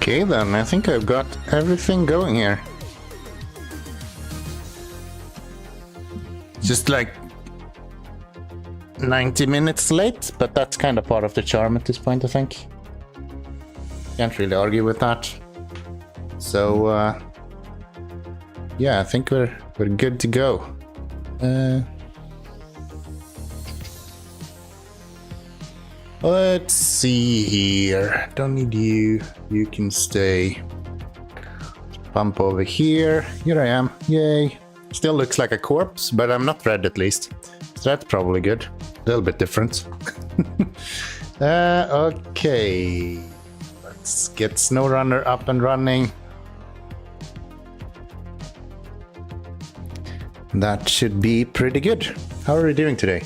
Okay then, I think I've got everything going here. Just like 90 minutes late, but that's kind of part of the charm at this point, I think. Can't really argue with that. So, yeah, I think we're good to go. Let's see here. Don't need you. You can stay. Pump over here. Here I am. Yay. Still looks like a corpse, but I'm not red at least. So that's probably good. A little bit different. Okay. Let's get SnowRunner up and running. That should be pretty good. How are we doing today?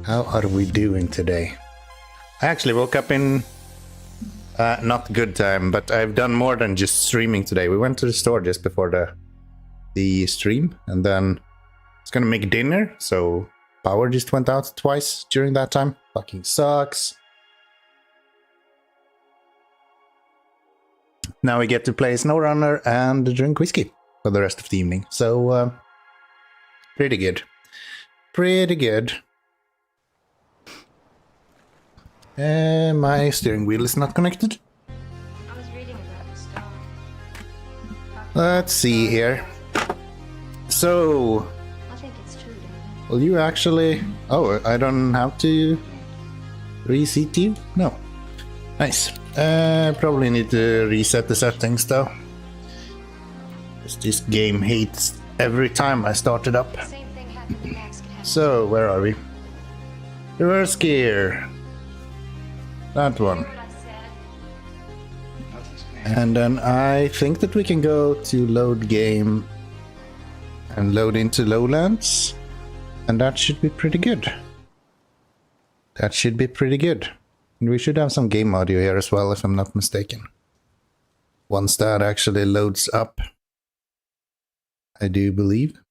How are we doing today? I actually woke up in not good time, but I've done more than just streaming today. We went to the store just before the stream, and then it's gonna make dinner, so power just went out twice during that time. Fucking sucks. Now we get to play SnowRunner and drink whiskey for the rest of the evening. So, pretty good. Pretty good. My steering wheel is not connected. I was reading about the stone. Let's see here. So, I think it's true, don't you? will you actually... Oh, I don't have to reseat you? No. Nice. Probably need to reset the settings though. This game hates every time I start it up. Same thing happened to Max. So, where are we? Reverse gear. That one. And then I think that we can go to load game and load into lowlands. And that should be pretty good. That should be pretty good. And we should have some game audio here as well, if I'm not mistaken. Once that actually loads up, I do believe.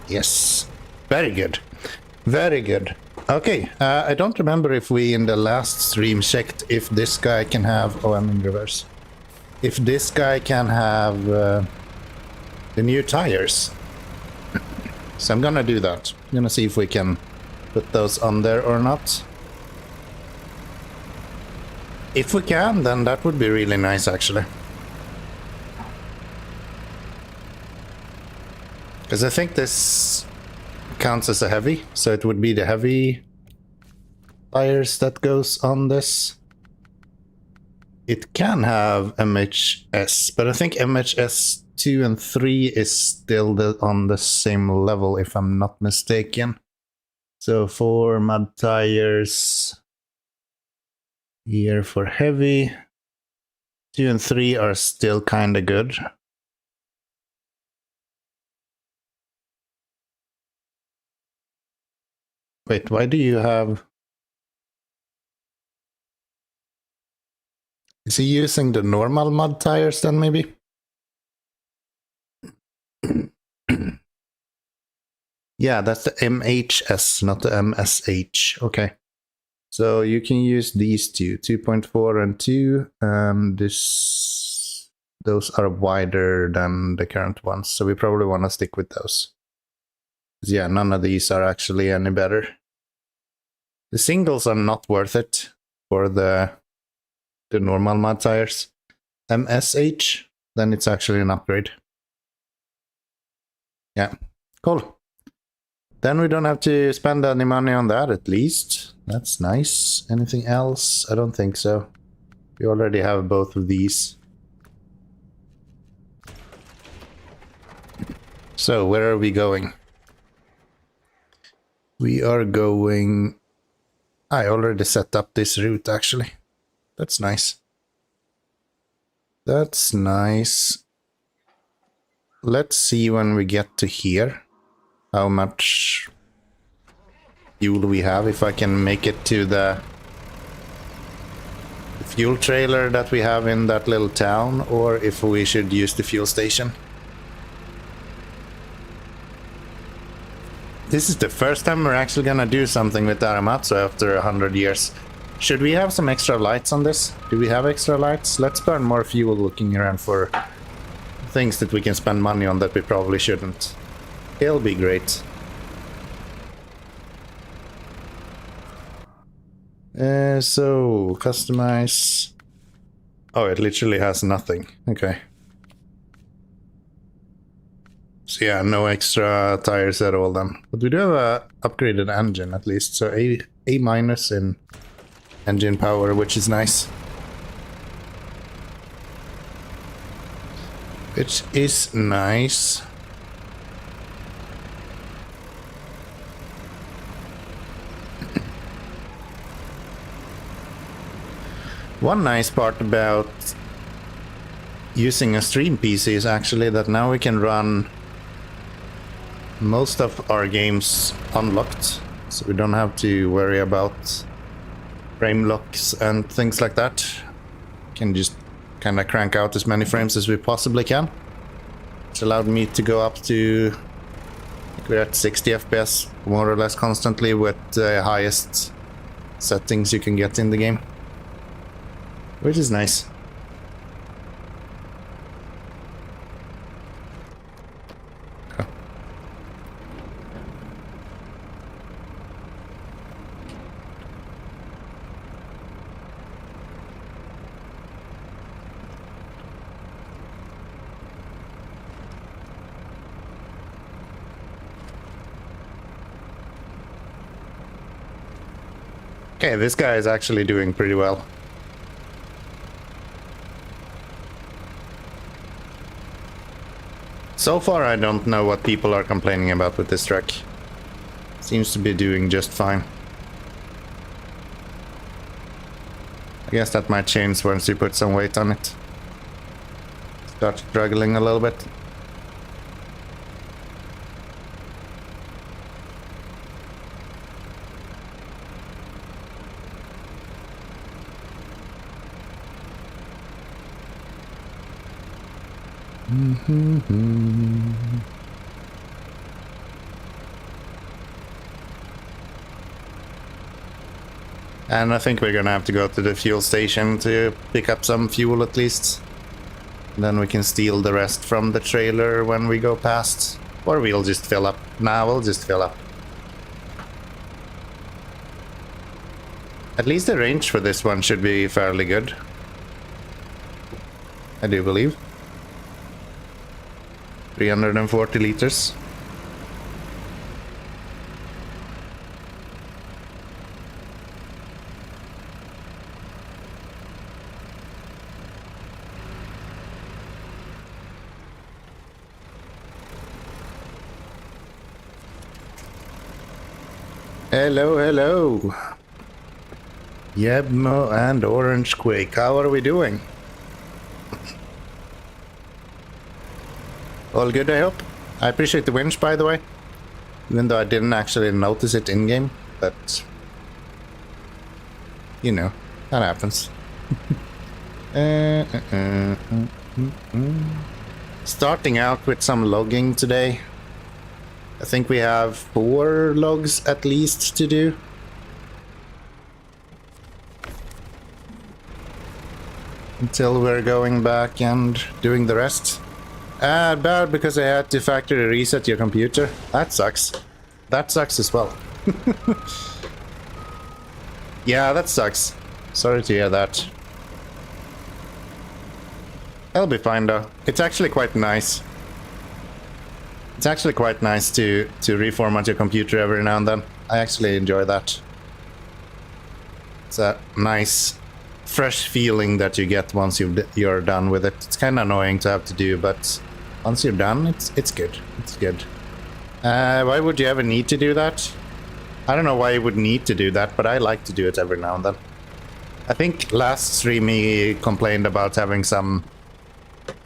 Yes, very good. Very good. Okay, I don't remember if we in the last stream checked if this guy can have... Oh, I'm in reverse. If this guy can have the new tires. So I'm gonna do that. I'm gonna see if we can put those on there or not. If we can, then that would be really nice actually. Because I think this counts as a heavy, so it would be the heavy tires that goes on this. It can have MHS, but I think MHS 2 and 3 is still on the same level, if I'm not mistaken. So 4 mud tires here for heavy. 2 and 3 are still kind of good. Wait, why do you have... Is he using the normal mud tires then, maybe? Yeah, that's the MHS, not the MSH. Okay. So you can use these two, 2.4 and 2. Those are wider than the current ones, so we probably want to stick with those. Yeah, none of these are actually any better. The singles are not worth it for the normal mud tires. MSH, then it's actually an upgrade. Yeah, cool. Then we don't have to spend any money on that at least. That's nice. Anything else? I don't think so. We already have both of these. So, where are we going? We are going... I already set up this route, actually. That's nice. That's nice. Let's see when we get to here how much fuel we have, if I can make it to the fuel trailer that we have in that little town, or if we should use the fuel station. This is the first time we're actually gonna do something with Aramatsu after 100 years. Should we have some extra lights on this? Do we have extra lights? Let's burn more fuel looking around for things that we can spend money on that we probably shouldn't. It'll be great. So, customize... Oh, it literally has nothing. Okay. So yeah, no extra tires at all then. But we do have a upgraded engine at least, so A minus in engine power, which is nice. Which is nice. One nice part about using a stream PC is actually that now we can run most of our games unlocked, so we don't have to worry about frame locks and things like that. We can just kind of crank out as many frames as we possibly can. It's allowed me to go up to, I think we're at 60 FPS more or less constantly with the highest settings you can get in the game, which is nice. Okay, this guy is actually doing pretty well. So far, I don't know what people are complaining about with this truck. Seems to be doing just fine. I guess that might change once you put some weight on it. Start struggling a little bit. And I think we're gonna have to go to the fuel station to pick up some fuel at least. Then we can steal the rest from the trailer when we go past. Or we'll just fill up. Nah, we'll just fill up. At least the range for this one should be fairly good. I do believe. 340 liters. Hello, hello. Yebmo and Orange Quake, how are we doing? All good, I hope. I appreciate the winch, by the way. Even though I didn't actually notice it in-game, but... you know, that happens. Starting out with some logging today. I think we have 4 logs at least to do. Until we're going back and doing the rest. Bad because I had to factory reset your computer. That sucks. That sucks as well. Yeah, that sucks. Sorry to hear that. I'll be fine though. It's actually quite nice. It's actually quite nice to reformat your computer every now and then. I actually enjoy that. It's a nice, fresh feeling that you get once you're done with it. It's kind of annoying to have to do, but once you're done, it's good. It's good. Why would you ever need to do that? I don't know why you would need to do that, but I like to do it every now and then. I think last stream he complained about having some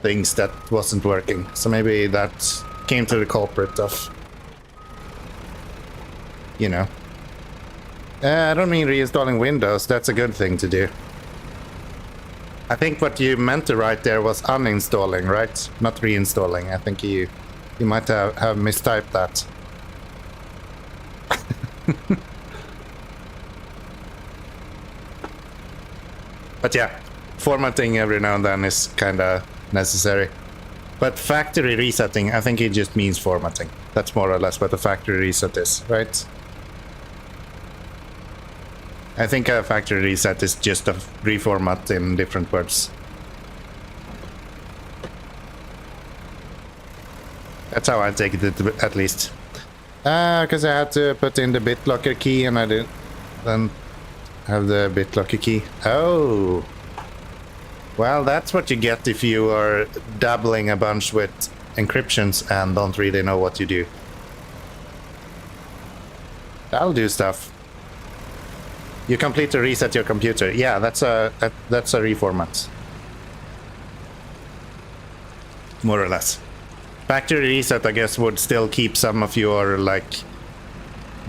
things that wasn't working, so maybe that came to the culprit of, you know. I don't mean reinstalling Windows, that's a good thing to do. I think what you meant to write there was uninstalling, right? Not reinstalling. I think you might have mistyped that. But yeah, formatting every now and then is kind of necessary. But factory resetting, I think it just means formatting. That's more or less what a factory reset is, right? I think a factory reset is just a reformat in different words. That's how I take it at least. Because I had to put in the BitLocker key and I didn't have the BitLocker key. Oh. Well, that's what you get if you are dabbling a bunch with encryptions and don't really know what you do. That'll do stuff. You completely reset your computer. Yeah, that's a reformat. More or less. Factory reset, I guess, would still keep some of your, like,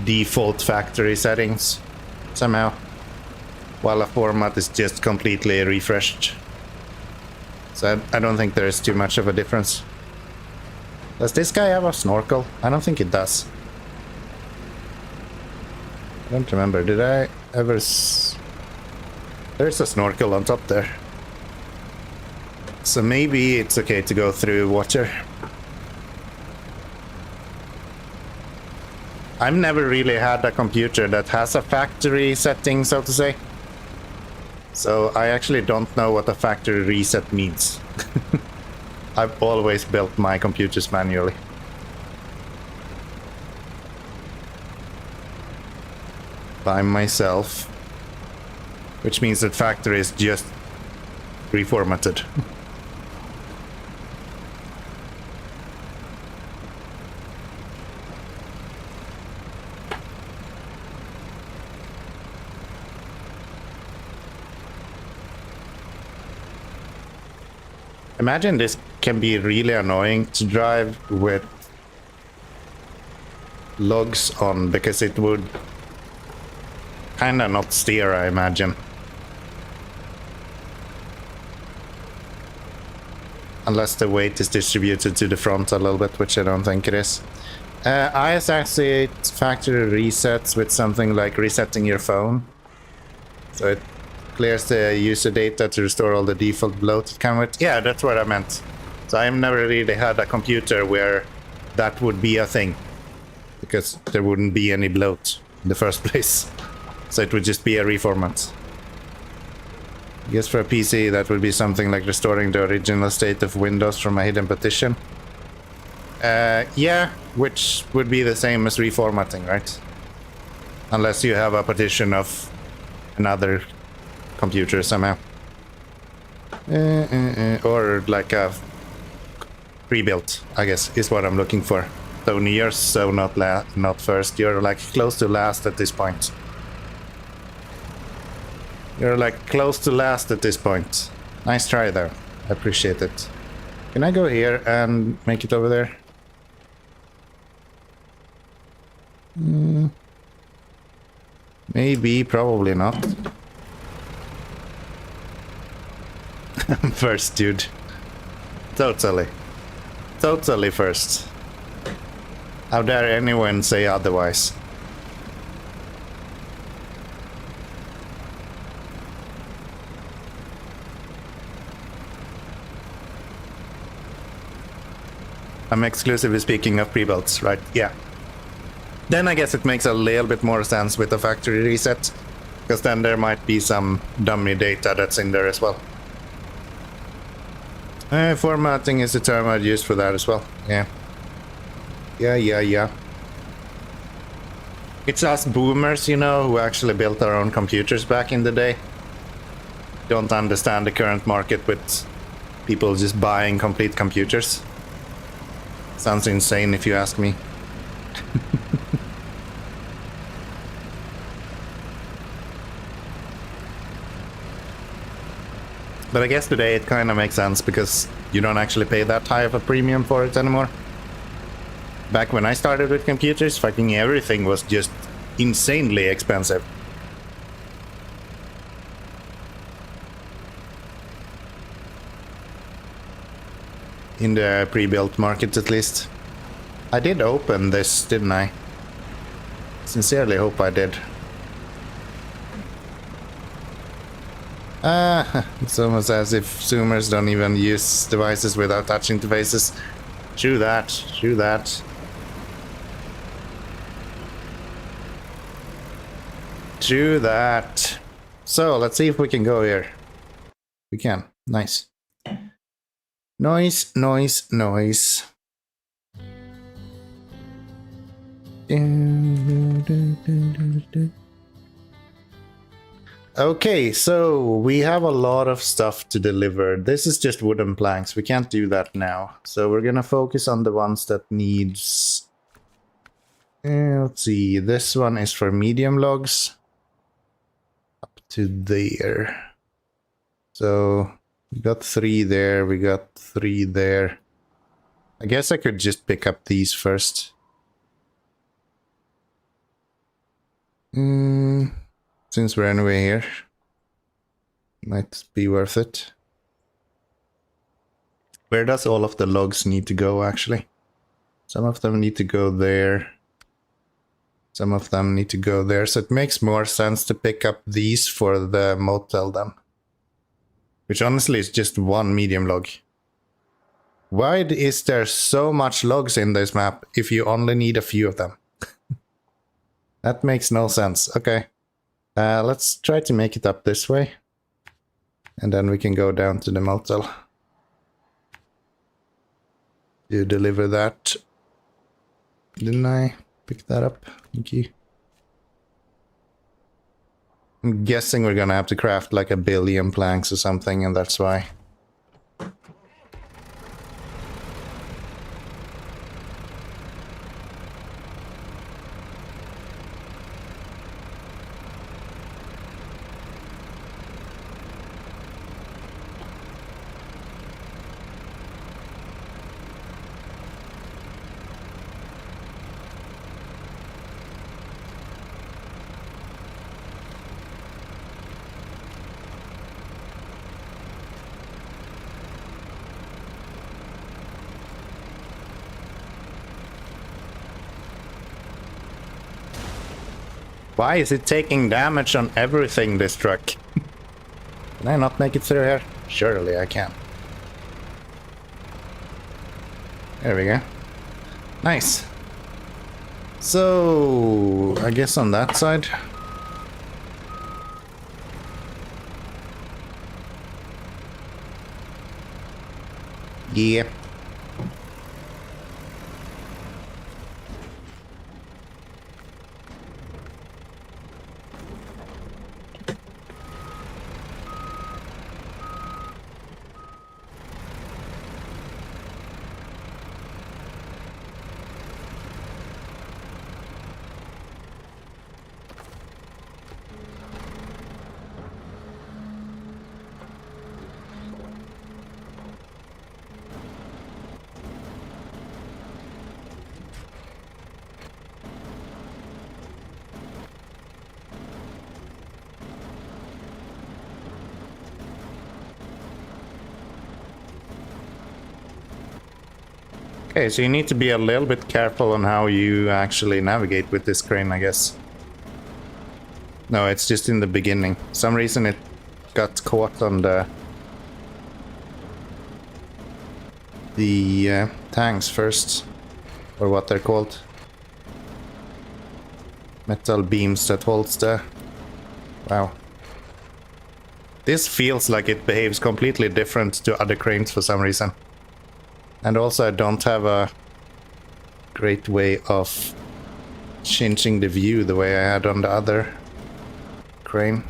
default factory settings somehow, while a format is just completely refreshed. So I don't think there is too much of a difference. Does this guy have a snorkel? I don't think it does. I don't remember. Did I ever... There's a snorkel on top there. So maybe it's okay to go through water. I've never really had a computer that has a factory setting, so to say. So I actually don't know what a factory reset means. I've always built my computers manually. By myself. Which means that factory is just reformatted. Imagine this can be really annoying to drive with logs on, because it would kind of not steer, I imagine. Unless the weight is distributed to the front a little bit, which I don't think it is. I associate factory resets with something like resetting your phone. So it clears the user data to restore all the default bloat it comes with. Yeah, that's what I meant. So I've never really had a computer where that would be a thing, because there wouldn't be any bloat in the first place. So it would just be a reformat. I guess for a PC that would be something like restoring the original state of Windows from a hidden partition. Yeah, which would be the same as reformatting, right? Unless you have a partition of another computer somehow. Or like a pre-built, I guess, is what I'm looking for. So near, so not first. You're like close to last at this point. You're like close to last at this point. Nice try there. I appreciate it. Can I go here and make it over there? Maybe, probably not. First, dude. Totally. Totally first. How dare anyone say otherwise? I'm exclusively speaking of pre-builts, right? Yeah. Then I guess it makes a little bit more sense with the factory reset, because then there might be some dummy data that's in there as well. Formatting is the term I'd use for that as well. Yeah. Yeah. It's us boomers, you know, who actually built our own computers back in the day. Don't understand the current market with people just buying complete computers. Sounds insane if you ask me. But I guess today it kind of makes sense, because you don't actually pay that high of a premium for it anymore. Back when I started with computers, fucking everything was just insanely expensive. In the pre-built market, at least. I did open this, didn't I? Sincerely hope I did. It's almost as if Zoomers don't even use devices without touching the faces. True that, true that. True that. So, let's see if we can go here. We can. Nice. Noise, noise, noise. Okay, so we have a lot of stuff to deliver. This is just wooden planks. We can't do that now. So we're gonna focus on the ones that needs... let's see. This one is for medium logs. Up to there. So we got 3 there. We got 3 there. I guess I could just pick up these first. Since we're anyway here, might be worth it. Where does all of the logs need to go, actually? Some of them need to go there. Some of them need to go there, so it makes more sense to pick up these for the motel then. Which honestly is just 1 medium log. Why is there so much logs in this map if you only need a few of them? That makes no sense. Okay. Let's try to make it up this way. And then we can go down to the motel. You deliver that. Didn't I pick that up? Thank you. I'm guessing we're gonna have to craft like 1 billion planks or something, and that's why. Why is it taking damage on everything, this truck? Can I not make it through here? Surely I can. There we go. Nice. So, I guess on that side. Yeah. Okay, so you need to be a little bit careful on how you actually navigate with this crane, I guess. No, it's just in the beginning. For some reason it got caught on the tanks first, or what they're called. Metal beams that holds the... Wow. This feels like it behaves completely different to other cranes for some reason. And also I don't have a great way of changing the view the way I had on the other crane.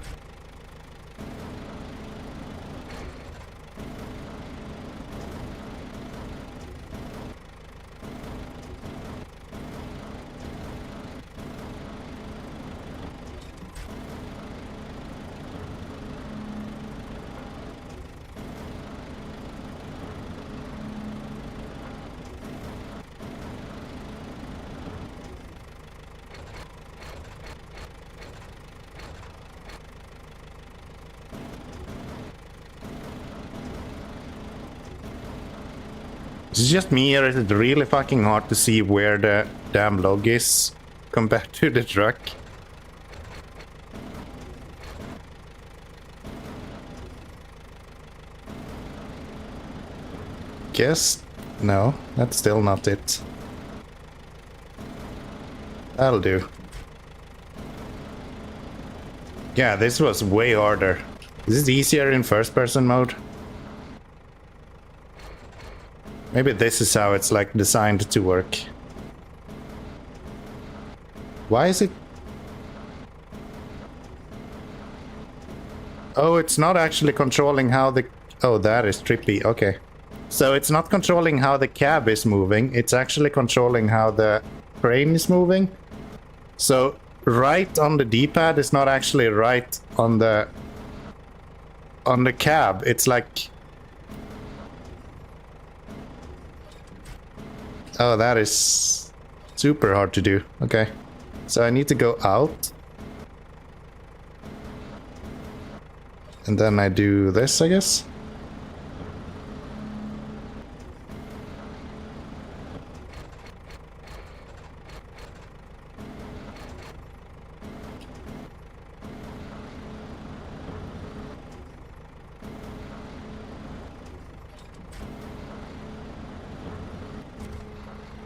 Is it just me, or is it really fucking hard to see where the damn log is compared to the truck. Guess no, that's still not it. That'll do. Yeah, this was way harder. Is it easier in first-person mode? Maybe this is how it's like designed to work. Why is it? Oh, it's not actually controlling how the... Oh, that is trippy. Okay. So it's not controlling how the cab is moving. It's actually controlling how the crane is moving. So right on the D-pad is not actually right on the cab. It's like... Oh, that is super hard to do. Okay. So I need to go out. And then I do this, I guess.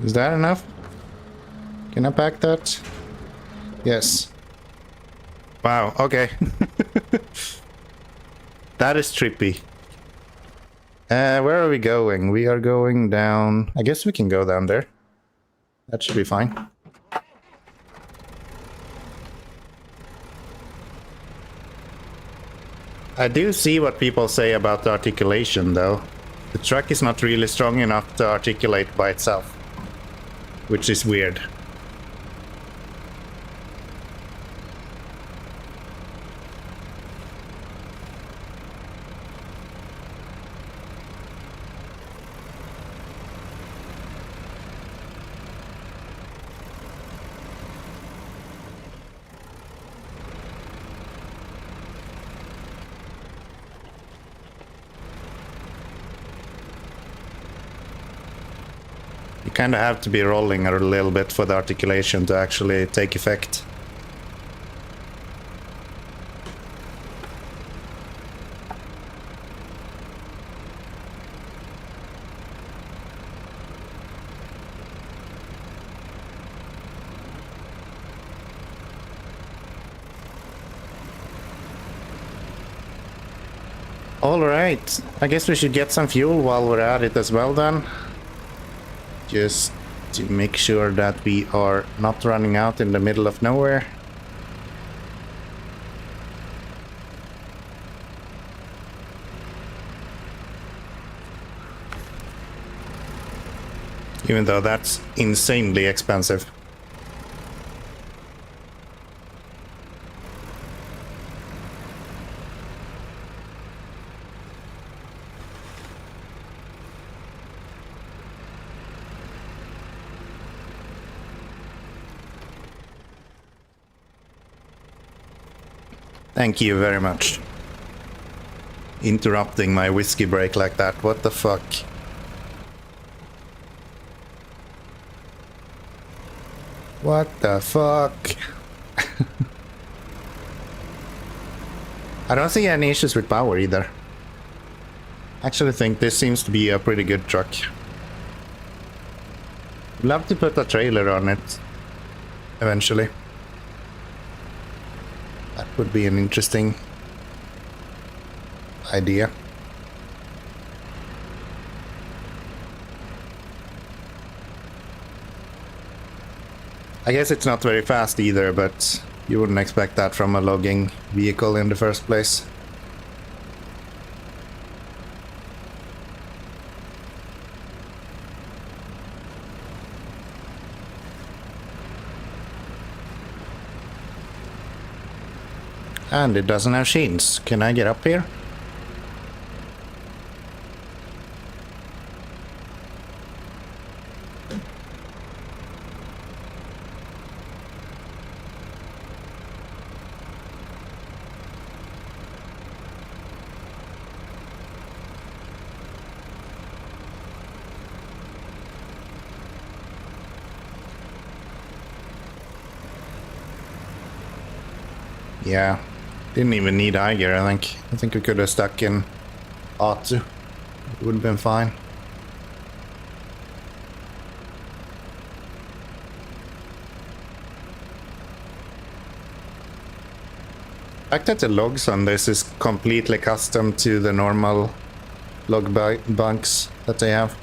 Is that enough? Can I pack that? Yes. Wow, okay. That is trippy. Where are we going? We are going down... I guess we can go down there. That should be fine. I do see what people say about the articulation, though. The truck is not really strong enough to articulate by itself. Which is weird. You kind of have to be rolling a little bit for the articulation to actually take effect. All right, I guess we should get some fuel while we're at it as well then. Just to make sure that we are not running out in the middle of nowhere. Even though that's insanely expensive. Thank you very much. Interrupting my whiskey break like that. What the fuck? What the fuck? I don't see any issues with power either. Actually think this seems to be a pretty good truck. Love to put a trailer on it eventually. That would be an interesting idea. I guess it's not very fast either, but you wouldn't expect that from a logging vehicle in the first place. And it doesn't have chains. Can I get up here? Yeah. Didn't even need high gear, I think. I think we could have stuck in auto. It would have been fine. The fact that the logs on this is completely custom to the normal log bunks that they have.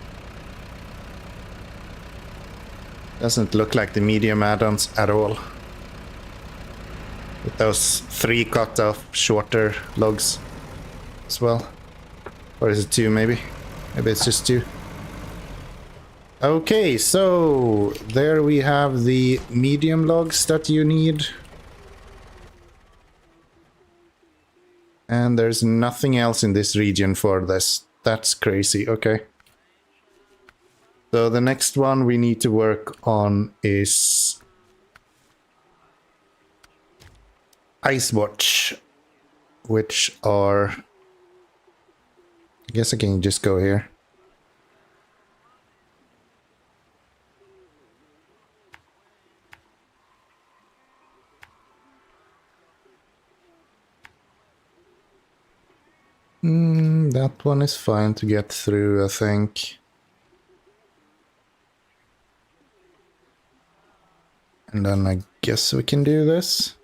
Doesn't look like the medium add-ons at all. With those 3 cut off shorter logs as well. Or is it 2 maybe? Maybe it's just 2. Okay, so there we have the medium logs that you need. And there's nothing else in this region for this. That's crazy. Okay. So the next one we need to work on is Ice Watch, which are... I guess I can just go here. That one is fine to get through, I think. And then I guess we can do this.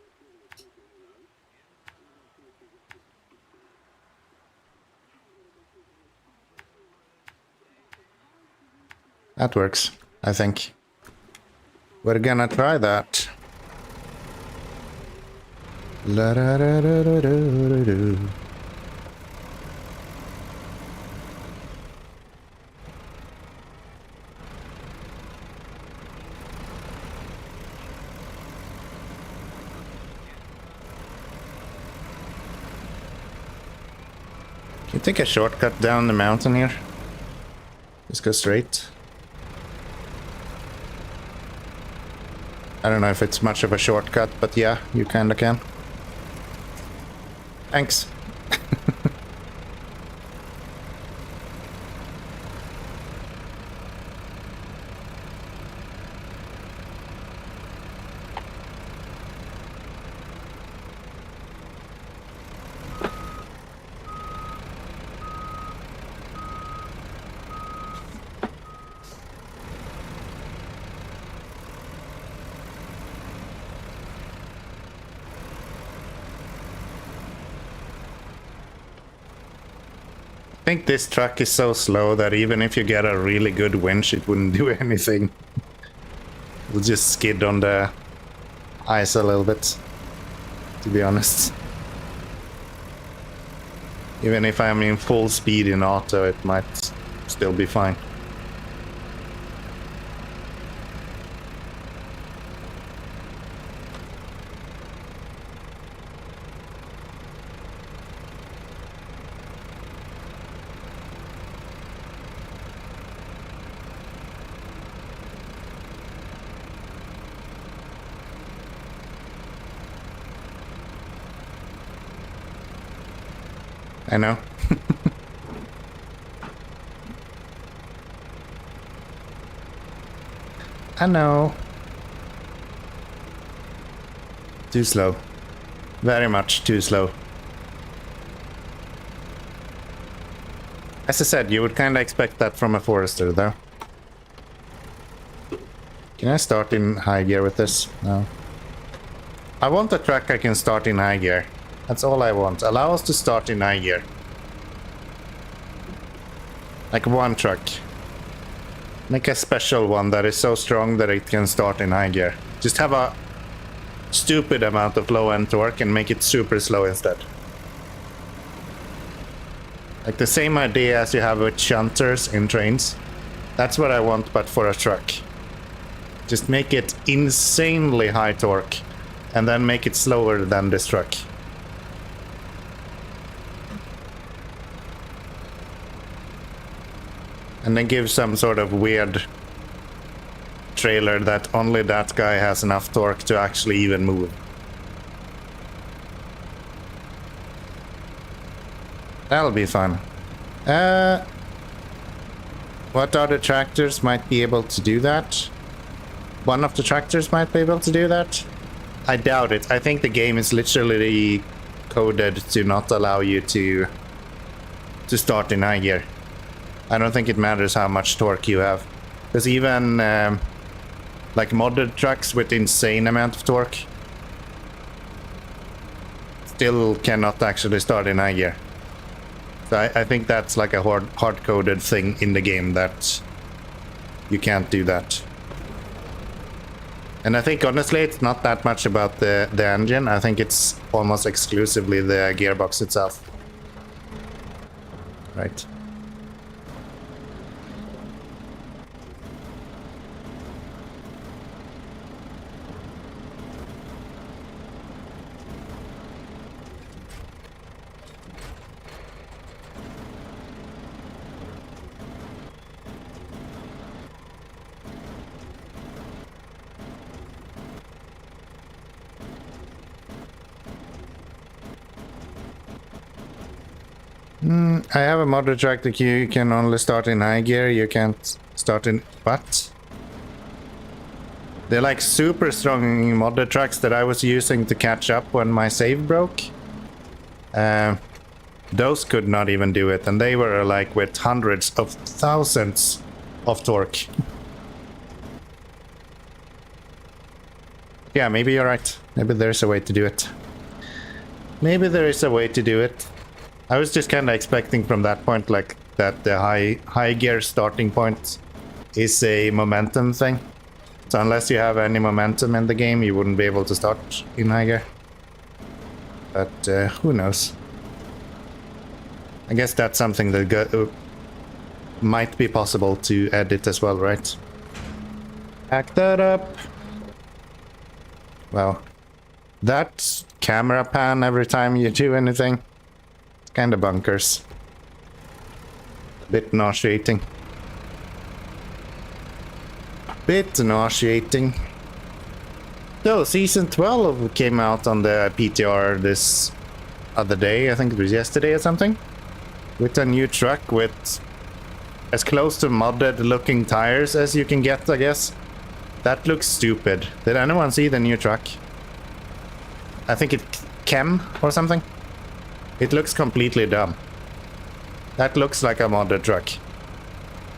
That works, I think. We're gonna try that. La da da da da da da. Can you take a shortcut down the mountain here? Just go straight. I don't know if it's much of a shortcut, but yeah, you kinda can. Thanks. I think this truck is so slow that even if you get a really good winch, it wouldn't do anything. It'll just skid on the ice a little bit, to be honest. Even if I'm in full speed in auto, it might still be fine. I know. I know. Too slow. Very much too slow. As I said, you would kinda expect that from a Forester, though. Can I start in high gear with this? No. I want a truck I can start in high gear. That's all I want. Allow us to start in high gear. Like one truck. Make a special one that is so strong that it can start in high gear. Just have a stupid amount of low-end torque and make it super slow instead. Like the same idea as you have with shunters in trains. That's what I want, but for a truck. Just make it insanely high torque and then make it slower than this truck. And then give some sort of weird trailer that only that guy has enough torque to actually even move. That'll be fun. What other tractors might be able to do that? One of the tractors might be able to do that. I doubt it. I think the game is literally coded to not allow you to start in high gear. I don't think it matters how much torque you have. Because even like modded trucks with insane amount of torque still cannot actually start in high gear. So I think that's like a hard-coded thing in the game that you can't do that. And I think honestly it's not that much about the engine. I think it's almost exclusively the gearbox itself. Right. I have a modded track that you can only start in high gear. You can't start in what? They're like super strong modded tracks that I was using to catch up when my save broke. Those could not even do it, and they were like with hundreds of thousands of torque. Yeah, maybe you're right. Maybe there's a way to do it. Maybe there is a way to do it. I was just kind of expecting from that point, like, that the high gear starting point is a momentum thing. So unless you have any momentum in the game, you wouldn't be able to start in high gear. But who knows? I guess that's something that might be possible to edit as well, right? Back that up. Well, that camera pan every time you do anything. Kind of bunkers. Bit nauseating. Bit nauseating. So, Season 12 came out on the PTR this other day. I think it was yesterday or something. With a new truck with as close to modded looking tires as you can get, I guess. That looks stupid. Did anyone see the new truck? I think it's Chem or something. It looks completely dumb. That looks like a modded truck.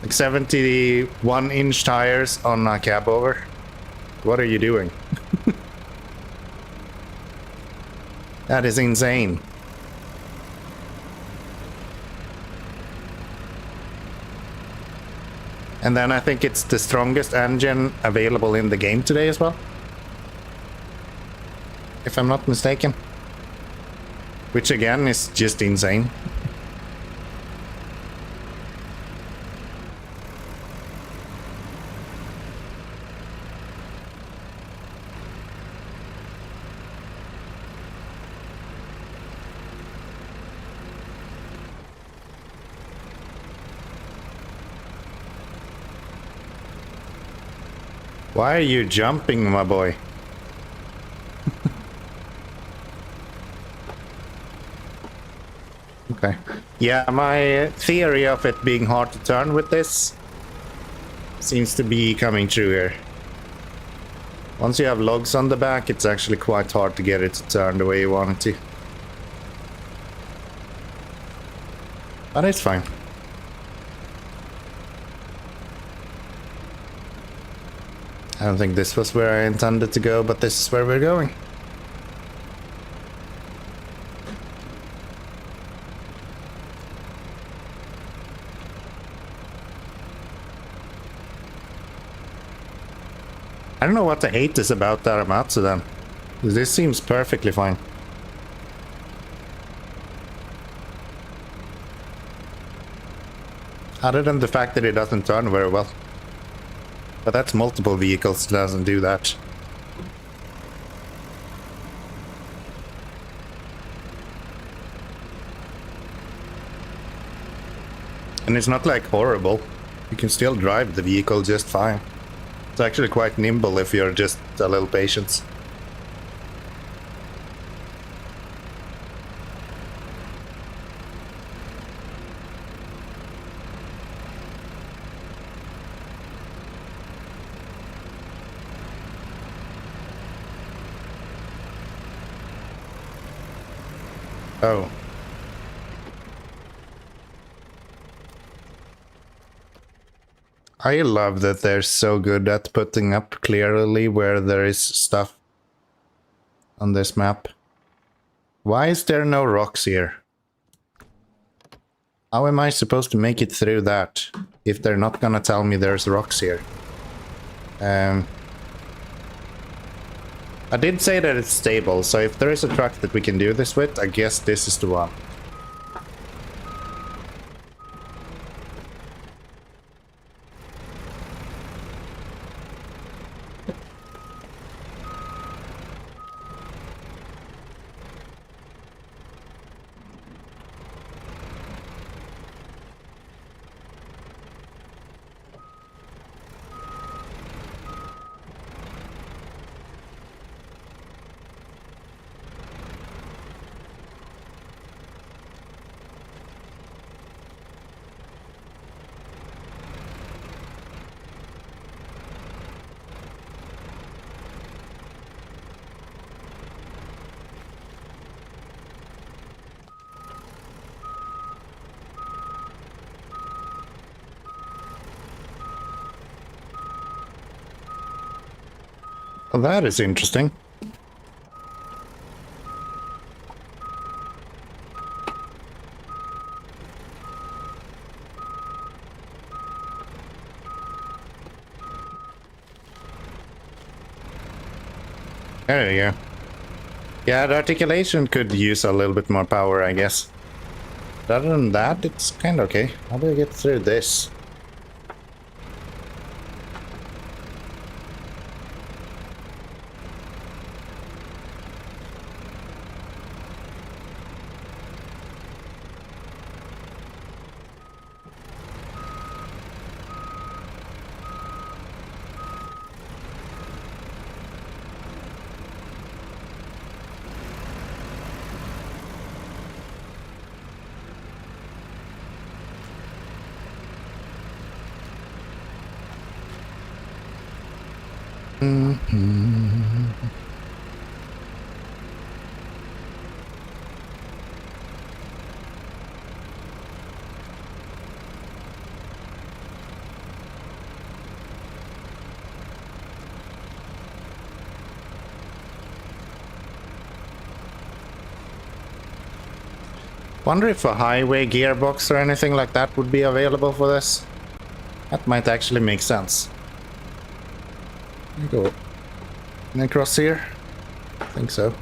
Like 71-inch tires on a cab over. What are you doing? That is insane. And then I think it's the strongest engine available in the game today as well. If I'm not mistaken. Which again is just insane. Why are you jumping, my boy? Okay. Yeah, my theory of it being hard to turn with this seems to be coming true here. Once you have logs on the back, it's actually quite hard to get it to turn the way you want it to. But it's fine. I don't think this was where I intended to go, but this is where we're going. I don't know what the hate is about Daramatsu then. This seems perfectly fine. Other than the fact that it doesn't turn very well. But that's multiple vehicles that doesn't do that. And it's not like horrible. You can still drive the vehicle just fine. It's actually quite nimble if you're just a little patient. Oh. I love that they're so good at putting up clearly where there is stuff on this map. Why is there no rocks here? How am I supposed to make it through that if they're not gonna tell me there's rocks here? I did say that it's stable, so if there is a truck that we can do this with, I guess this is the one. Well, that is interesting. There you go. Yeah, the articulation could use a little bit more power, I guess. But other than that, it's kind of okay. How do I get through this? Wonder if a highway gearbox or anything like that would be available for this. That might actually make sense. There you go. Can I cross here? I think so.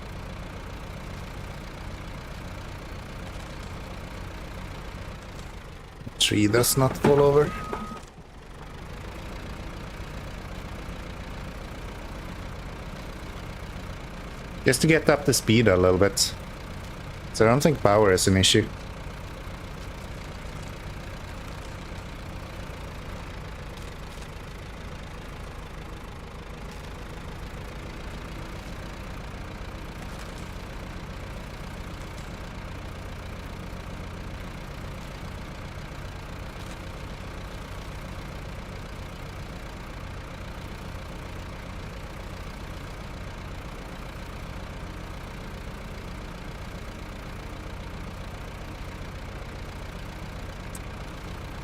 Tree does not fall over. Just to get up the speed a little bit. So I don't think power is an issue.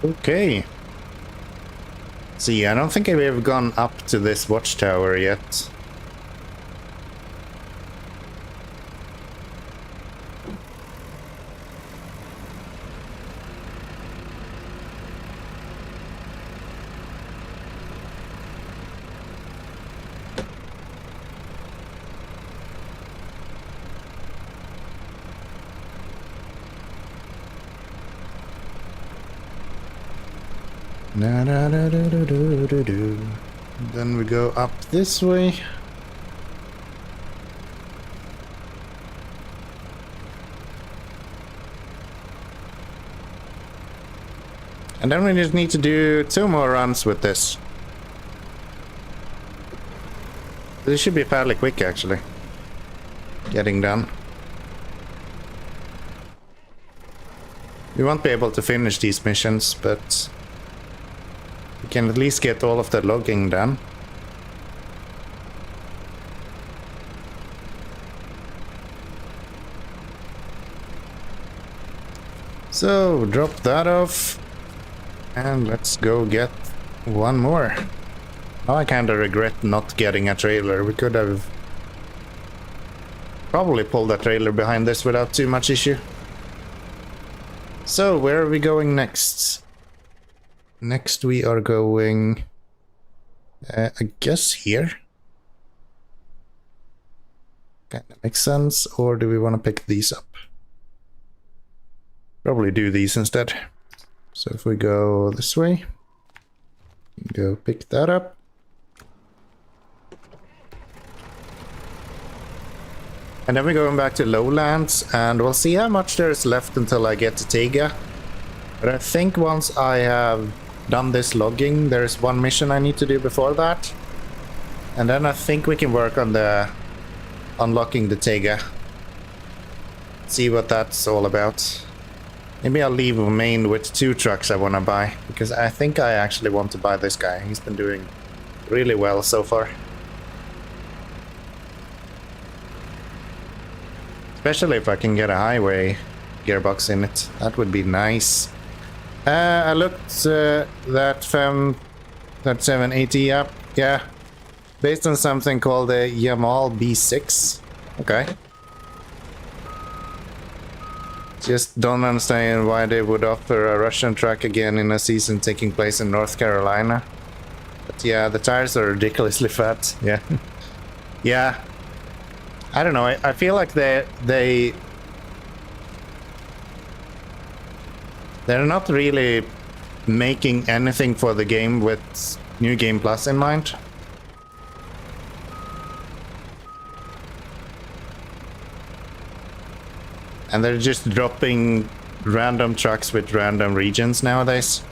Okay. See, I don't think I've gone up to this watchtower yet. Na, na, na, do, do, do, do, do. Then we go up this way. And then we just need to do 2 more runs with this. This should be fairly quick, actually. Getting done. We won't be able to finish these missions, but we can at least get all of the logging done. So, drop that off. And let's go get one more. Now I kinda regret not getting a trailer. We could have probably pulled a trailer behind this without too much issue. So, where are we going next? Next we are going... I guess here? Kinda makes sense. Or do we want to pick these up? Probably do these instead. So if we go this way, go pick that up. And then we're going back to lowlands, and we'll see how much there's left until I get to Tega. But I think once I have done this logging, there's one mission I need to do before that. And then I think we can work on the unlocking the Tega. See what that's all about. Maybe I'll leave Maine with 2 trucks I want to buy, because I think I actually want to buy this guy. He's been doing really well so far. Especially if I can get a highway gearbox in it. That would be nice. I looked that 780 up. Yeah. Based on something called the Yamal B6. Okay. Just don't understand why they would offer a Russian track again in a season taking place in North Carolina. But yeah, the tires are ridiculously fat. Yeah. Yeah. I don't know. I feel like they're not really making anything for the game with New Game Plus in mind. And they're just dropping random trucks with random regions nowadays.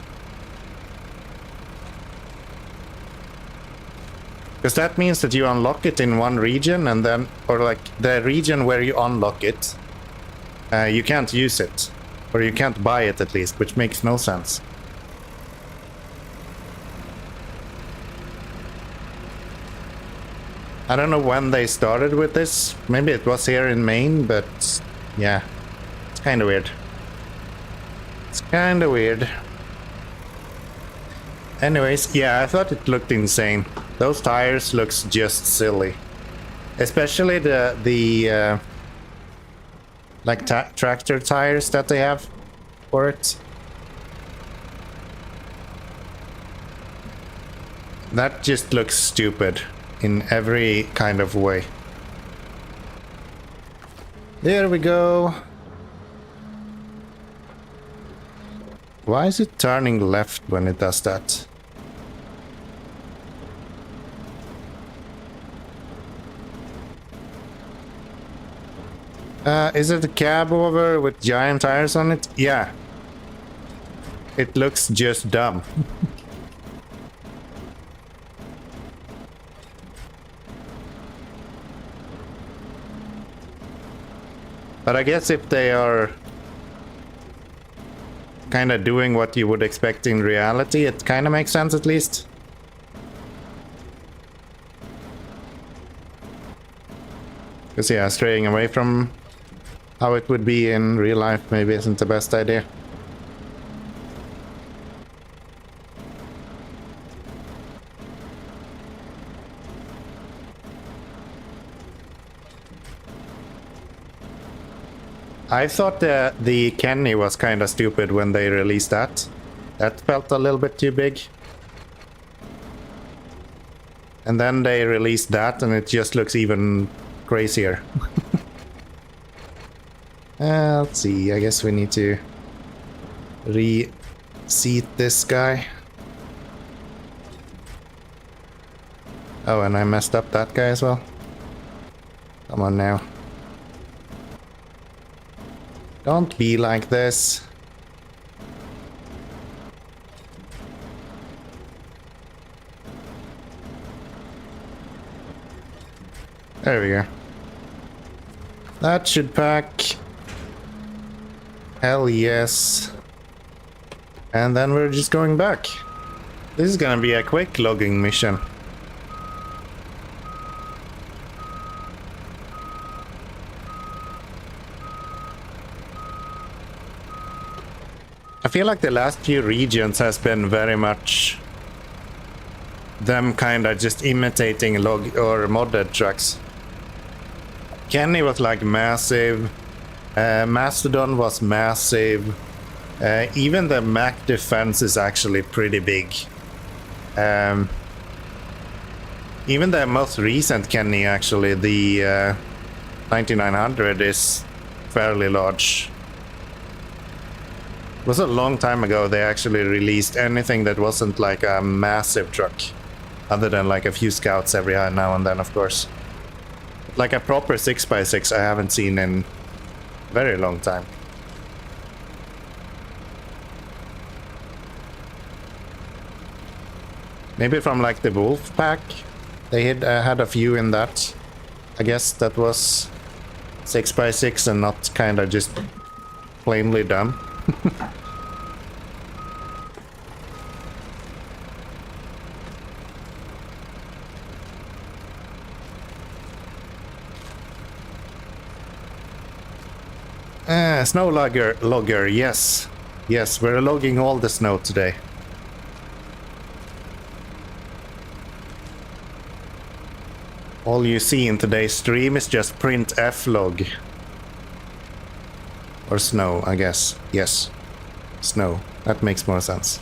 Because that means that you unlock it in one region and then, or like the region where you unlock it, you can't use it. Or you can't buy it at least, which makes no sense. I don't know when they started with this. Maybe it was here in Maine, but yeah, it's kind of weird. It's kind of weird. Anyways, yeah, I thought it looked insane. Those tires looks just silly. Especially the like tractor tires that they have for it. That just looks stupid in every kind of way. There we go. Why is it turning left when it does that? Is it a cab over with giant tires on it? Yeah. It looks just dumb. But I guess if they are kind of doing what you would expect in reality, it kind of makes sense at least. Because yeah, straying away from how it would be in real life maybe isn't the best idea. I thought the Kenny was kind of stupid when they released that. That felt a little bit too big. And then they released that and it just looks even crazier. Let's see, I guess we need to reseat this guy. Oh, and I messed up that guy as well. Come on now. Don't be like this. There we go. That should pack. Hell yes. And then we're just going back. This is gonna be a quick logging mission. I feel like the last few regions has been very much them kind of just imitating log or modded trucks. Kenny was like massive. Mastodon was massive. Even the Mac defense is actually pretty big. Even the most recent Kenny, actually, the 9900 is fairly large. It was a long time ago they actually released anything that wasn't like a massive truck. Other than like a few scouts every now and then, of course. Like a proper 6x6 I haven't seen in a very long time. Maybe from like the Wolf Pack. They had a few in that. I guess that was 6x6 and not kind of just plainly dumb. Snow logger, yes. Yes, we're logging all the snow today. All you see in today's stream is just printf log. Or snow, I guess. Yes. Snow. That makes more sense.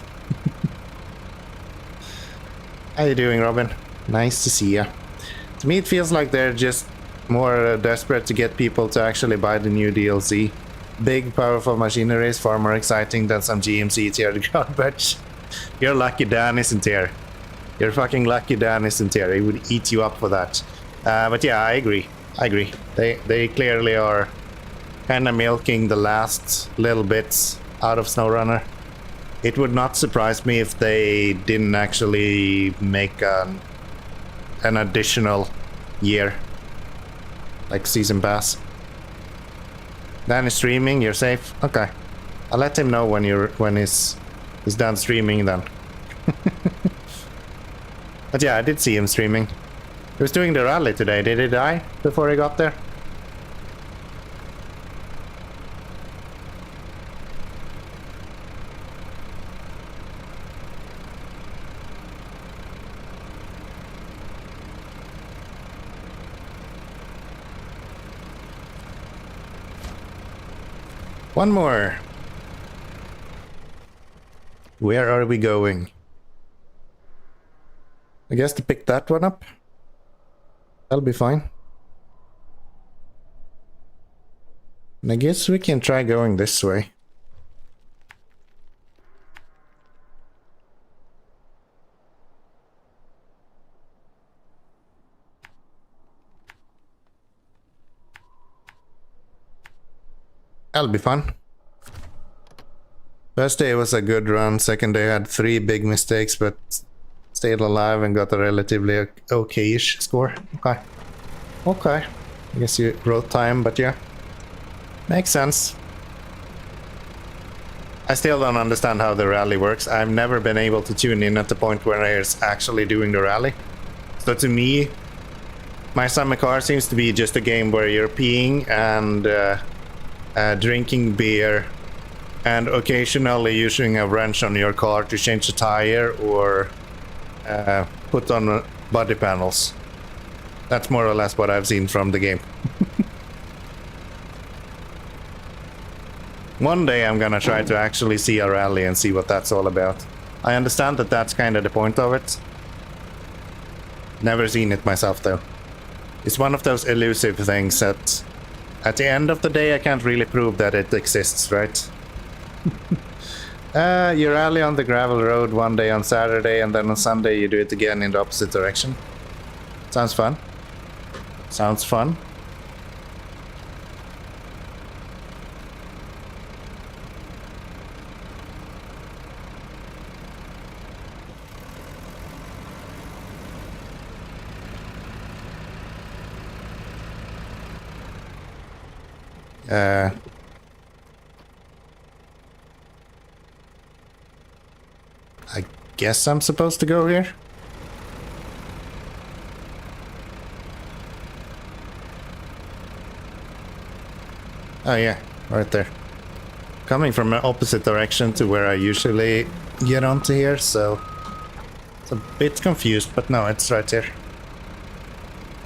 How you doing, Robin? Nice to see ya. To me it feels like they're just more desperate to get people to actually buy the new DLC. Big, powerful machinery is far more exciting than some GMC tier garbage. You're lucky Dan isn't here. You're fucking lucky Dan isn't here. He would eat you up for that. But yeah, I agree. I agree. They clearly are kind of milking the last little bits out of SnowRunner. It would not surprise me if they didn't actually make an additional year. Like season pass. Dan is streaming, you're safe? Okay. I'll let him know when he's done streaming then. But yeah, I did see him streaming. He was doing the rally today. Did he die before he got there? One more. Where are we going? I guess to pick that one up. That'll be fine. And I guess we can try going this way. That'll be fun. First day was a good run. Second day had 3 big mistakes, but stayed alive and got a relatively okay-ish score. Okay. Okay. I guess you wrote time, but yeah. Makes sense. I still don't understand how the rally works. I've never been able to tune in at the point where it's actually doing the rally. So to me, my summer car seems to be just a game where you're peeing and drinking beer and occasionally using a wrench on your car to change the tire or put on body panels. That's more or less what I've seen from the game. One day I'm gonna try to actually see a rally and see what that's all about. I understand that that's kind of the point of it. Never seen it myself though. It's one of those elusive things that at the end of the day I can't really prove that it exists, right? You rally on the gravel road one day on Saturday and then on Sunday you do it again in the opposite direction. Sounds fun. Sounds fun. I guess I'm supposed to go here. Oh yeah, right there. coming from an opposite direction to where I usually get onto here, so it's a bit confused, but no, it's right here.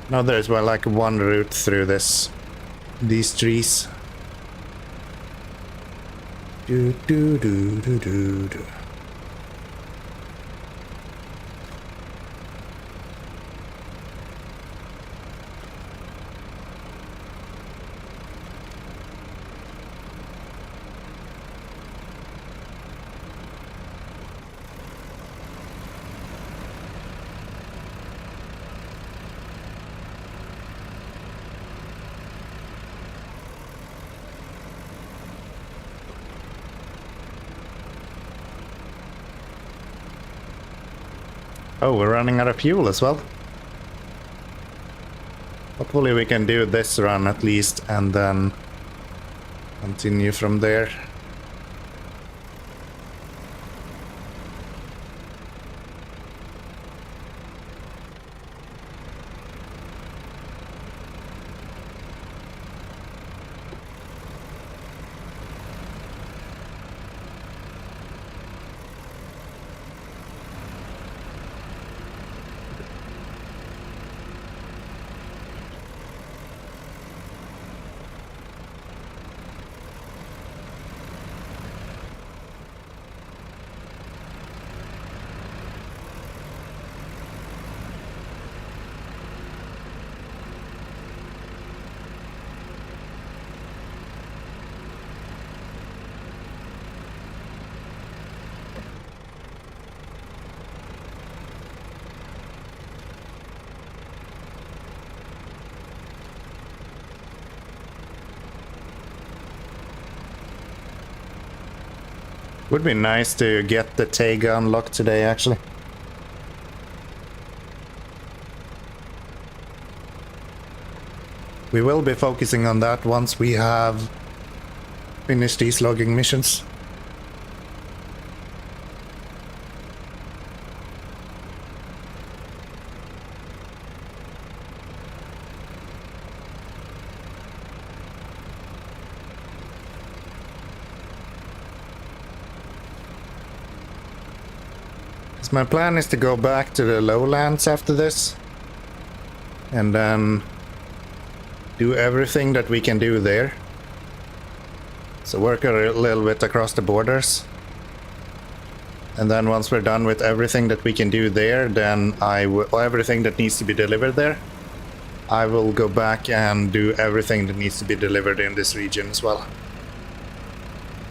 Now there's well like one route through these trees. Do do do do do do. Oh, we're running out of fuel as well. Hopefully we can do this run at least and then continue from there. Would be nice to get the Taiga unlocked today, actually. We will be focusing on that once we have finished these logging missions. My plan is to go back to the lowlands after this and then do everything that we can do there. So work a little bit across the borders. And then once we're done with everything that we can do there, then everything that needs to be delivered there, I will go back and do everything that needs to be delivered in this region as well.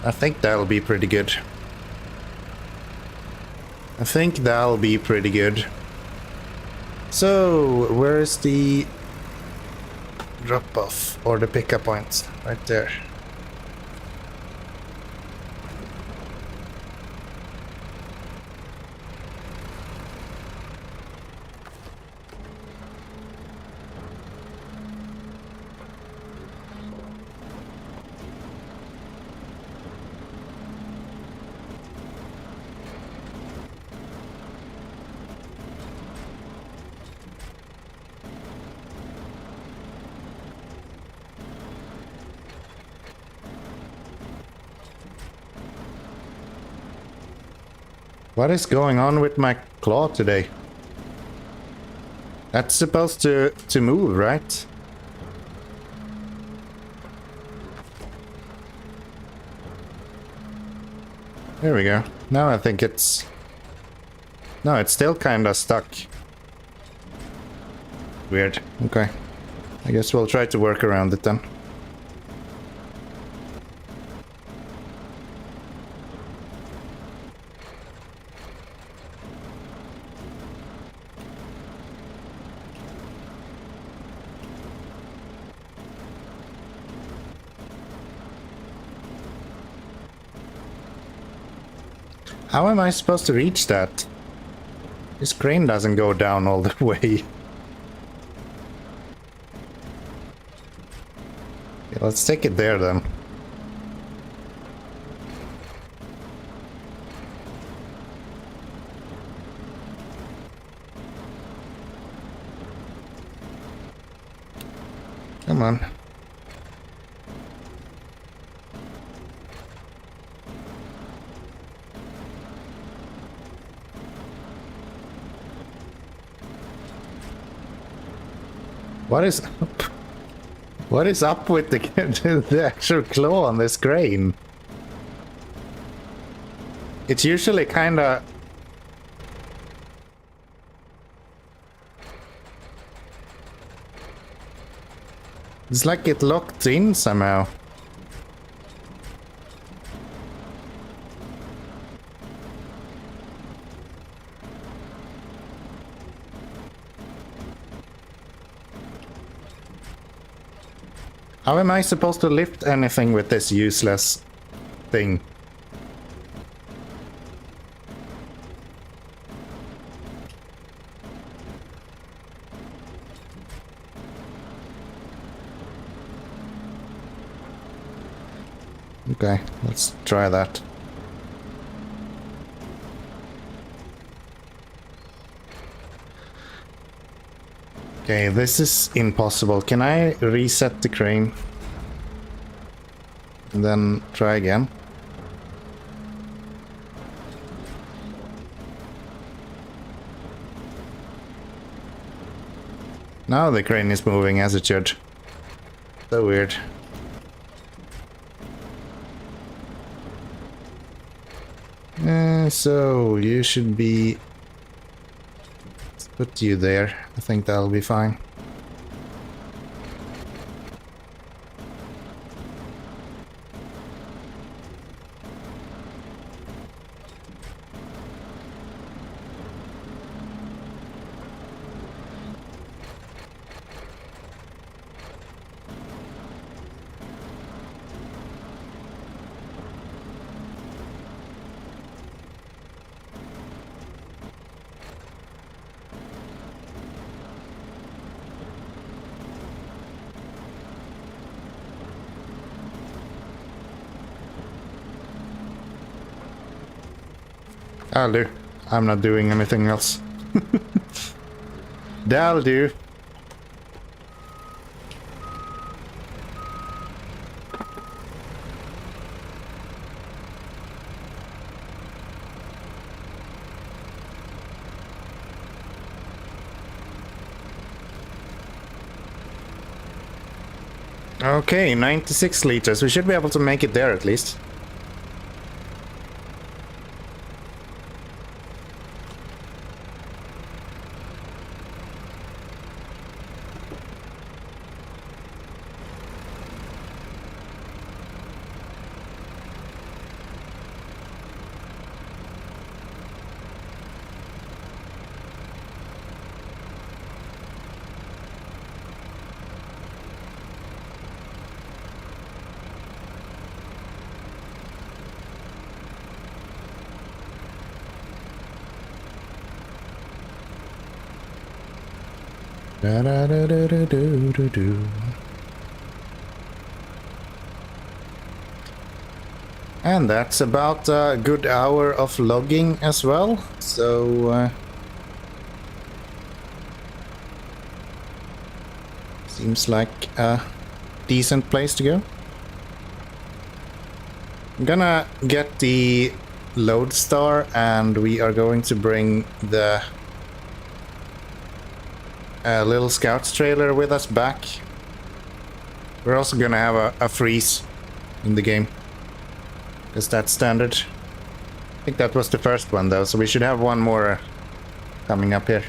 I think that'll be pretty good. I think that'll be pretty good. So, where's the drop-off or the pickup points? Right there. What is going on with my claw today? That's supposed to move, right? There we go. Now I think it's... No, it's still kinda stuck. Weird. Okay. I guess we'll try to work around it then. How am I supposed to reach that? This crane doesn't go down all the way. Okay, let's take it there then. Come on. What is up? What is up with the the actual claw on this crane? It's usually kind of... It's like it locked in somehow. How am I supposed to lift anything with this useless thing? Okay, let's try that. Okay, this is impossible. Can I reset the crane? And then try again? Now the crane is moving as it should. So weird. So you should be... Let's put you there. I think that'll be fine. I'll do. I'm not doing anything else. That'll do. Okay, 96 liters. We should be able to make it there at least. Da-da-da-da-da-do-do-do. And that's about a good hour of logging as well, so seems like a decent place to go. I'm gonna get the lodestar and we are going to bring the little scouts trailer with us back. We're also gonna have a freeze in the game, because that's standard. I think that was the first one though, so we should have one more coming up here.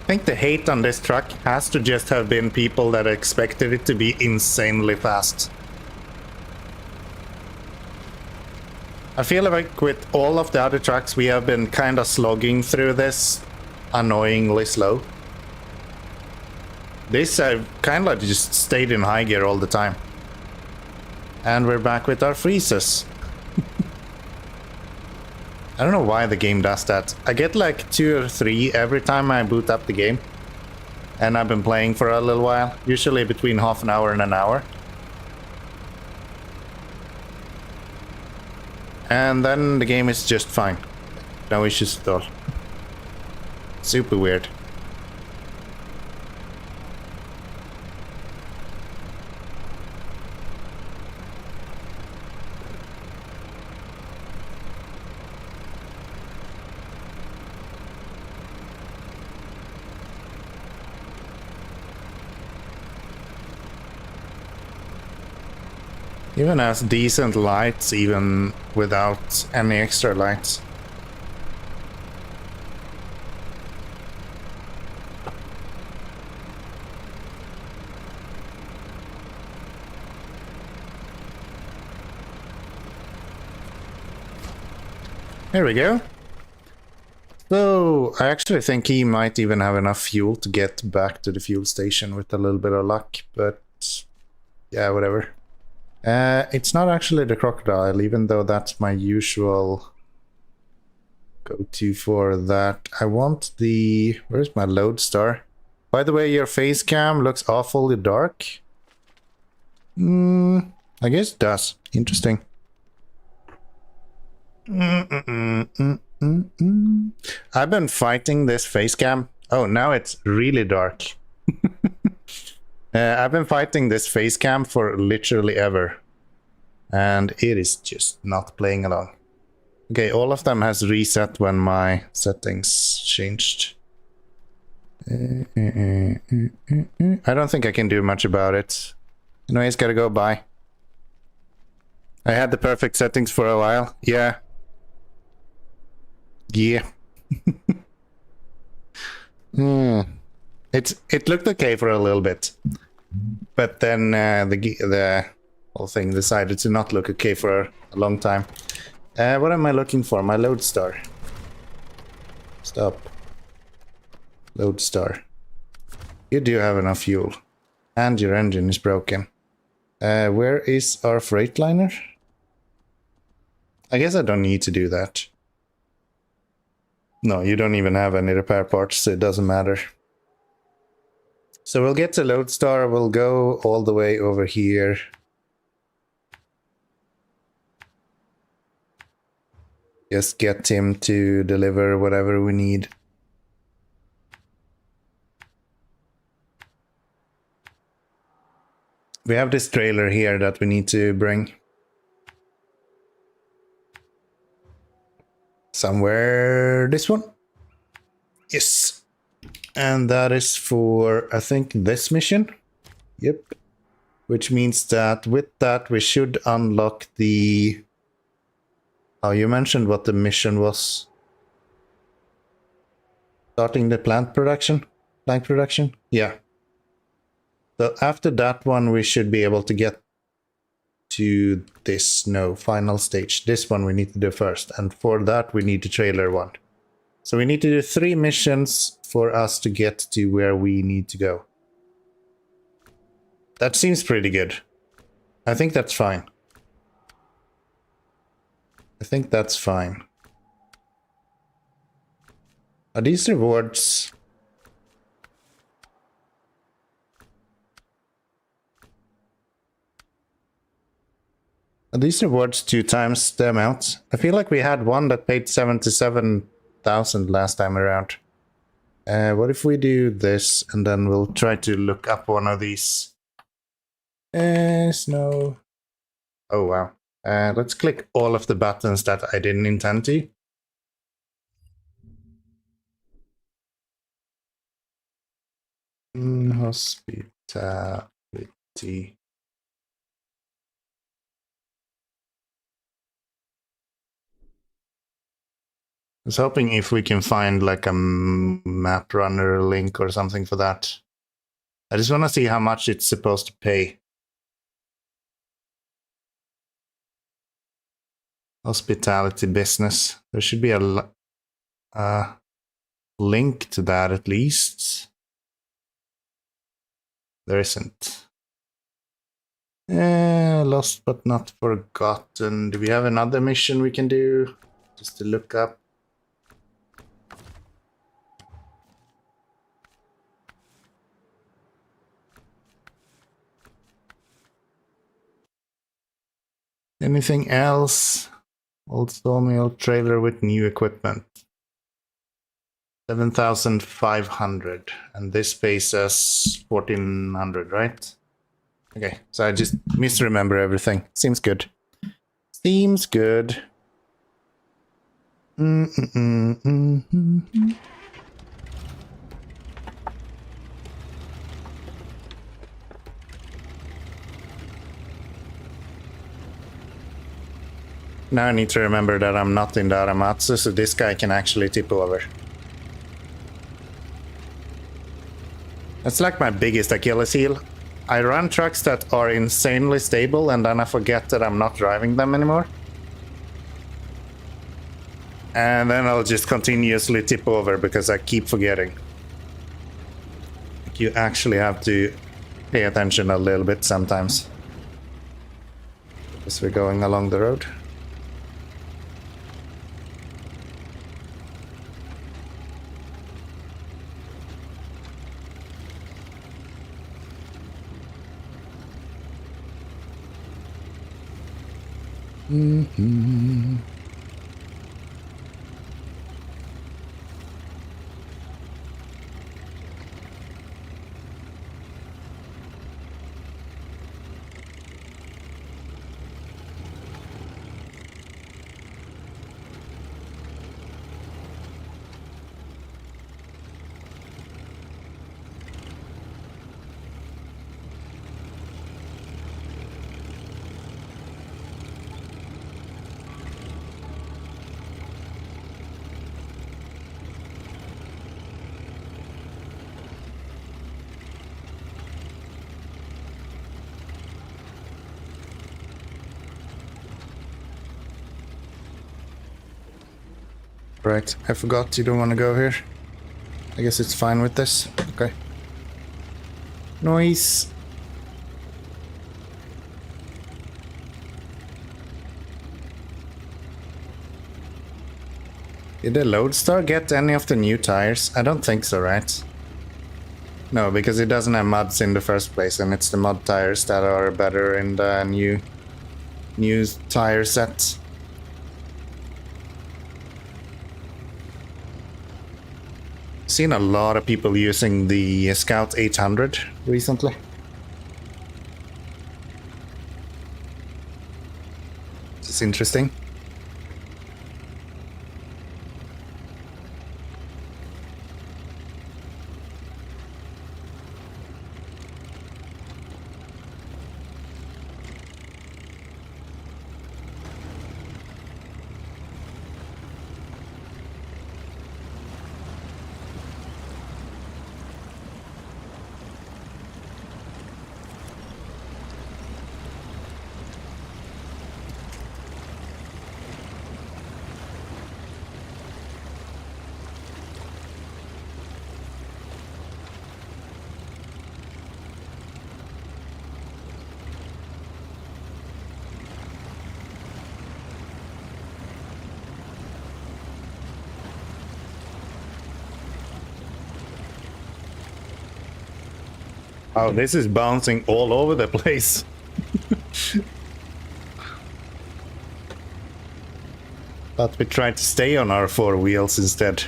think the hate on this truck has to just have been people that expected it to be insanely fast. I feel like with all of the other trucks, we have been kind of slogging through this annoyingly slow. This I've kind of just stayed in high gear all the time. And we're back with our freezes. I don't know why the game does that. I get like 2 or 3 every time I boot up the game. And I've been playing for a little while, usually between half an hour and an hour. And then the game is just fine. No issues at all. Super weird. Even has decent lights, even without any extra lights. There we go. So, I actually think he might even have enough fuel to get back to the fuel station with a little bit of luck, but yeah, whatever. It's not actually the crocodile, even though that's my usual go-to for that. I want the... Where's my Lodestar? By the way, your face cam looks awfully dark. I guess it does. Interesting. I've been fighting this face cam. Oh, now it's really dark. I've been fighting this face cam for literally ever. And it is just not playing along. Okay, all of them has reset when my settings changed. I don't think I can do much about it. Anyways, gotta go, bye. I had the perfect settings for a while. Yeah. Yeah. It looked okay for a little bit. But then the whole thing decided to not look okay for a long time. What am I looking for? My Lodestar. Stop. Lodestar. You do have enough fuel. And your engine is broken. Where is our Freightliner? I guess I don't need to do that. No, you don't even have any repair parts, so it doesn't matter. So we'll get to Lodestar, we'll go all the way over here. Just get him to deliver whatever we need. We have this trailer here that we need to bring. Somewhere this one. Yes. And that is for, I think, this mission. Yep. Which means that with that we should unlock the... Oh, you mentioned what the mission was. Starting the plant production? Plant production? Yeah. So after that one we should be able to get to this, no, final stage. This one we need to do first. And for that we need the trailer one. So we need to do 3 missions for us to get to where we need to go. That seems pretty good. I think that's fine. I think that's fine. Are these rewards? Are these rewards 2 times the amount? I feel like we had one that paid 77,000 last time around. What if we do this and then we'll try to look up one of these? Snow. Oh wow. Let's click all of the buttons that I didn't intend to. Hospitality. was hoping if we can find like a map runner link or something for that. I just want to see how much it's supposed to pay. Hospitality business. There should be a link to that at least. There isn't. Lost but not forgotten. Do we have another mission we can do? Just to look up. Anything else? Old sawmill trailer with new equipment. 7,500. And this pays us 1,400, right? Okay, so I just misremember everything. Seems good. Seems good. Now I need to remember that I'm not in the Aramatsu, so this guy can actually tip over. That's like my biggest Achilles heel. I run trucks that are insanely stable and then I forget that I'm not driving them anymore. And then I'll just continuously tip over because I keep forgetting. You actually have to pay attention a little bit sometimes. As we're going along the road. Right, I forgot you don't want to go here. I guess it's fine with this. Okay. Noise. Did the Lodestar get any of the new tires? I don't think so, right? No, because it doesn't have mods in the first place, and it's the mod tires that are better in the new tire set. Seen a lot of people using the Scout 800 recently. It's interesting. Oh, this is bouncing all over the place. But we tried to stay on our four wheels instead.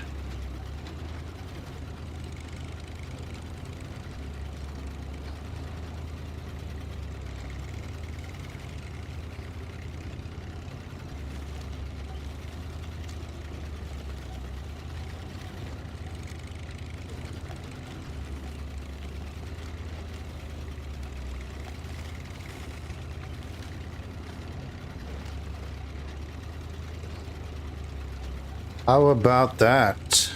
How about that?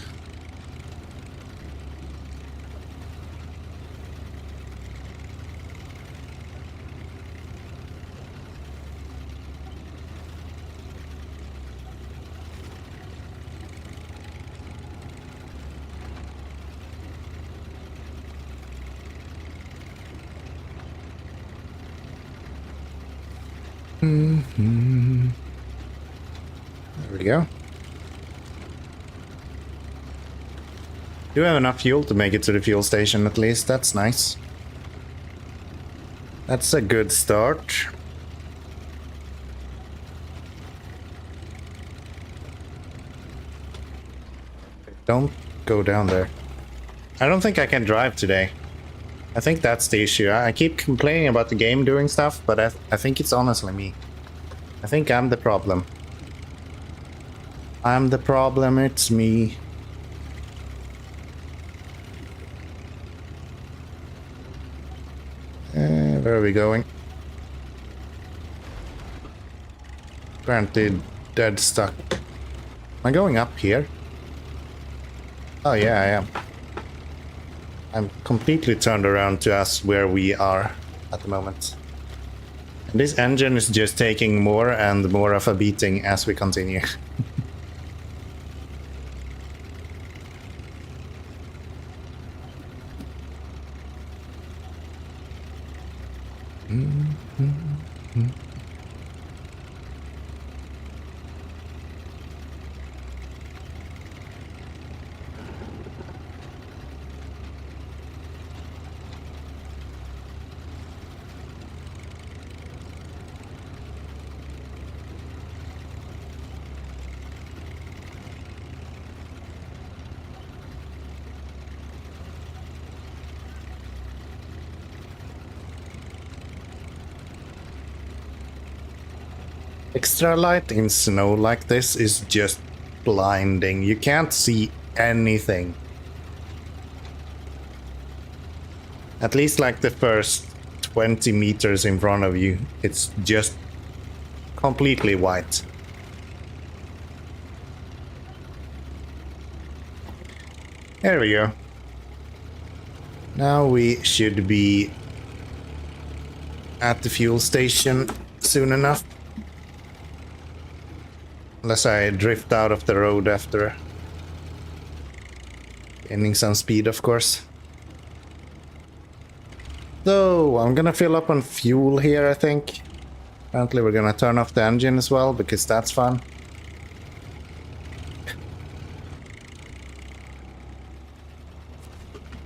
There we go. Do have enough fuel to make it to the fuel station at least. That's nice. That's a good start. Don't go down there. I don't think I can drive today. I think that's the issue. I keep complaining about the game doing stuff, but I think it's honestly me. I think I'm the problem. I'm the problem, it's me. Where are we going? Granted, dead stuck. Am I going up here? Oh yeah, I am. I'm completely turned around to ask where we are at the moment. And this engine is just taking more and more of a beating as we continue. Extra light in snow like this is just blinding. You can't see anything. At least like the first 20 meters in front of you, it's just completely white. There we go. Now we should be at the fuel station soon enough. Unless I drift out of the road after gaining some speed, of course. So, I'm gonna fill up on fuel here, I think. Apparently we're gonna turn off the engine as well, because that's fun.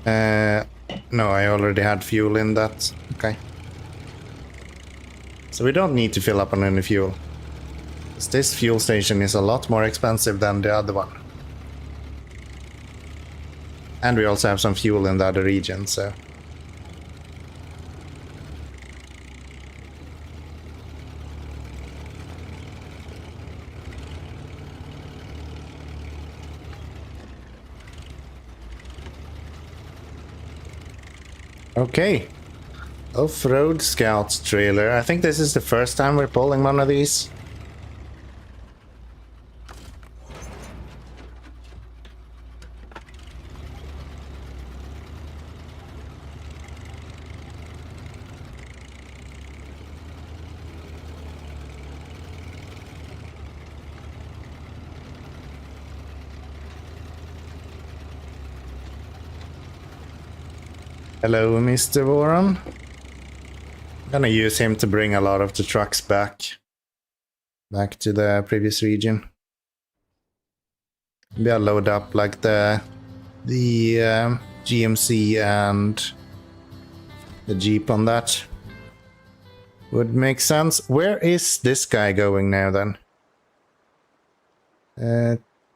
No, I already had fuel in that. Okay. So we don't need to fill up on any fuel. This fuel station is a lot more expensive than the other one. And we also have some fuel in the other region, so... Okay. Off-road scout trailer. I think this is the first time we're pulling one of these. Hello, Mr. Warren. I'm gonna use him to bring a lot of the trucks back to the previous region. Maybe I'll load up like the GMC and the Jeep on that. Would make sense. Where is this guy going now then?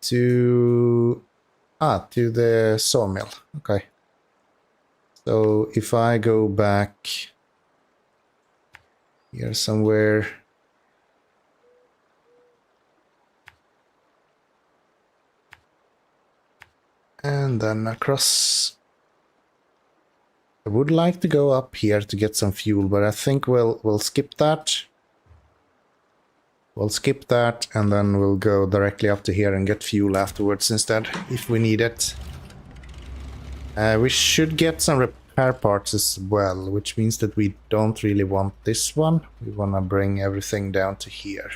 To the sawmill. Okay. So if I go back here somewhere, and then across, I would like to go up here to get some fuel, but I think we'll skip that. We'll skip that and then we'll go directly up to here and get fuel afterwards instead, if we need it. We should get some repair parts as well, which means that we don't really want this one. We want to bring everything down to here.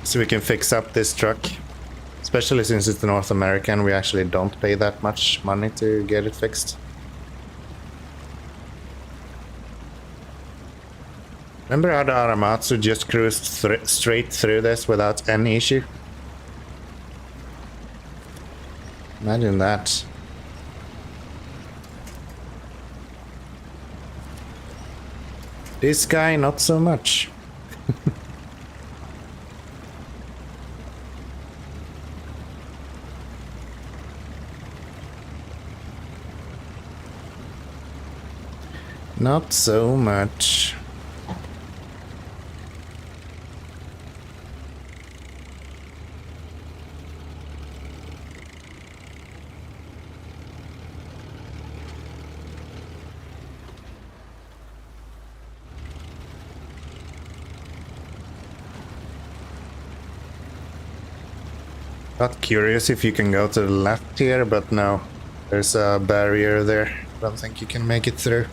So we can fix up this truck. Especially since it's the North American, we actually don't pay that much money to get it fixed. Remember how the Aramatsu just cruised straight through this without any issue? Imagine that. This guy, not so much. Not so much. Got curious if you can go to the left here, but no. There's a barrier there. I don't think you can make it through.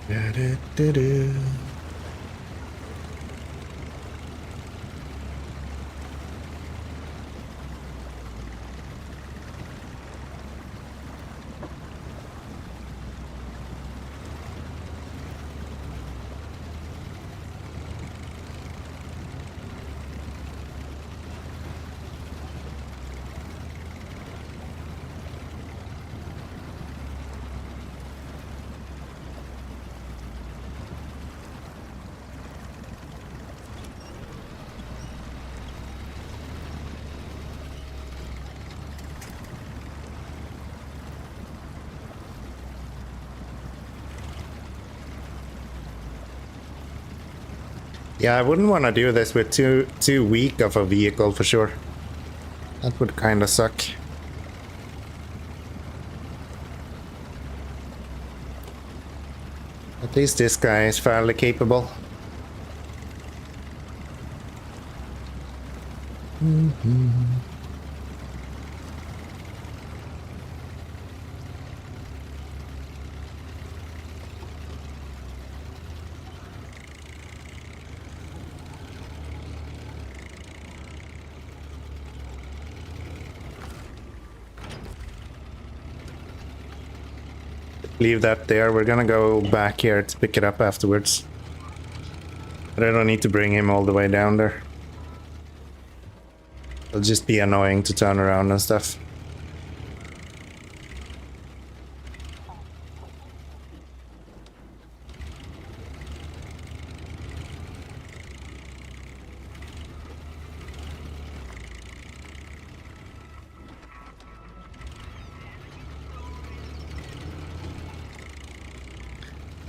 Da-da-da-da. Yeah, I wouldn't want to do this with too weak of a vehicle for sure. That would kind of suck. At least this guy is fairly capable. Leave that there. We're gonna go back here to pick it up afterwards. But I don't need to bring him all the way down there. It'll just be annoying to turn around and stuff.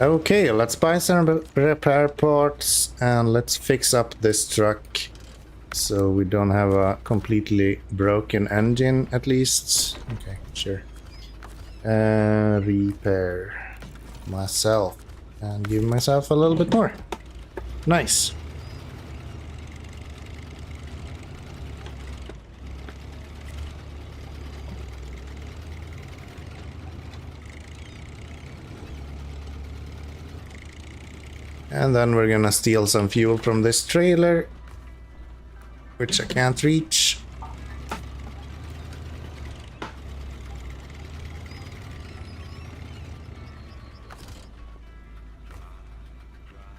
Okay, let's buy some repair parts and let's fix up this truck so we don't have a completely broken engine at least. Okay, sure. Repair myself and give myself a little bit more. Nice. And then we're gonna steal some fuel from this trailer, which I can't reach.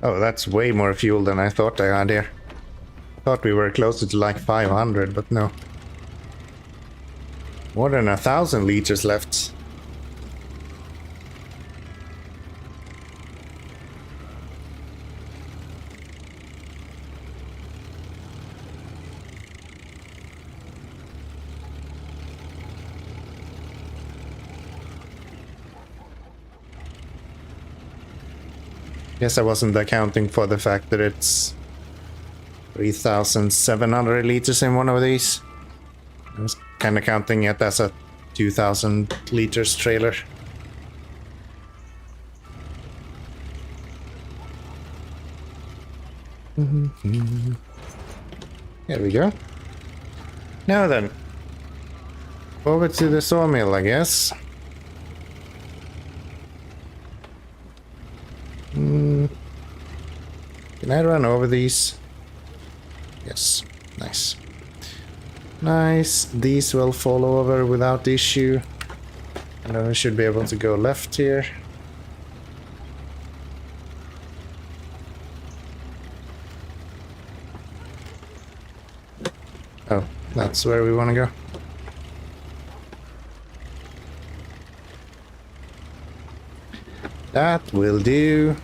Oh, that's way more fuel than I thought I had here. I thought we were closer to like 500, but no. More than 1,000 liters left. Guess I wasn't accounting for the fact that it's 3,700 liters in one of these. I was kind of counting it as a 2,000 liters trailer. There we go. Now then, over to the sawmill, I guess. Can I run over these? Yes, nice. Nice, these will fall over without issue. And then we should be able to go left here. Oh, that's where we want to go. That will do.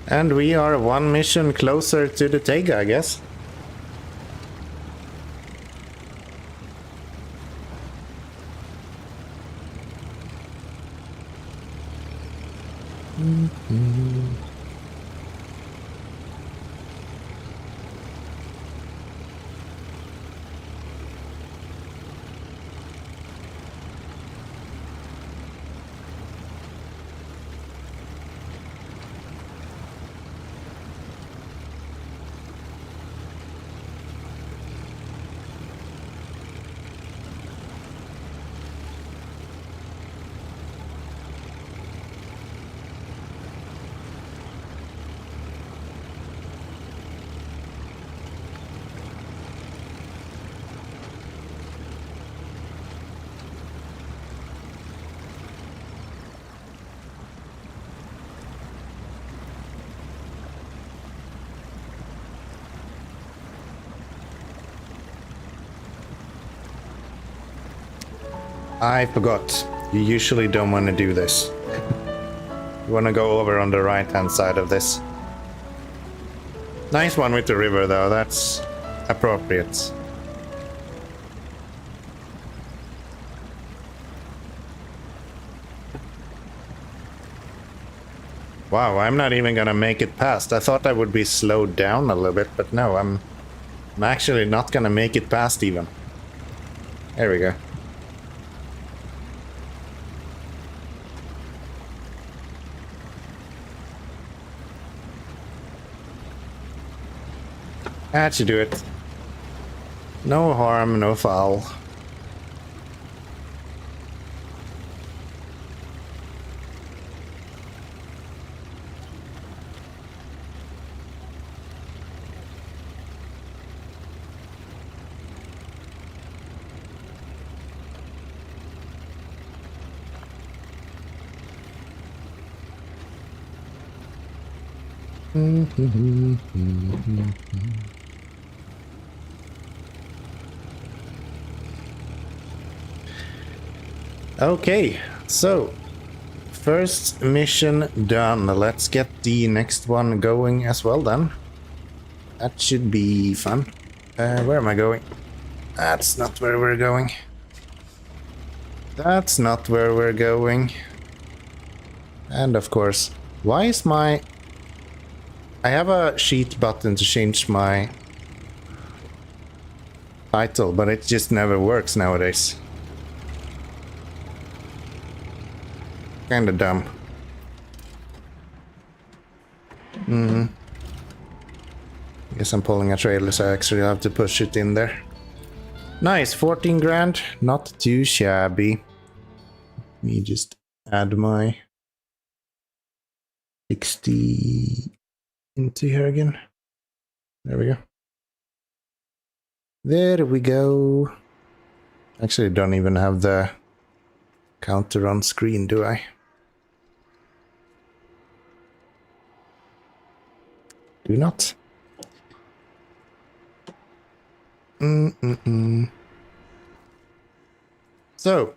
And we are one mission closer to the Taiga, I guess. I forgot. You usually don't want to do this. You want to go over on the right-hand side of this. Nice one with the river, though. That's appropriate. Wow, I'm not even gonna make it past. I thought I would be slowed down a little bit, but no, I'm actually not gonna make it past even. There we go. That should do it. No harm, no foul. Okay, so first mission done. Let's get the next one going as well then. That should be fun. Where am I going? That's not where we're going. That's not where we're going. And of course, why is my... I have a sheet button to change my title, but it just never works nowadays. Kinda dumb. Guess I'm pulling a trailer, so I actually have to push it in there. Nice, 14 grand. Not too shabby. Let me just add my 60 into here again. There we go. There we go. Actually, don't even have the counter on screen, do I? Do not. So,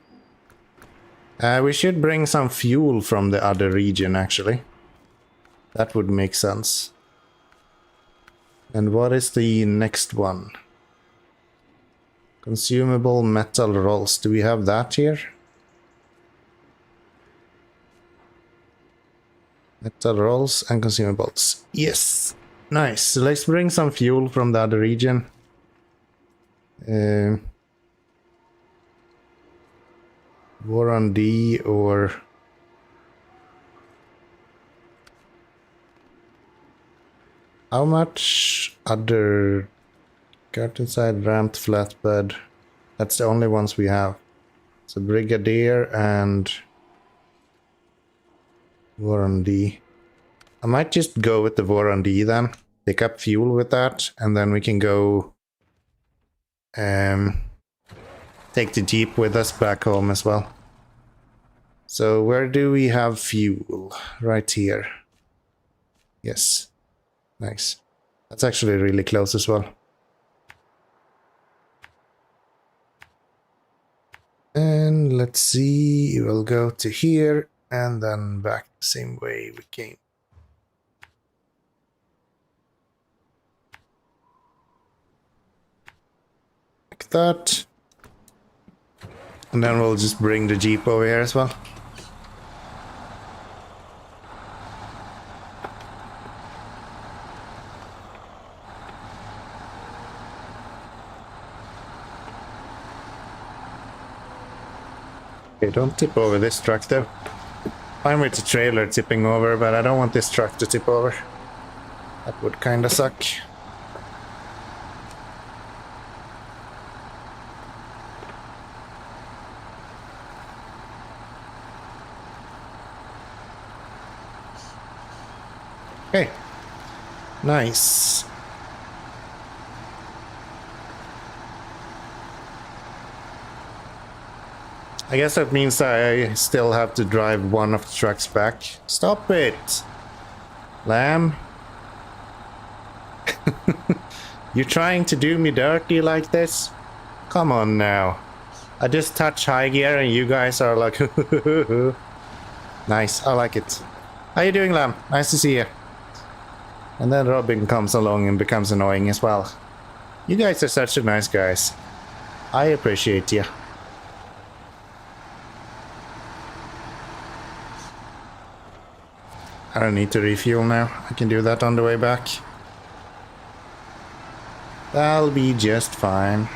we should bring some fuel from the other region, actually. That would make sense. And what is the next one? Consumable metal rolls. Do we have that here? Metal rolls and consumables. Yes! Nice. So let's bring some fuel from the other region. War on D or... How much other... Curtain side, ramped flatbed. That's the only ones we have. So Brigadier and... War on D. I might just go with the War on D then. Pick up fuel with that, and then we can go... take the Jeep with us back home as well. So where do we have fuel? Right here. Yes. Nice. That's actually really close as well. And let's see, we'll go to here and then back the same way we came. Like that. And then we'll just bring the Jeep over here as well. Okay, don't tip over this truck though. Fine with the trailer tipping over, but I don't want this truck to tip over. That would kinda suck. Okay. Nice. I guess that means I still have to drive one of the trucks back. Stop it! Lamb. You're trying to do me dirty like this? Come on now. I just touch high gear and you guys are like... Nice, I like it. How you doing, Lamb? Nice to see you. And then Robin comes along and becomes annoying as well. You guys are such a nice guys. I appreciate you. I don't need to refuel now. I can do that on the way back. That'll be just fine.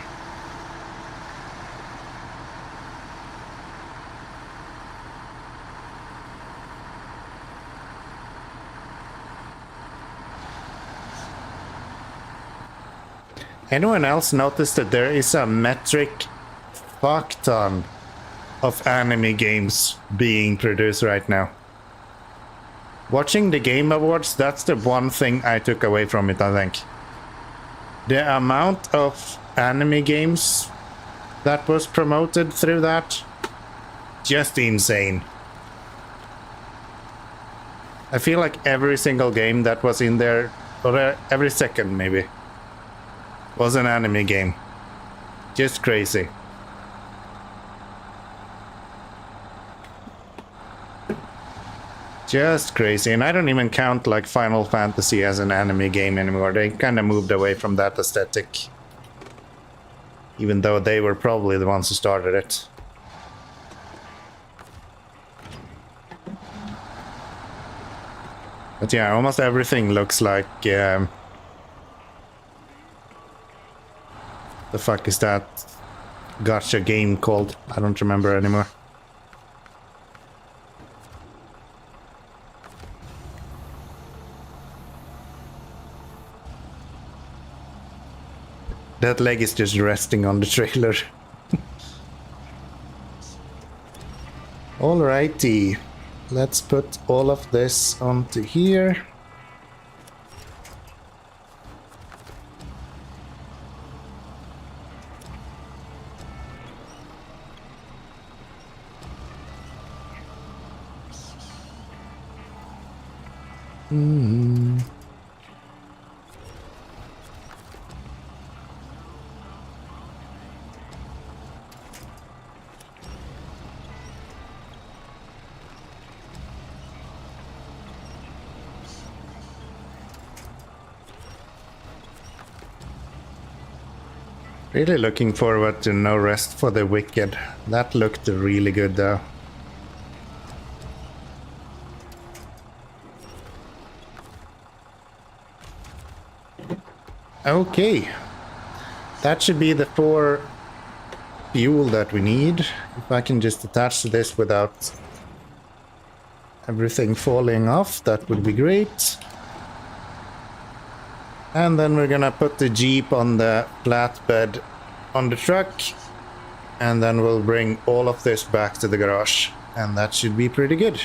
Anyone else notice that there is a metric fuck ton of anime games being produced right now? Watching the Game Awards, that's the one thing I took away from it, I think. The amount of anime games that was promoted through that, just insane. I feel like every single game that was in there, or every second maybe, was an anime game. Just crazy. Just crazy, and I don't even count like Final Fantasy as an anime game anymore. They kind of moved away from that aesthetic. Even though they were probably the ones who started it. But yeah, almost everything looks like... the fuck is that gacha game called? I don't remember anymore. That leg is just resting on the trailer. Alrighty. Let's put all of this onto here. Really looking forward to No Rest for the Wicked. That looked really good though. Okay. That should be the 4 fuel that we need. If I can just attach to this without everything falling off, that would be great. And then we're gonna put the Jeep on the flatbed on the truck, and then we'll bring all of this back to the garage, and that should be pretty good.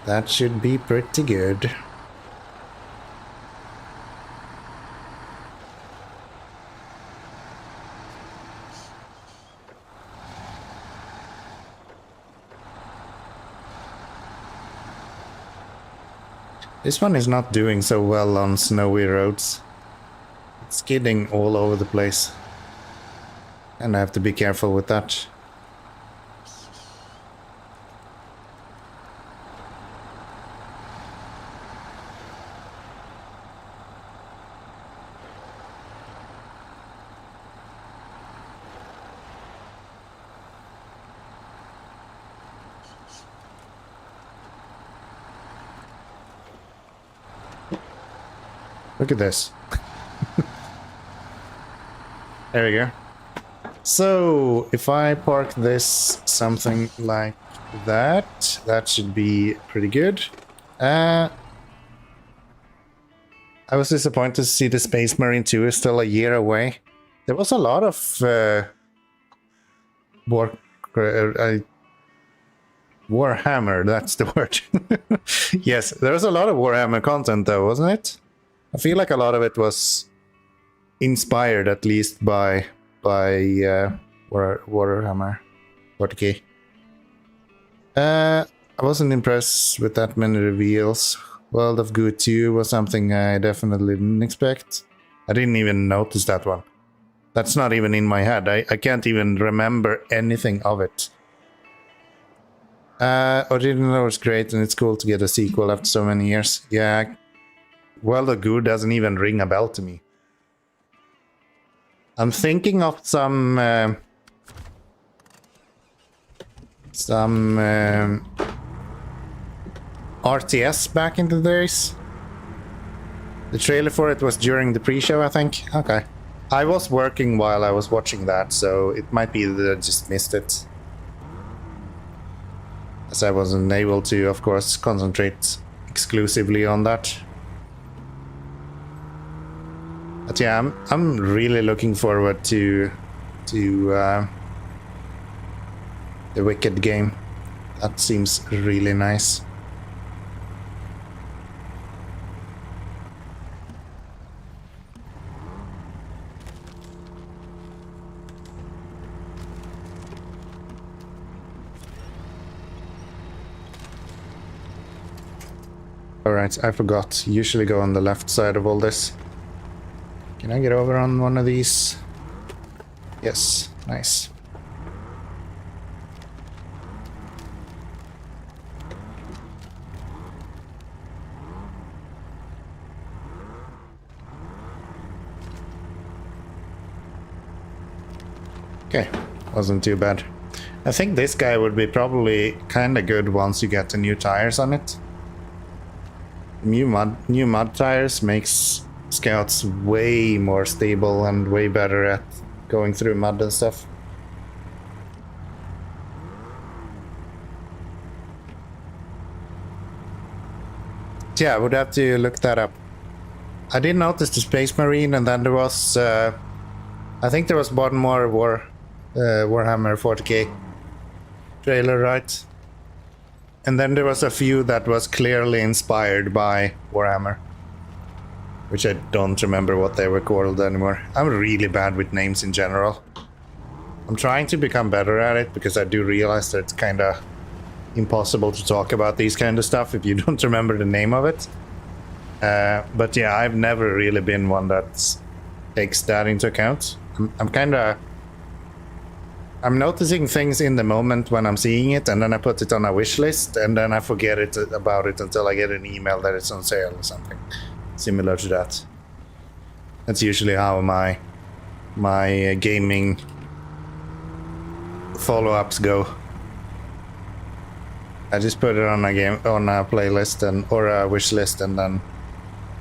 That should be pretty good. This one is not doing so well on snowy roads. It's skidding all over the place. And I have to be careful with that. Look at this. There we go. So, if I park this something like that, that should be pretty good. I was disappointed to see the Space Marine 2 is still a year away. There was a lot of Warhammer, that's the word. Yes, there was a lot of Warhammer content though, wasn't it? I feel like a lot of it was inspired, at least, by Warhammer 40k. I wasn't impressed with that many reveals. World of Goo 2 was something I definitely didn't expect. I didn't even notice that one. That's not even in my head. I can't even remember anything of it. Original was great, and it's cool to get a sequel after so many years. Yeah. World of Goo doesn't even ring a bell to me. I'm thinking of some RTS back in the days. The trailer for it was during the pre-show, I think. Okay. I was working while I was watching that, so it might be that I just missed it. As I wasn't able to, of course, concentrate exclusively on that. But yeah, I'm really looking forward to the Wicked game. That seems really nice. Alright, I forgot. Usually go on the left side of all this. Can I get over on one of these? Yes, nice. Okay, wasn't too bad. I think this guy would be probably kind of good once you get the new tires on it. New mud tires makes Scouts way more stable and way better at going through mud and stuff. Yeah, I would have to look that up. I did notice the Space Marine, and then there was I think there was one more Warhammer 40k trailer, right? And then there was a few that was clearly inspired by Warhammer, which I don't remember what they were called anymore. I'm really bad with names in general. I'm trying to become better at it, because I do realize that it's kind of impossible to talk about these kind of stuff if you don't remember the name of it. But yeah, I've never really been one that takes that into account. I'm noticing things in the moment when I'm seeing it, and then I put it on a wish list, and then I forget about it until I get an email that it's on sale or something. similar to that. That's usually how my gaming follow-ups go. I just put it on a playlist or a wish list, and then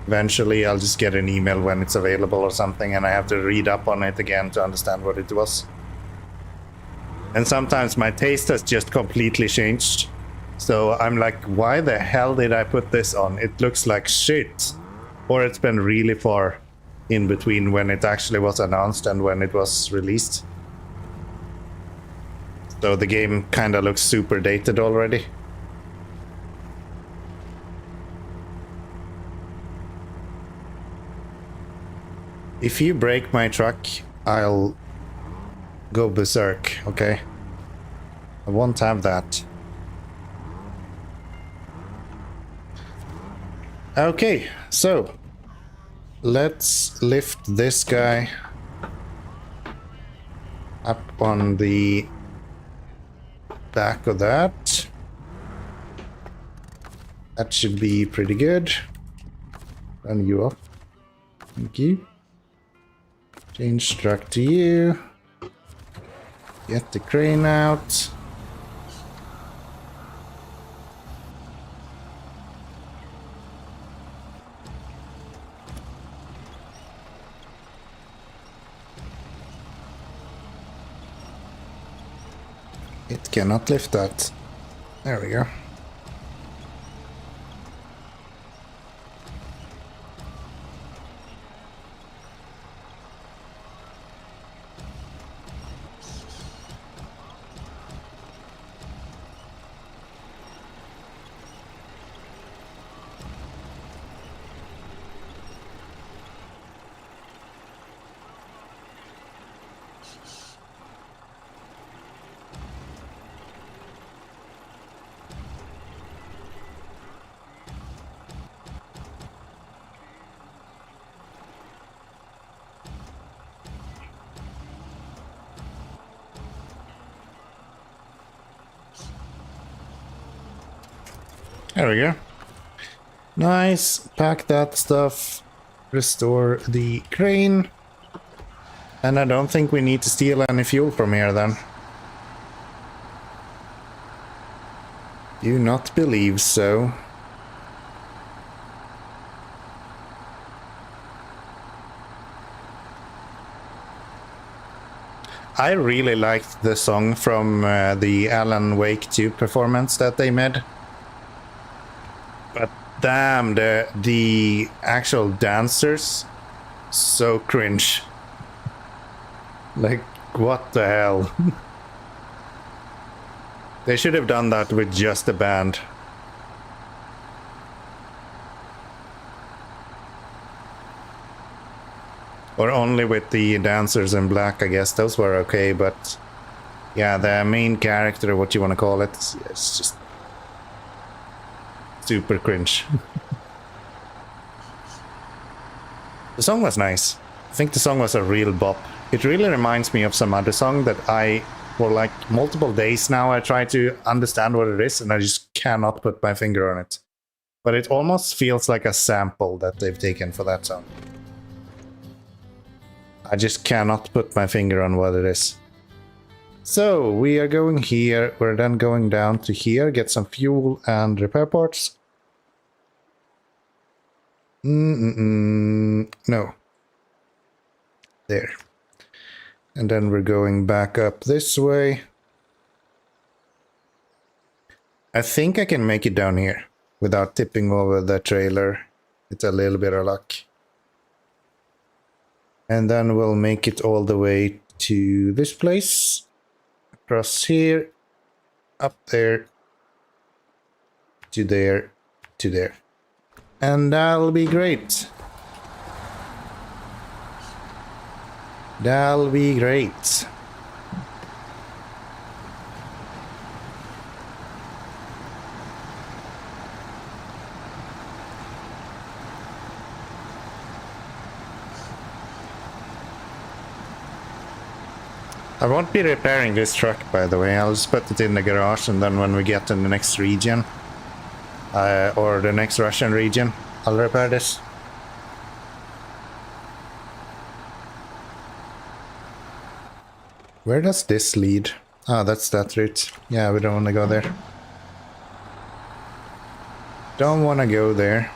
eventually I'll just get an email when it's available or something, and I have to read up on it again to understand what it was. And sometimes my taste has just completely changed. So I'm like, why the hell did I put this on? It looks like shit. Or it's been really far in between when it actually was announced and when it was released. So the game kind of looks super dated already. If you break my truck, I'll go berserk, okay? I won't have that. Okay, so let's lift this guy up on the back of that. That should be pretty good. Run you up. Thank you. Change truck to you. Get the crane out. It cannot lift that. There we go. There we go. Nice. Pack that stuff. Restore the crane. And I don't think we need to steal any fuel from here then. Do not believe so. I really liked the song from the Alan Wake 2 performance that they made. But damn, the actual dancers, so cringe. Like, what the hell? They should have done that with just a band. Or only with the dancers in black, I guess. Those were okay, but yeah, the main character, what you want to call it, it's just super cringe. The song was nice. I think the song was a real bop. It really reminds me of some other song that for like multiple days now, I try to understand what it is and I just cannot put my finger on it. But it almost feels like a sample that they've taken for that song. I just cannot put my finger on what it is. So we are going here. We're then going down to here, get some fuel and repair parts. No. There. And then we're going back up this way. I think I can make it down here without tipping over the trailer. It's a little bit of luck. And then we'll make it all the way to this place. Across here. Up there. To there. To there. And that'll be great. That'll be great. I won't be repairing this truck, by the way. I'll just put it in the garage, and then when we get in the next region, or the next Russian region, I'll repair this. Where does this lead? Ah, that's that route. Yeah, we don't want to go there. Don't want to go there.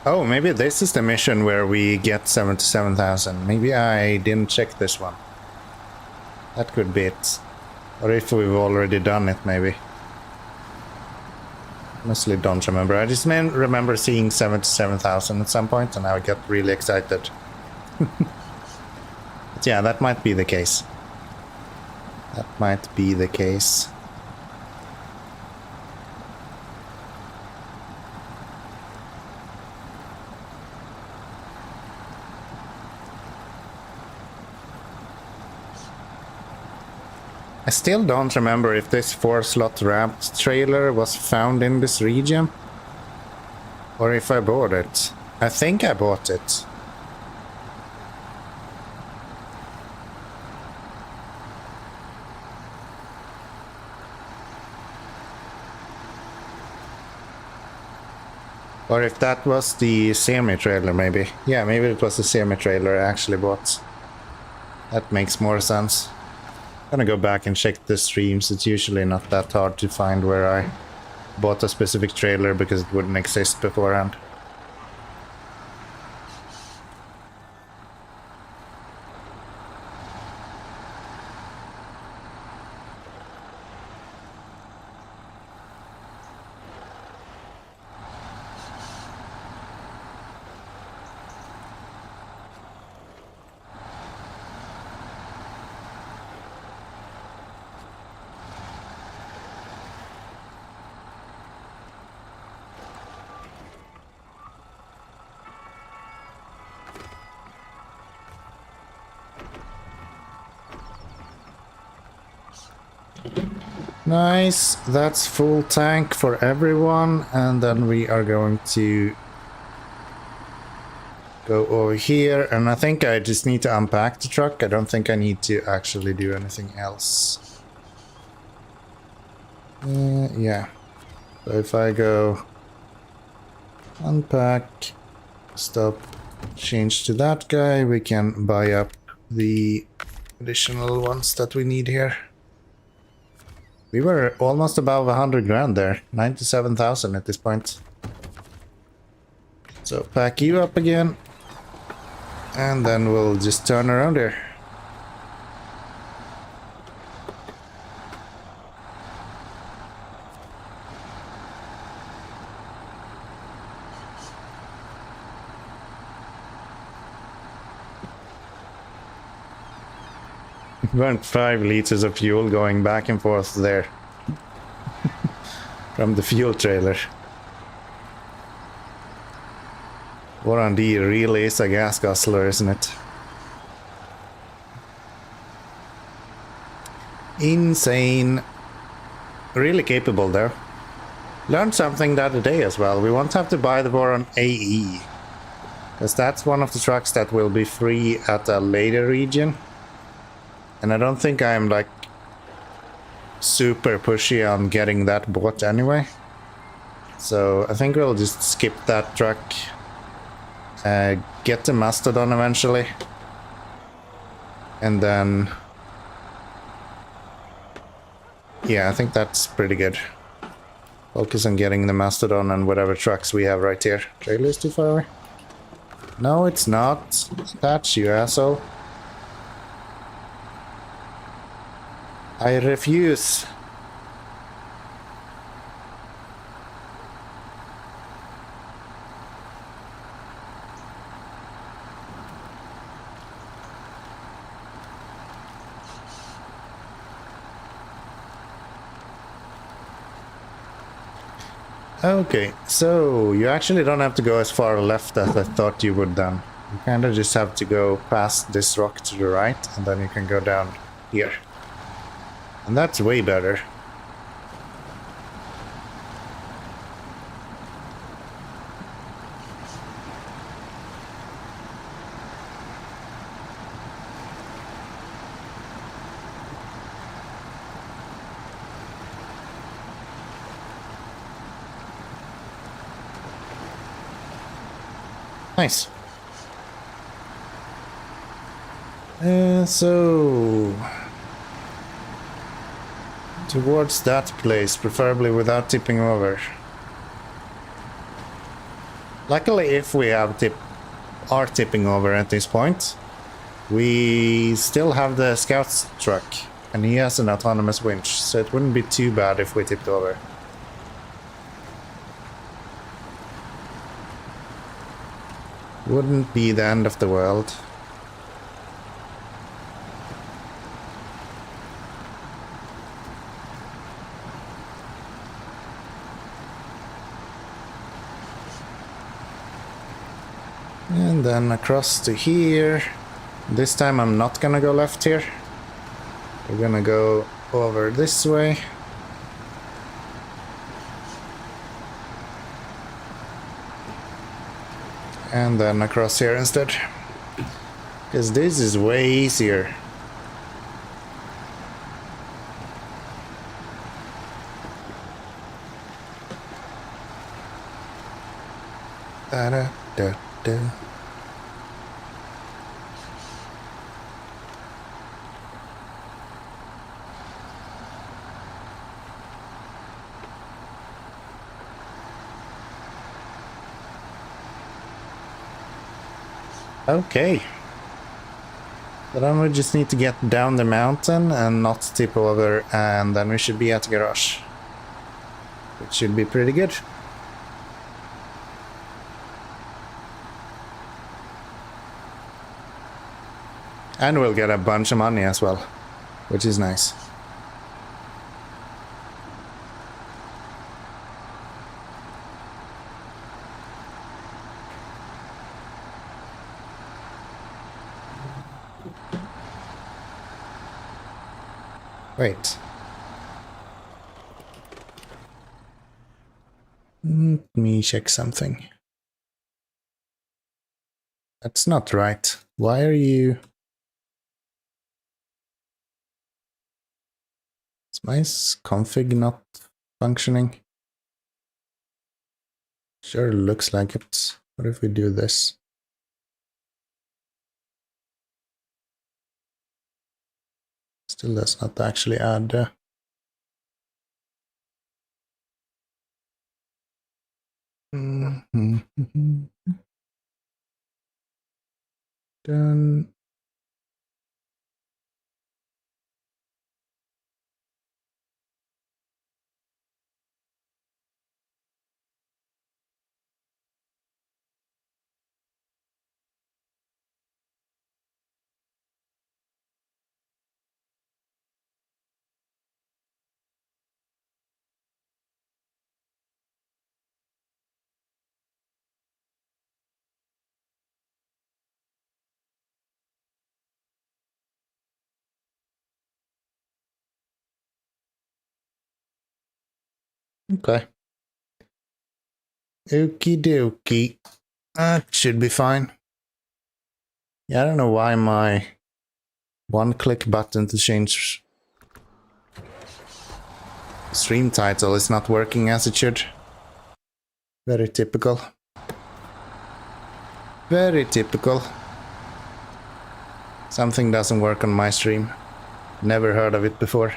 Oh, maybe this is the mission where we get 77,000. Maybe I didn't check this one. That could be it. Or if we've already done it, maybe. Honestly, don't remember. I just remember seeing 77,000 at some point, and I got really excited. But yeah, that might be the case. That might be the case. I still don't remember if this 4-slot ramped trailer was found in this region. Or if I bought it. I think I bought it. Or if that was the semi-trailer, maybe. Yeah, maybe it was the semi-trailer I actually bought. That makes more sense. Gonna go back and check the streams. It's usually not that hard to find where I bought a specific trailer because it wouldn't exist beforehand. Nice, that's full tank for everyone, and then we are going to go over here, and I think I just need to unpack the truck. I don't think I need to actually do anything else. Yeah, so if I go unpack, stop, change to that guy, we can buy up the additional ones that we need here. We were almost above 100 grand there, 97,000 at this point. So pack you up again, and then we'll just turn around here. Burnt 5 liters of fuel going back and forth there from the fuel trailer. Warranty really is a gas guzzler, isn't it? Insane. Really capable though. Learned something the other day as well. We won't have to buy the Voron AE, because that's one of the trucks that will be free at a later region. And I don't think I'm like super pushy on getting that bought anyway. So I think we'll just skip that truck. Get the Mastodon eventually. And then... yeah, I think that's pretty good. Focus on getting the Mastodon and whatever trucks we have right here. Trailer is too far away. No, it's not. Attach, you asshole. I refuse. Okay, so you actually don't have to go as far left as I thought you would then. You kind of just have to go past this rock to the right, and then you can go down here. And that's way better. Nice. So towards that place, preferably without tipping over. Luckily, if we have are tipping over at this point, we still have the scout's truck, and he has an autonomous winch, so it wouldn't be too bad if we tipped over. Wouldn't be the end of the world. And then across to here. This time I'm not gonna go left here. We're gonna go over this way. And then across here instead. Because this is way easier. Da-da-da-da. Okay. But then we just need to get down the mountain and not tip over, and then we should be at the garage. Which should be pretty good. And we'll get a bunch of money as well, which is nice. Wait. Let me check something. That's not right. Why are you... Is my config not functioning? Sure looks like it. What if we do this? Still does not actually add... Done. Okay. Okie dokie. That should be fine. Yeah, I don't know why my one-click button to change stream title is not working as it should. Very typical. Very typical. Something doesn't work on my stream. Never heard of it before.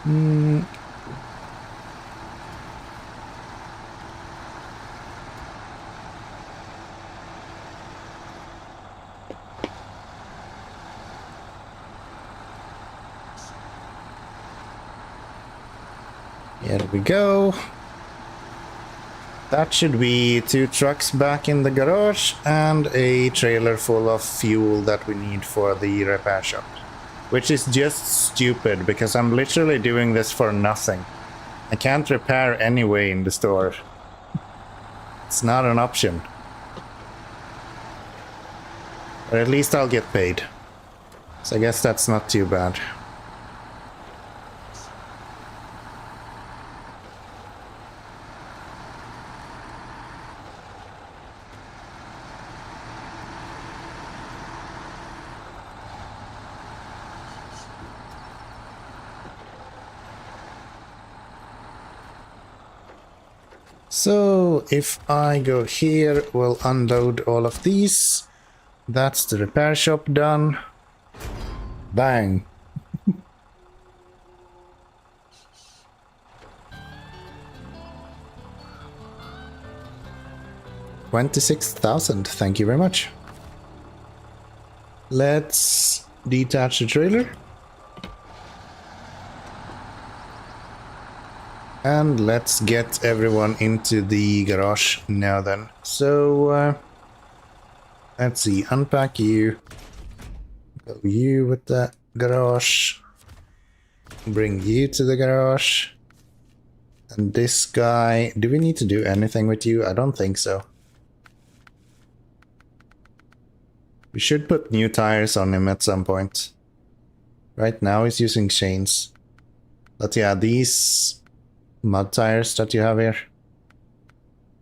Here we go. That should be 2 trucks back in the garage and a trailer full of fuel that we need for the repair shop. Which is just stupid because I'm literally doing this for nothing. I can't repair anyway in the store. It's not an option. Or at least I'll get paid. So I guess that's not too bad. So if I go here, we'll unload all of these. That's the repair shop done. Bang. 26,000, thank you very much. Let's detach the trailer. And let's get everyone into the garage now then. So, let's see, unpack you. Go you with the garage. Bring you to the garage. And this guy, do we need to do anything with you? I don't think so. We should put new tires on him at some point. Right now he's using chains. But yeah, these mud tires that you have here,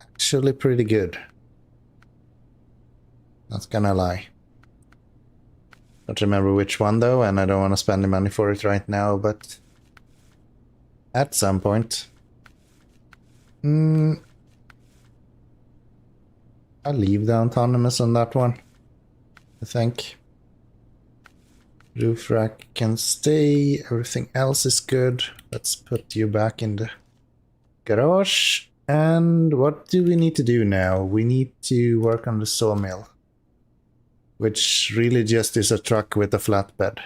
actually pretty good. Not gonna lie. Don't remember which one though, and I don't want to spend the money for it right now, but at some point. I'll leave the autonomous on that one, I think. Roof rack can stay, everything else is good. Let's put you back in the garage. And what do we need to do now? We need to work on the sawmill, which really just is a truck with a flatbed.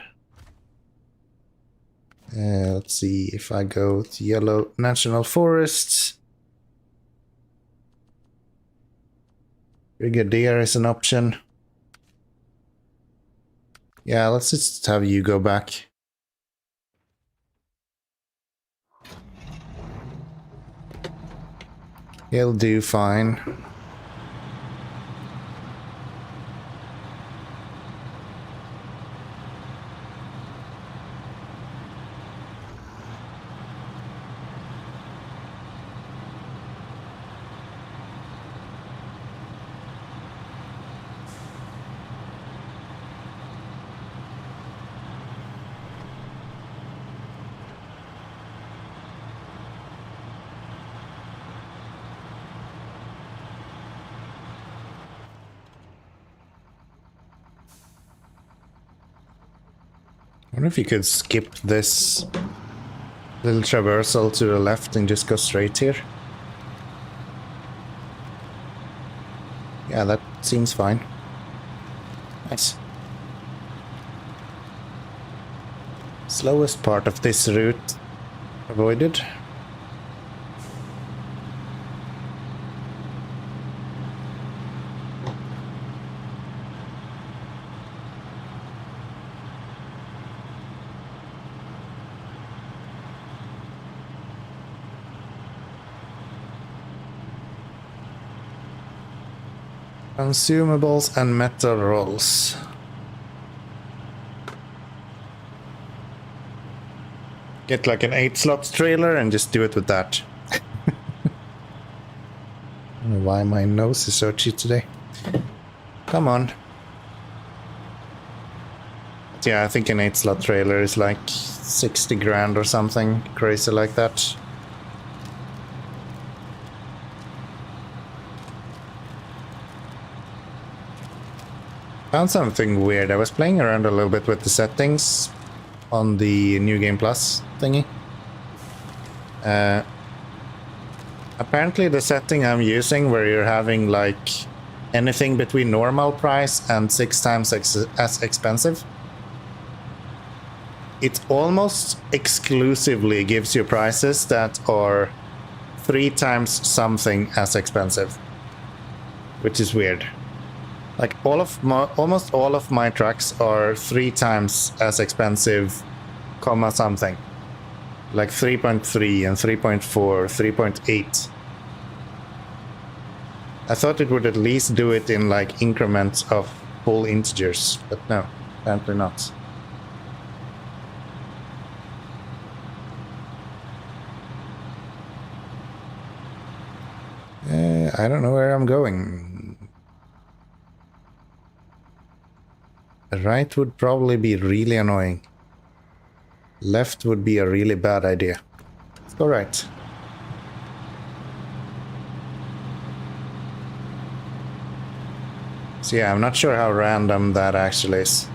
Let's see, if I go to Yellow National Forests, Brigadier is an option. Yeah, let's just have you go back. He'll do fine. I wonder if you could skip this little traversal to the left and just go straight here. Yeah, that seems fine. Nice. Slowest part of this route avoided. Consumables and metal rolls. Get like an 8-slot trailer and just do it with that. I don't know why my nose is so cheap today. Come on. But yeah, I think an 8-slot trailer is like 60 grand or something crazy like that. Found something weird. I was playing around a little bit with the settings on the New Game Plus thingy. Apparently the setting I'm using where you're having like anything between normal price and 6 times as expensive, it almost exclusively gives you prices that are 3 times something as expensive, which is weird. Like almost all of my trucks are 3 times as expensive, comma something. Like 3.3 and 3.4, 3.8. I thought it would at least do it in like increments of full integers, but no, apparently not. I don't know where I'm going. Right would probably be really annoying. Left would be a really bad idea. Let's go right. So yeah, I'm not sure how random that actually is.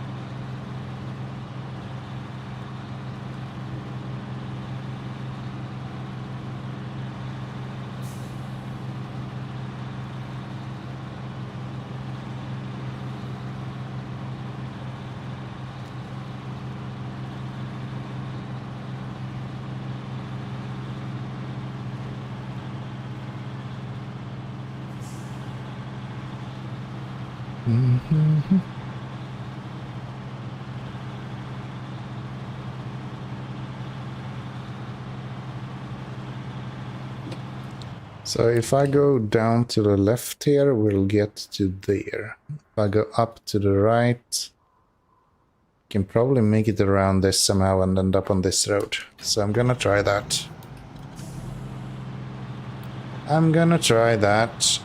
So if I go down to the left here, we'll get to there. If I go up to the right, can probably make it around this somehow and end up on this road. So I'm gonna try that. I'm gonna try that.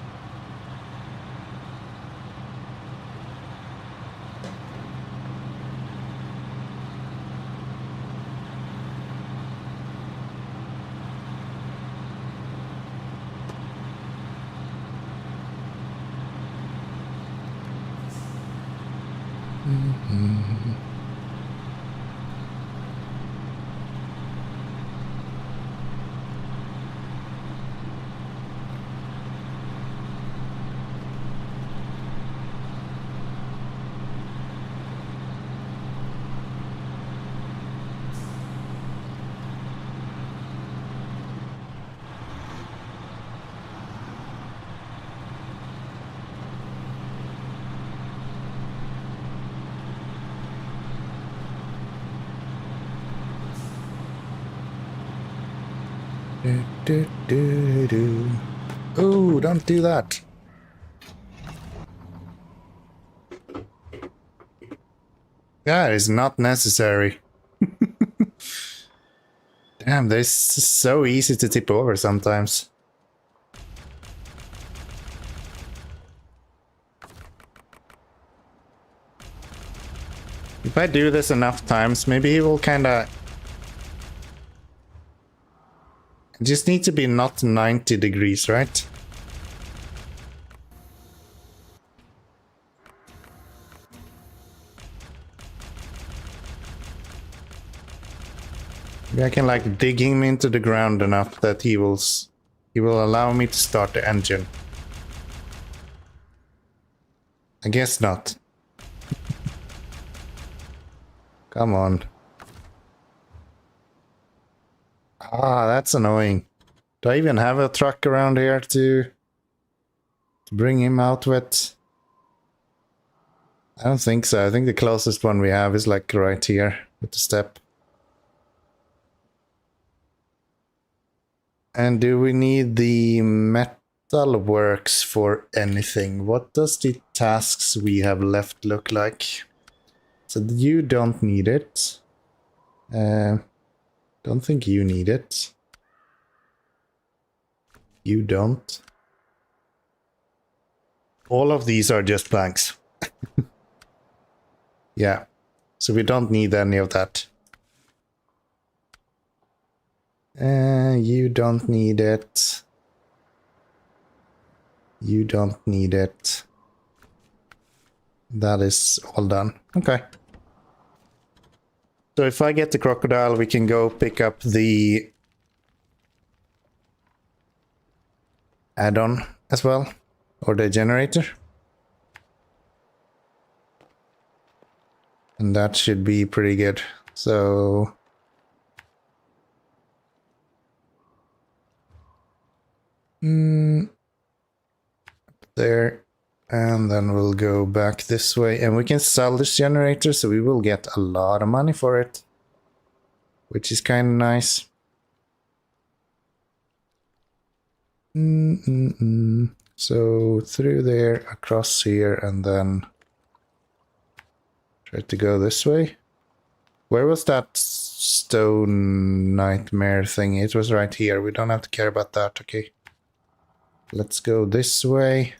Oh, don't do that. That is not necessary. Damn, this is so easy to tip over sometimes. If I do this enough times, maybe he will kinda... It just need to be not 90 degrees, right? Maybe I can like dig him into the ground enough that he will allow me to start the engine. I guess not. Come on. Ah, that's annoying. Do I even have a truck around here to bring him out with? I don't think so. I think the closest one we have is like right here with the step. And do we need the metal works for anything? What does the tasks we have left look like? So you don't need it. Don't think you need it. You don't. All of these are just blanks. Yeah. So we don't need any of that. You don't need it. You don't need it. That is all done. Okay. So if I get the crocodile, we can go pick up the add-on as well, or the generator. And that should be pretty good. So there, and then we'll go back this way, and we can sell this generator, so we will get a lot of money for it, which is kind of nice. So through there, across here, and then try to go this way. Where was that stone nightmare thing? It was right here. We don't have to care about that. Okay. Let's go this way.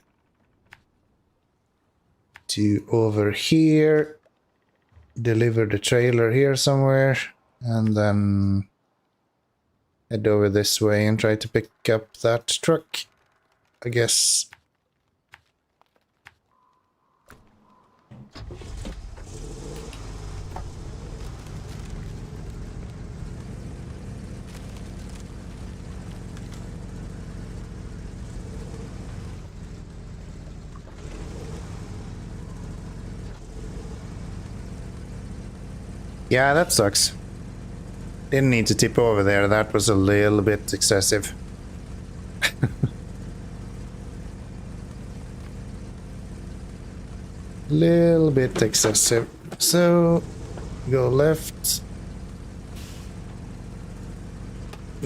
To over here. Deliver the trailer here somewhere. And then head over this way and try to pick up that truck, I guess. Yeah, that sucks. Didn't need to tip over there. That was a little bit excessive. Little bit excessive. So, go left.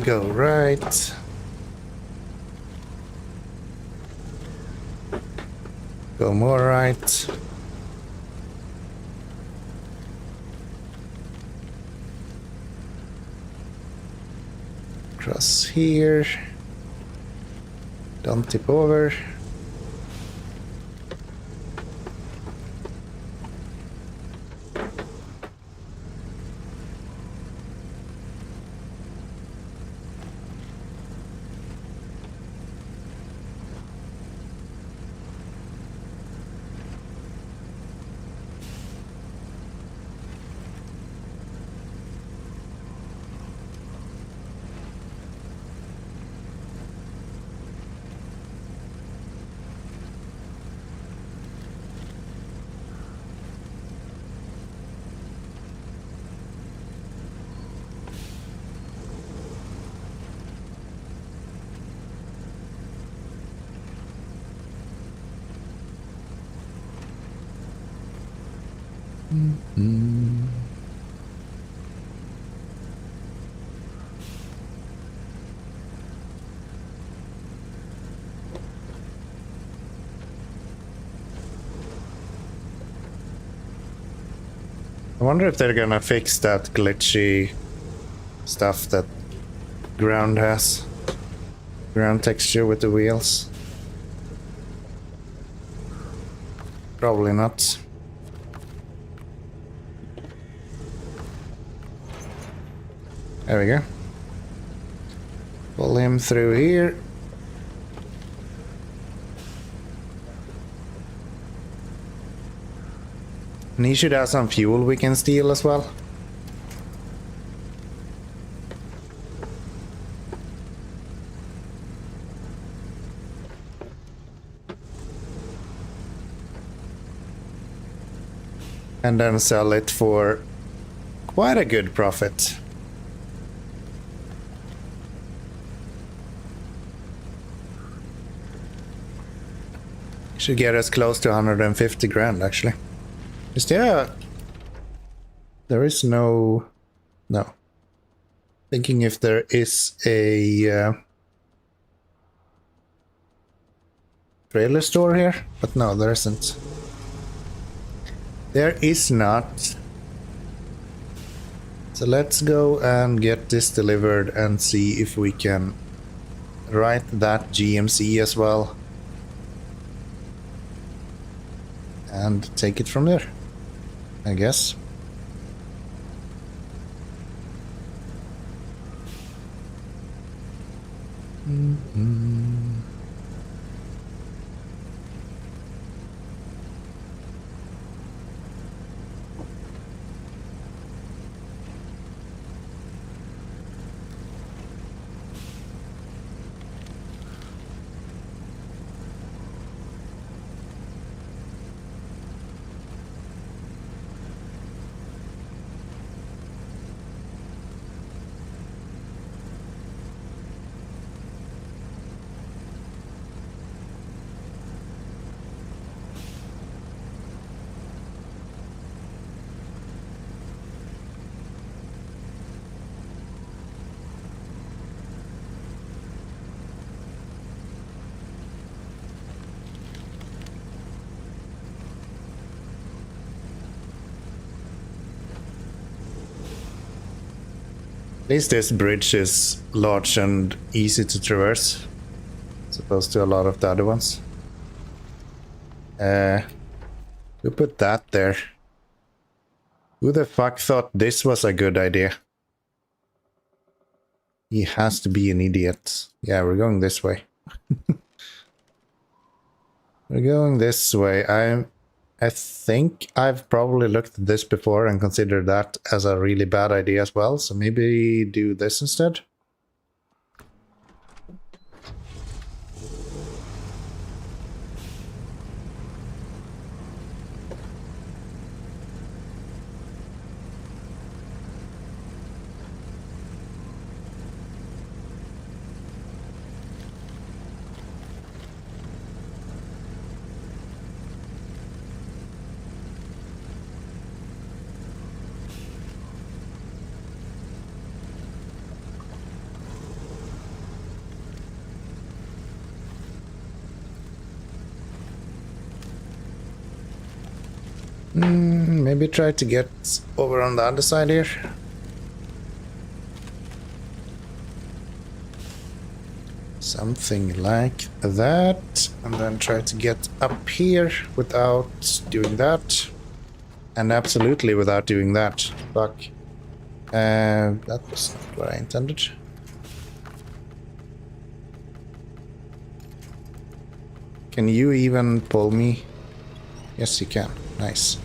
Go right. Go more right. Cross here. Don't tip over. I wonder if they're gonna fix that glitchy stuff that ground has. Ground texture with the wheels. Probably not. There we go. Pull him through here. And he should have some fuel we can steal as well. And then sell it for quite a good profit. Should get us close to 150 grand actually. Is there a... There is no... No. Thinking if there is a... trailer store here? But no, there isn't. There is not. So let's go and get this delivered and see if we can write that GMC as well. And take it from there, I guess. least this bridge is large and easy to traverse, as opposed to a lot of the other ones. We put that there. Who the fuck thought this was a good idea? He has to be an idiot. Yeah, we're going this way. We're going this way. I think I've probably looked at this before and considered that as a really bad idea as well, so maybe do this instead. Maybe try to get over on the other side here. Something like that. And then try to get up here without doing that. And absolutely without doing that. Fuck. That was not what I intended. Can you even pull me? Yes, you can. Nice.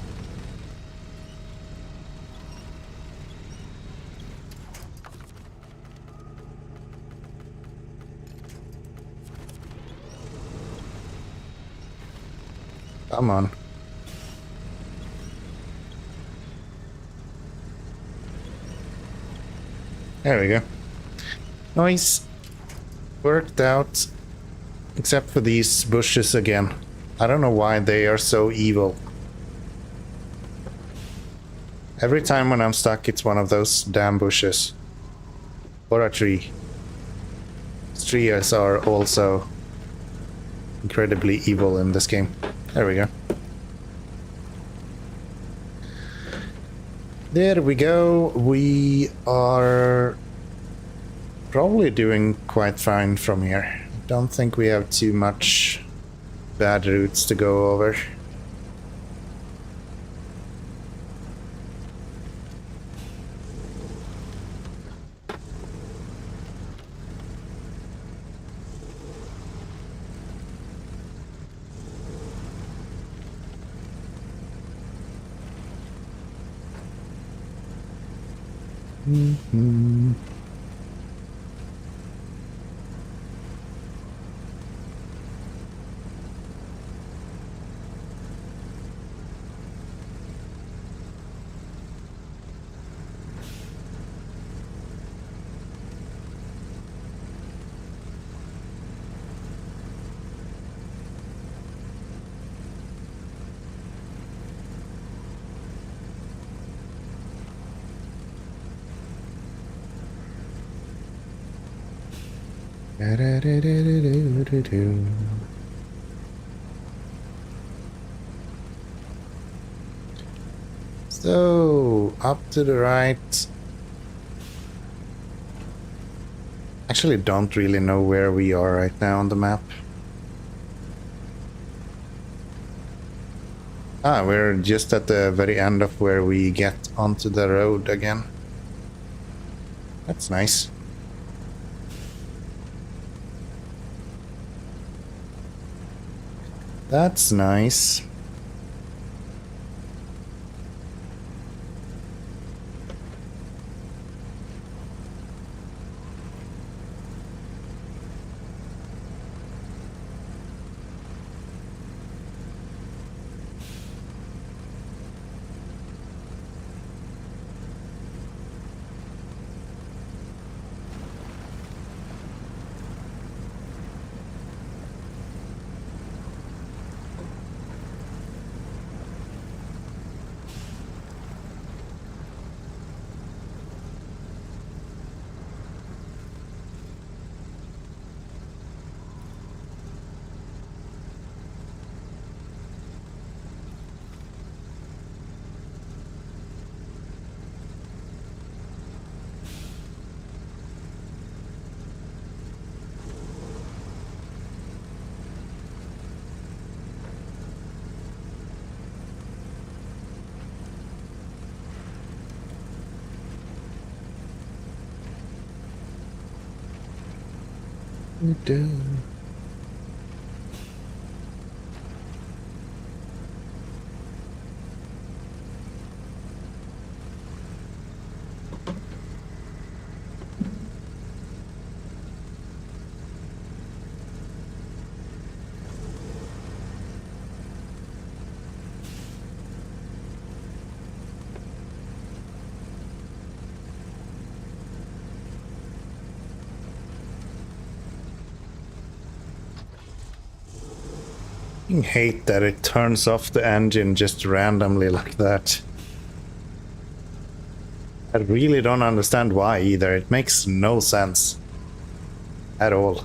Come on. There we go. Nice. Worked out. Except for these bushes again. I don't know why they are so evil. Every time when I'm stuck, it's one of those damn bushes. Or a tree. Trees are also incredibly evil in this game. There we go. There we go. We are probably doing quite fine from here. Don't think we have too much bad routes to go over. Mm-hmm. So, up to the right. Actually, don't really know where we are right now on the map. Ah, we're just at the very end of where we get onto the road again. That's nice. That's nice. Do. I hate that it turns off the engine just randomly like that. I really don't understand why either. It makes no sense at all.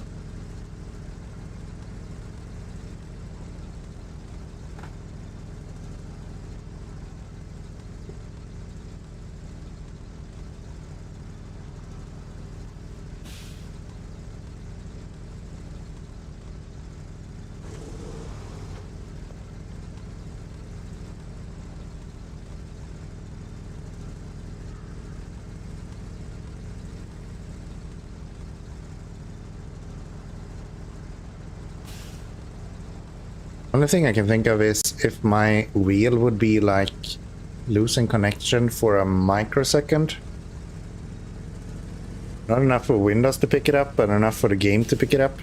Only thing I can think of is if my wheel would be like losing connection for a microsecond. Not enough for Windows to pick it up, but enough for the game to pick it up.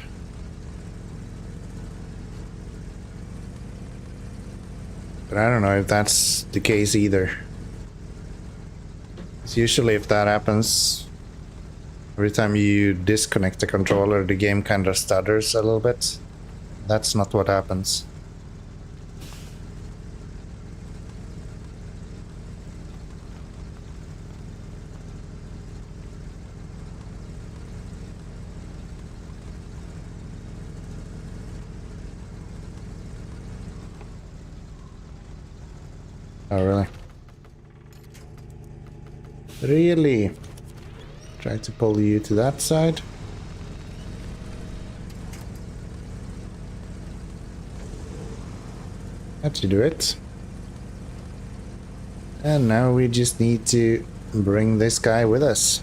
But I don't know if that's the case either. It's usually if that happens, every time you disconnect the controller, the game kind of stutters a little bit. That's not what happens. Oh, really? Really? Try to pull you to that side. That should do it. And now we just need to bring this guy with us.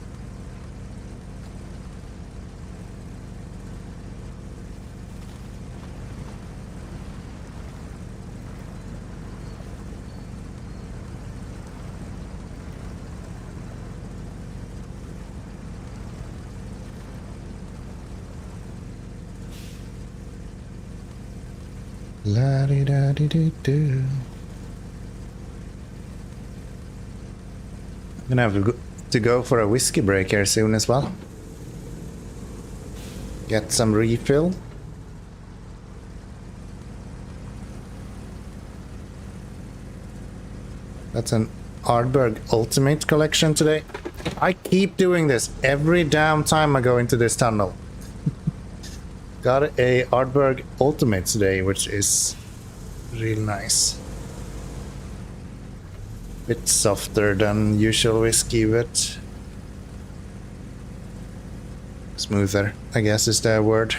La di da di do do. I'm gonna have to go for a whiskey break here soon as well. Get some refill. That's an Ardbeg Ultimate collection today. I keep doing this every damn time I go into this tunnel. Got a Ardbeg Ultimate today, which is real nice. Bit softer than usual whiskey, but smoother, I guess is the word.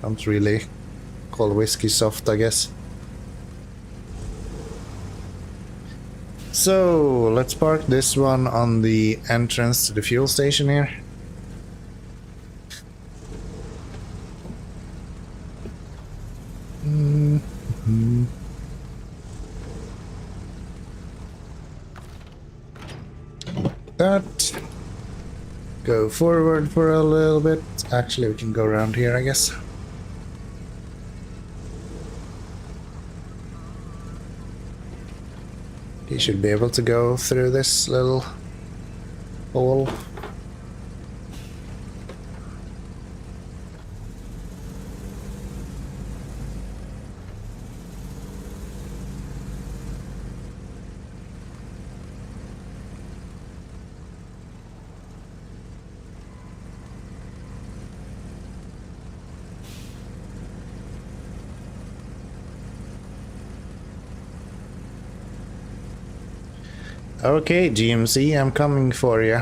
Don't really call whiskey soft, I guess. So let's park this one on the entrance to the fuel station here. That. Go forward for a little bit. Actually, we can go around here, I guess. You should be able to go through this little hole. Okay, GMC, I'm coming for you.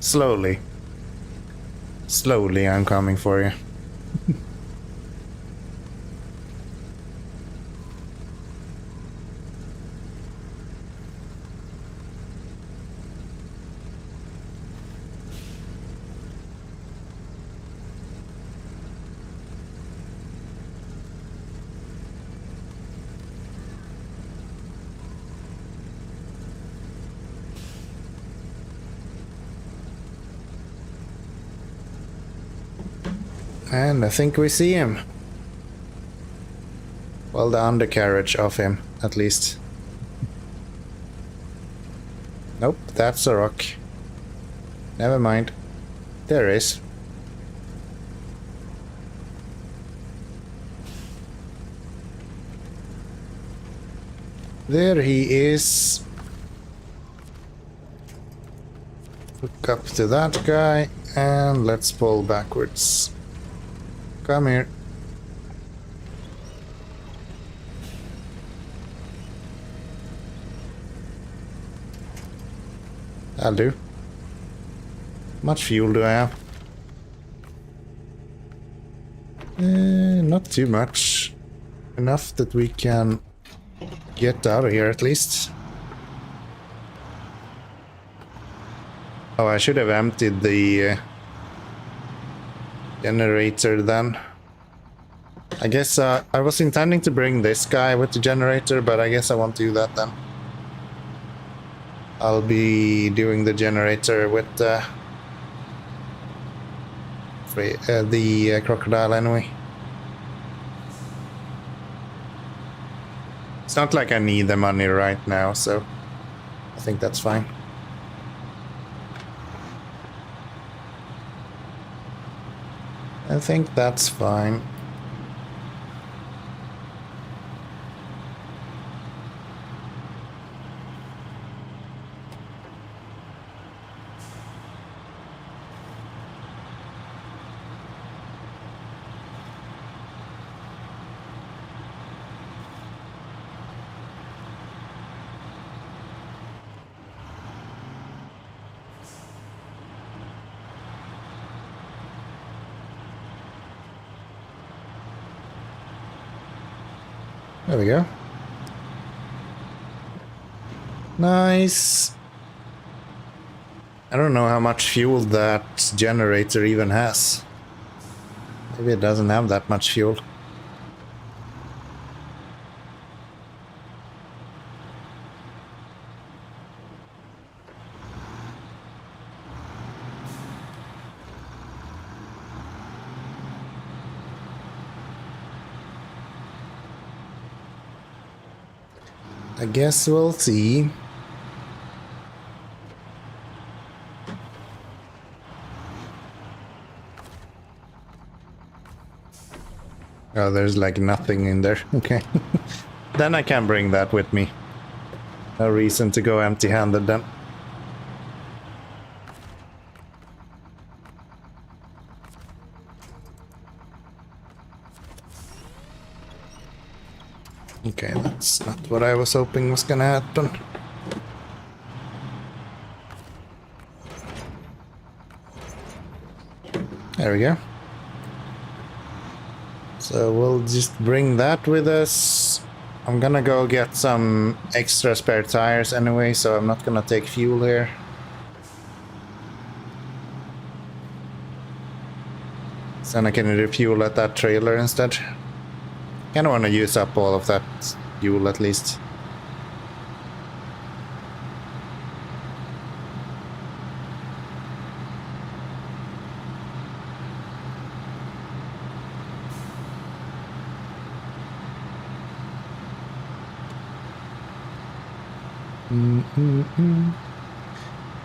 Slowly. Slowly, I'm coming for you. And I think we see him. Well, the undercarriage of him, at least. Nope, that's a rock. Never mind. There is. There he is. Hook up to that guy, and let's pull backwards. Come here. That'll do. Much fuel do I have? Not too much. Enough that we can get out of here at least. Oh, I should have emptied the generator then. I guess I was intending to bring this guy with the generator, but I guess I won't do that then. I'll be doing the generator with the crocodile anyway. It's not like I need the money right now, so I think that's fine. I think that's fine. There we go. Nice. I don't know how much fuel that generator even has. Maybe it doesn't have that much fuel. I guess we'll see. Oh, there's like nothing in there. Okay. Then I can bring that with me. No reason to go empty-handed then. Okay, that's not what I was hoping was gonna happen. There we go. So we'll just bring that with us. I'm gonna go get some extra spare tires anyway, so I'm not gonna take fuel here. So then I can refuel at that trailer instead. Kinda wanna use up all of that fuel at least.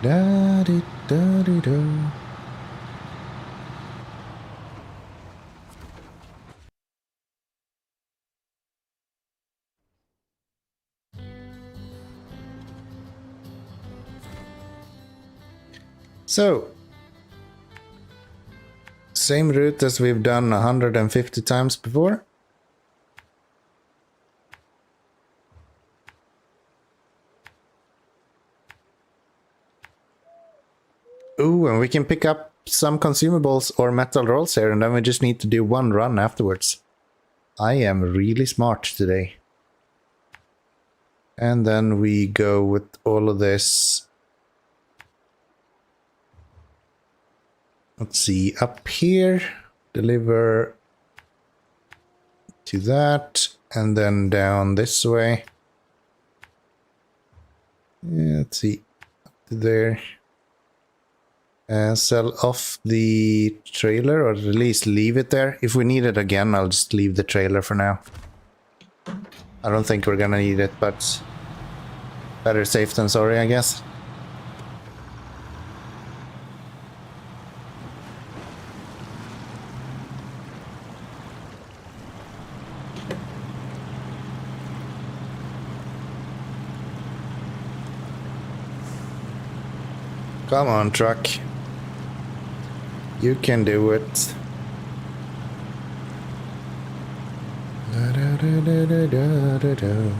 Da-di-da-di-da. So, same route as we've done 150 times before. Ooh, and we can pick up some consumables or metal rolls here, and then we just need to do one run afterwards. I am really smart today. And then we go with all of this. Let's see, up here, deliver to that, and then down this way. Yeah, let's see, up to there. Sell off the trailer, or at least leave it there. If we need it again, I'll just leave the trailer for now. I don't think we're gonna need it, but better safe than sorry, I guess. Come on, truck. You can do it. Da, da, da, da, da, da, da.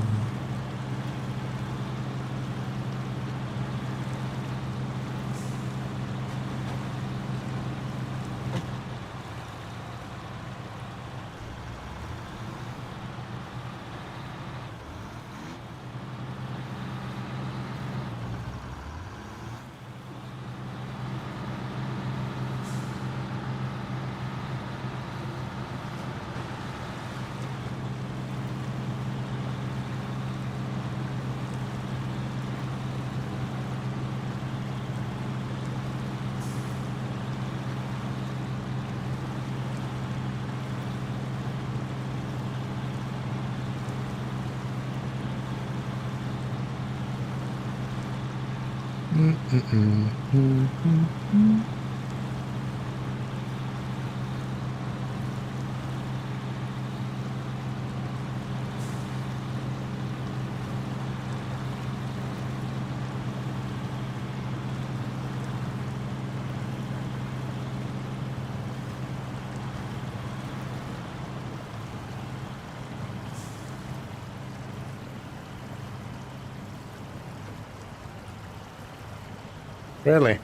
Really?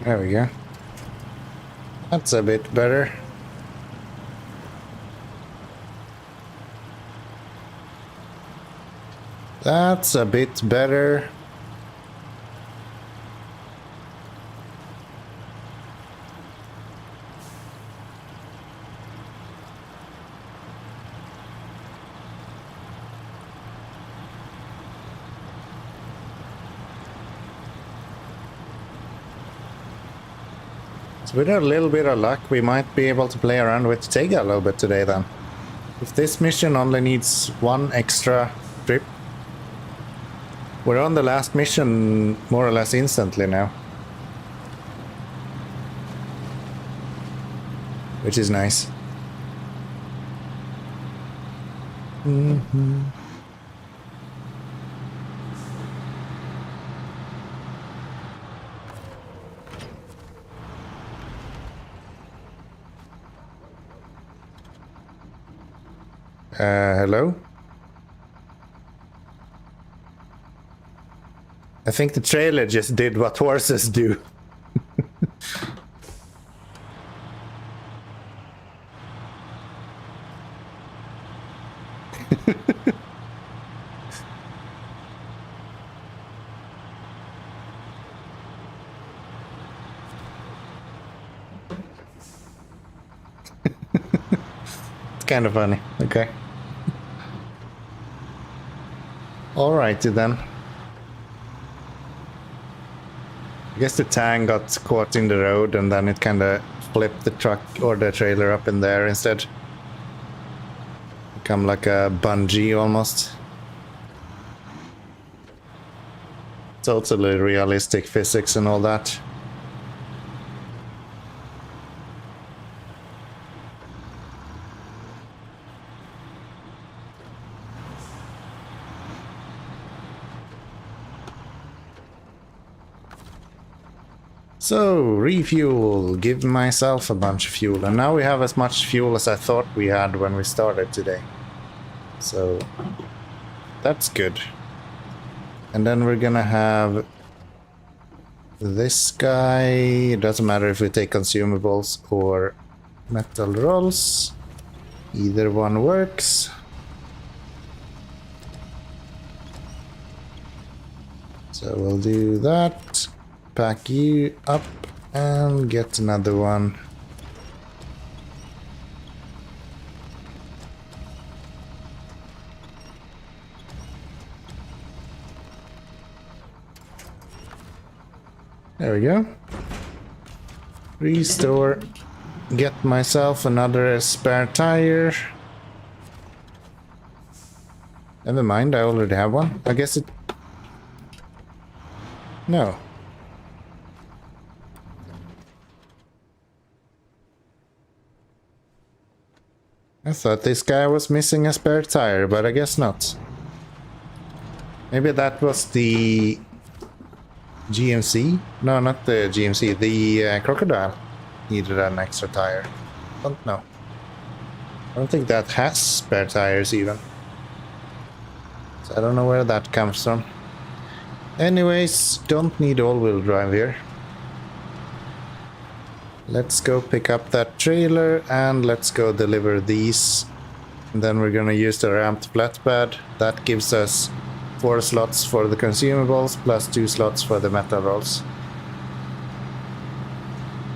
There we go. That's a bit better. That's a bit better. So with a little bit of luck, we might be able to play around with Tega a little bit today then. If this mission only needs one extra trip, we're on the last mission more or less instantly now. Which is nice. Hello? I think the trailer just did what horses do. It's kind of funny. Okay. Alrighty then. I guess the tank got caught in the road and then it kind of flipped the truck or the trailer up in there instead. Become like a bungee almost. Totally realistic physics and all that. So, refuel, give myself a bunch of fuel. And now we have as much fuel as I thought we had when we started today. So, that's good. And then we're gonna have this guy. It doesn't matter if we take consumables or metal rolls. Either one works. So we'll do that. Pack you up and get another one. There we go. Restore. Get myself another spare tire. Never mind, I already have one. I guess it... No. I thought this guy was missing a spare tire, but I guess not. Maybe that was the GMC? No, not the GMC. The crocodile needed an extra tire. Don't know. I don't think that has spare tires even. So I don't know where that comes from. Anyways, don't need all-wheel drive here. Let's go pick up that trailer and let's go deliver these. And then we're gonna use the ramped flatbed. That gives us 4 slots for the consumables plus 2 slots for the metal rolls.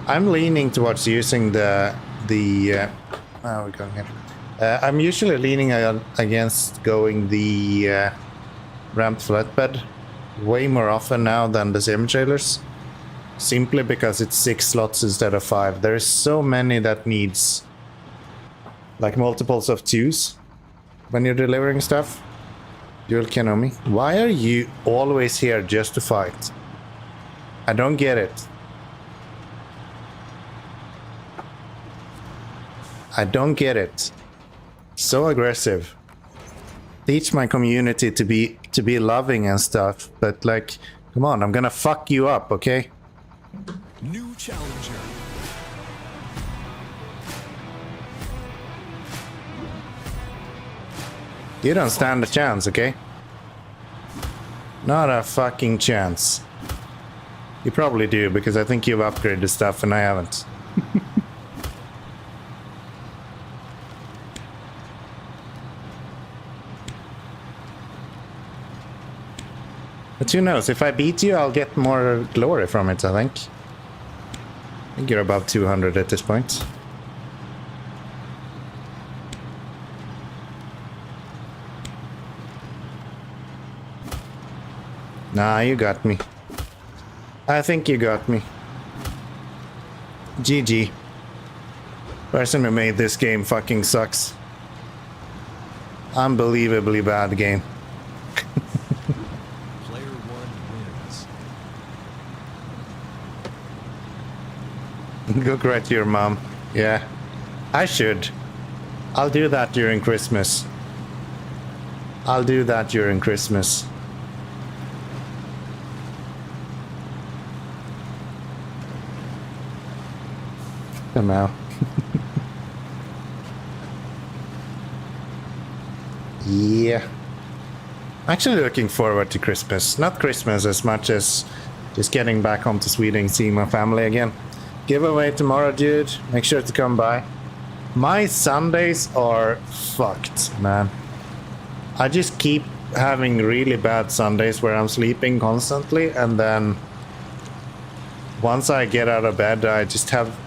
I'm leaning towards using oh, we're going here. I'm usually leaning against going the ramped flatbed way more often now than the semi-trailers. Simply because it's 6 slots instead of 5. There's so many that needs like multiples of 2s when you're delivering stuff. Dual Kenomi. Why are you always here just to fight? I don't get it. I don't get it. So aggressive. Teach my community to be loving and stuff, but like, come on, I'm gonna fuck you up, okay? New challenger. You don't stand a chance, okay? Not a fucking chance. You probably do, because I think you've upgraded stuff and I haven't. But who knows, if I beat you, I'll get more glory from it, I think. I think you're above 200 at this point. Nah, you got me. I think you got me. GG. Person who made this game fucking sucks. Unbelievably bad game. Player 1 wins. Go cry to your mom. Yeah. I should. I'll do that during Christmas. I'll do that during Christmas. Come out. Yeah. Actually looking forward to Christmas. Not Christmas as much as just getting back home to Sweden, seeing my family again. Giveaway tomorrow, dude. Make sure to come by. My Sundays are fucked, man. I just keep having really bad Sundays where I'm sleeping constantly, and then once I get out of bed, I just have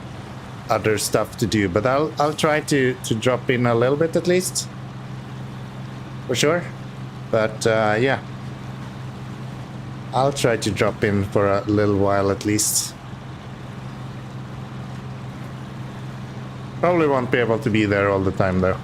other stuff to do. But I'll try to drop in a little bit at least. For sure. But yeah. I'll try to drop in for a little while at least. Probably won't be able to be there all the time though.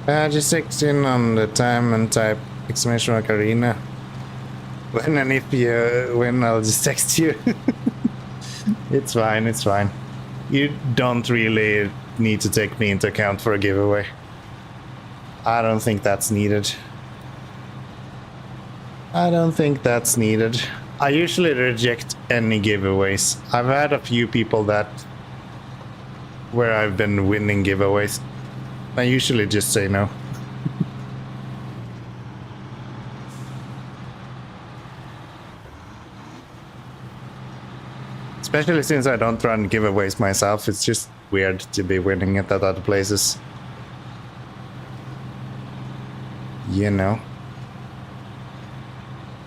Just 16 on the time and type exclamation mark arena. When and if you win, I'll just text you. It's fine, it's fine. You don't really need to take me into account for a giveaway. I don't think that's needed. I don't think that's needed. I usually reject any giveaways. I've had a few people that where I've been winning giveaways. I usually just say no. Especially since I don't run giveaways myself, it's just weird to be winning it at other places. You know.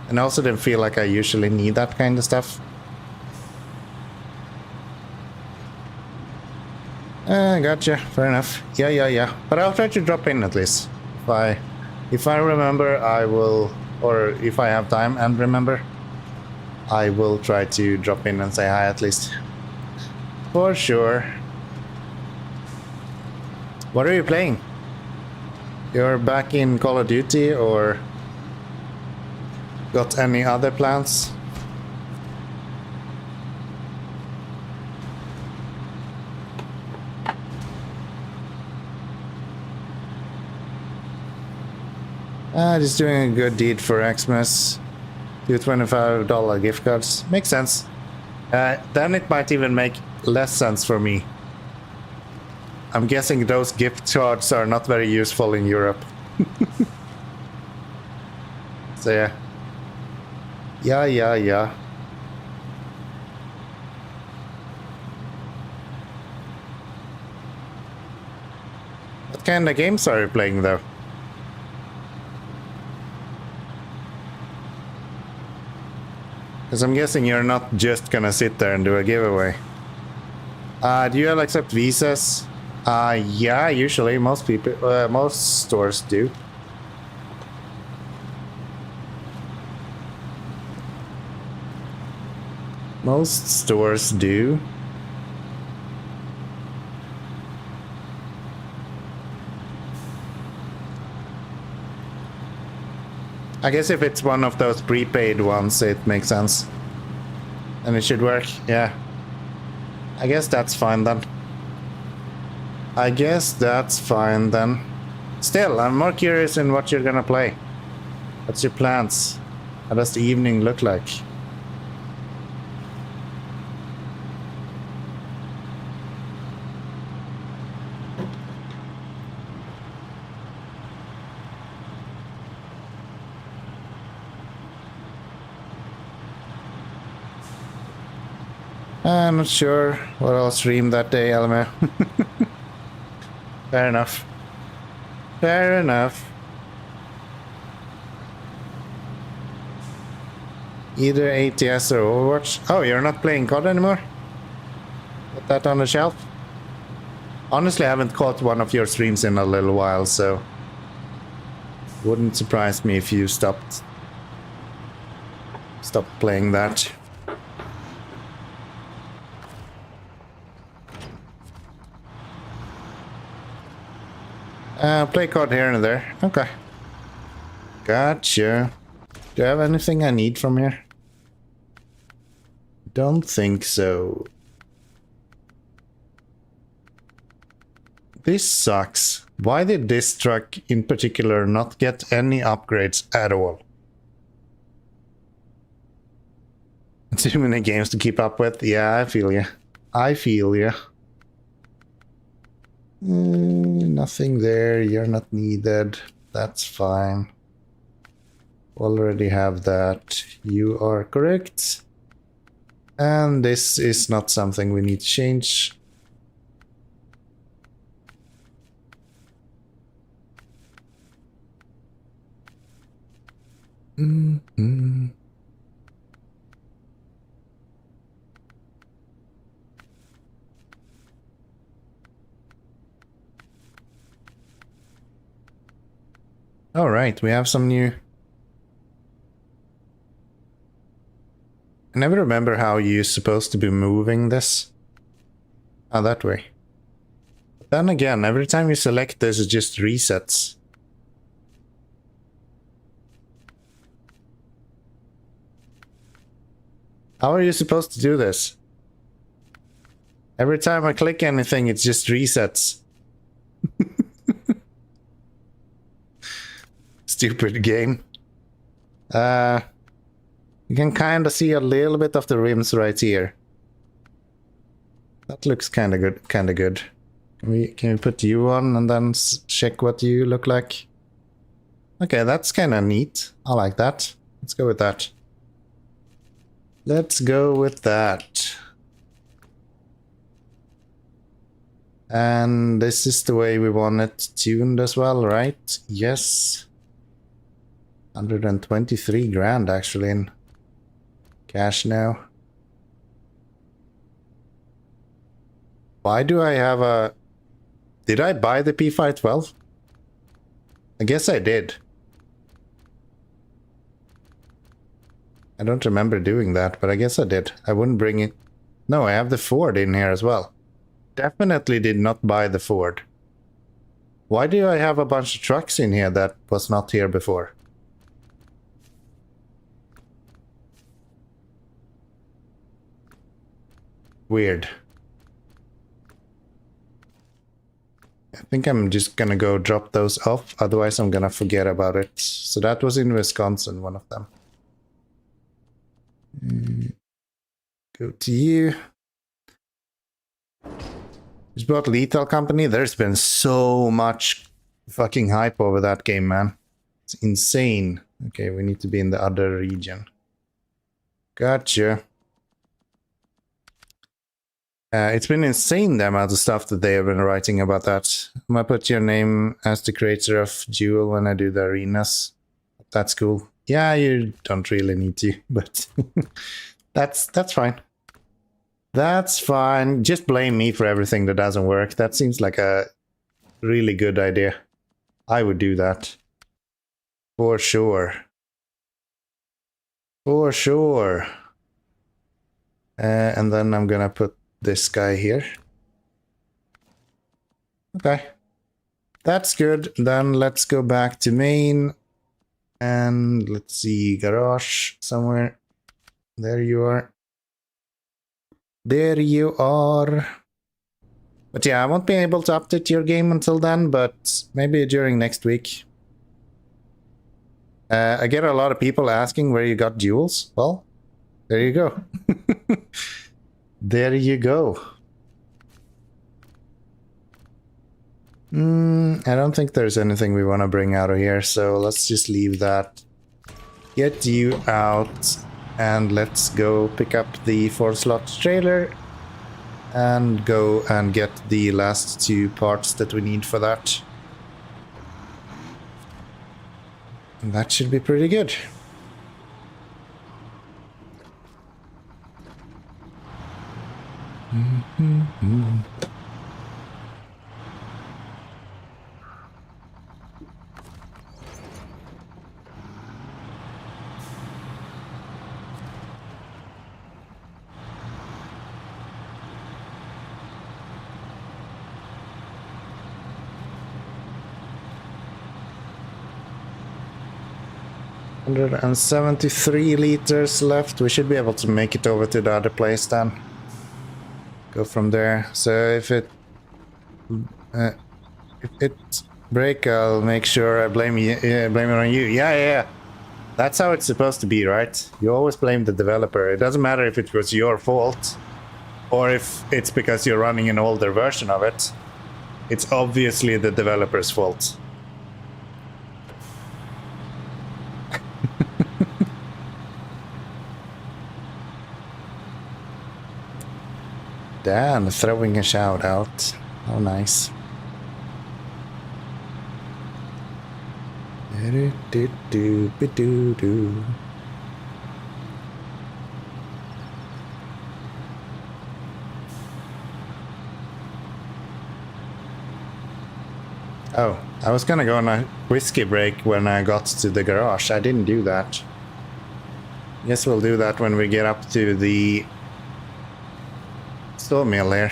And I also didn't feel like I usually need that kind of stuff. Gotcha. Fair enough. Yeah. But I'll try to drop in at least. If I remember, I will, or if I have time and remember, I will try to drop in and say hi at least. For sure. What are you playing? You're back in Call of Duty or got any other plans? Just doing a good deed for Xmas. Do $25 gift cards. Makes sense. Then it might even make less sense for me. I'm guessing those gift cards are not very useful in Europe. So yeah. Yeah. What kind of games are you playing though? Because I'm guessing you're not just gonna sit there and do a giveaway. Do you all accept visas? Yeah, usually most people, most stores do. Most stores do. I guess if it's one of those prepaid ones, it makes sense. And it should work, yeah. I guess that's fine then. Still, I'm more curious in what you're gonna play. What's your plans? How does the evening look like? I'm not sure what I'll stream that day, Elmer. Fair enough. Fair enough. Either ATS or Overwatch. Oh, you're not playing COD anymore? Put that on the shelf? Honestly, I haven't caught one of your streams in a little while, so wouldn't surprise me if you stopped playing that. Play COD here and there. Okay. Gotcha. Do I have anything I need from here? Don't think so. This sucks. Why did this truck in particular not get any upgrades at all? Too many games to keep up with. Yeah, I feel ya. Nothing there. You're not needed. That's fine. Already have that. You are correct. And this is not something we need to change. All right, we have some new. I never remember how you're supposed to be moving this. Oh, that way. Then again, every time you select this, it just resets. How are you supposed to do this? Every time I click anything, it just resets. Stupid game. You can kind of see a little bit of the rims right here. That looks kind of good. Kind of good. Can we put you on and then check what you look like? Okay, that's kind of neat. I like that. Let's go with that. Let's go with that. And this is the way we want it tuned as well, right? Yes. 123 grand actually in cash now. Why do I have a... Did I buy the P512? I guess I did. I don't remember doing that, but I guess I did. I wouldn't bring it... No, I have the Ford in here as well. Definitely did not buy the Ford. Why do I have a bunch of trucks in here that was not here before? Weird. I think I'm just gonna go drop those off, otherwise I'm gonna forget about it. So that was in Wisconsin, one of them. Go to you. Just bought Lethal Company. There's been so much fucking hype over that game, man. It's insane. Okay, we need to be in the other region. Gotcha. It's been insane the amount of stuff that they have been writing about that. I'm gonna put your name as the creator of Jewel when I do the arenas. That's cool. Yeah, you don't really need to, but that's fine. That's fine. Just blame me for everything that doesn't work. That seems like a really good idea. I would do that. For sure. For sure. And then I'm gonna put this guy here. Okay. That's good. Then let's go back to Maine. And let's see, garage somewhere. There you are. There you are. But yeah, I won't be able to update your game until then, but maybe during next week. I get a lot of people asking where you got jewels. Well, there you go. There you go. I don't think there's anything we want to bring out of here, so let's just leave that. Get you out, and let's go pick up the 4-slot trailer and go and get the last 2 parts that we need for that. And that should be pretty good. And 73 liters left. We should be able to make it over to the other place then. Go from there. So if it break, I'll make sure I blame you. Blame it on you. Yeah. That's how it's supposed to be, right? You always blame the developer. It doesn't matter if it was your fault or if it's because you're running an older version of it. It's obviously the developer's fault. Dan throwing a shout out. How nice. Oh, I was gonna go on a whiskey break when I got to the garage. I didn't do that. Guess we'll do that when we get up to the sawmill there.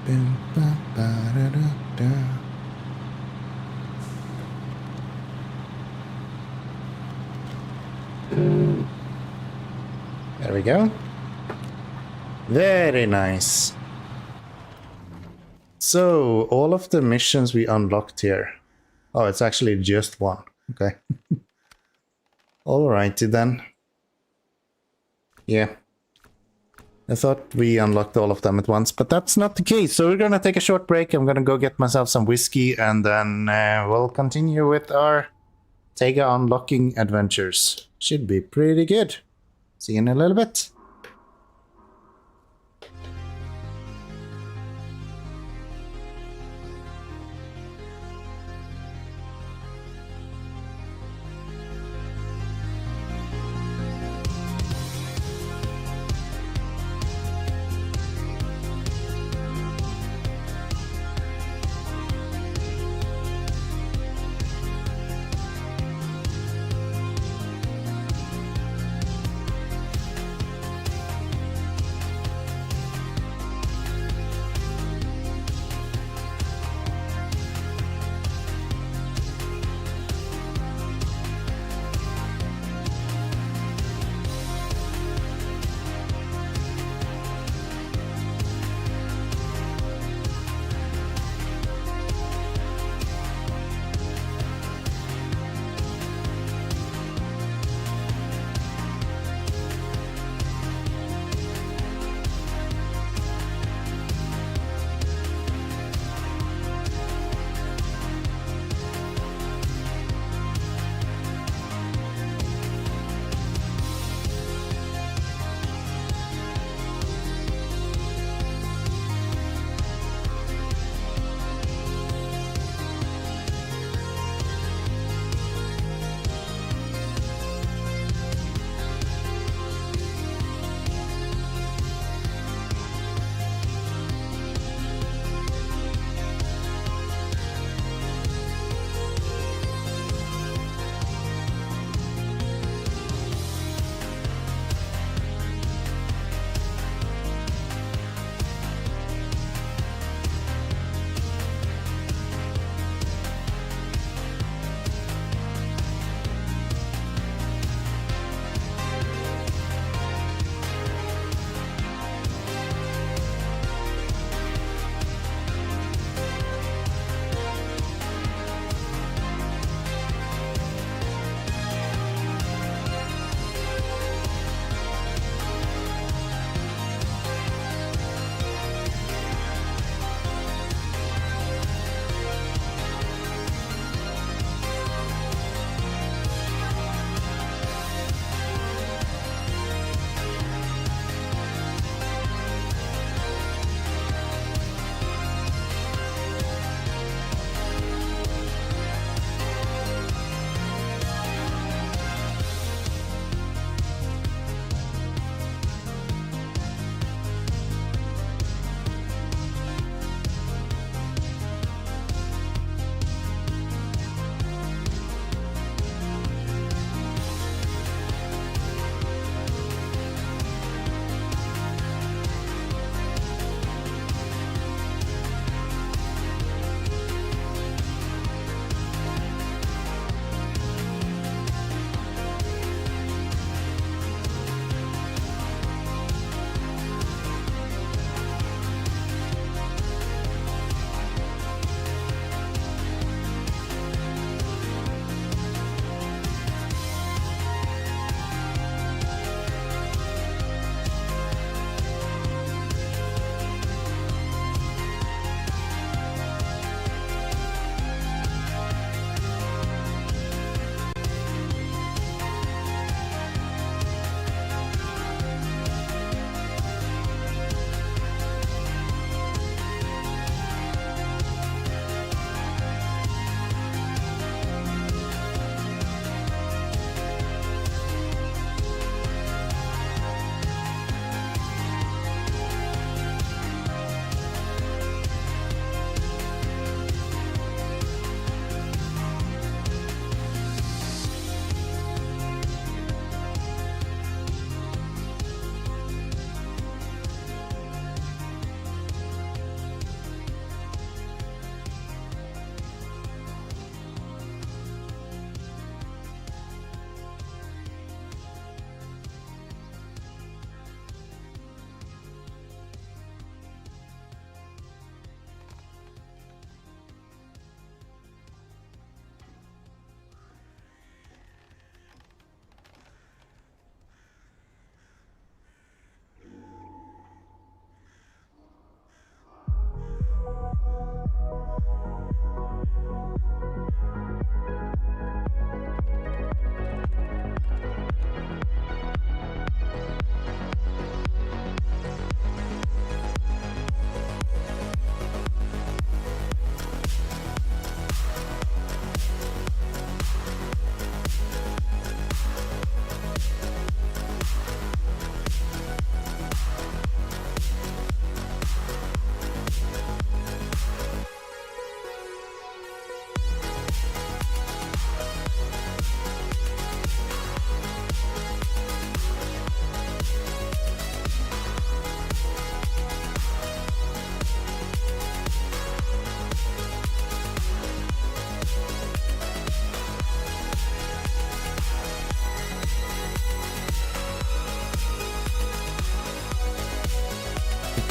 Bim, ba, ba, da, da, da. There we go. Very nice. So, all of the missions we unlocked here. Oh, it's actually just one. Okay. Alrighty then. Yeah. I thought we unlocked all of them at once, but that's not the case. So we're gonna take a short break. I'm gonna go get myself some whiskey, and then we'll continue with our Tega unlocking adventures. Should be pretty good. See you in a little bit.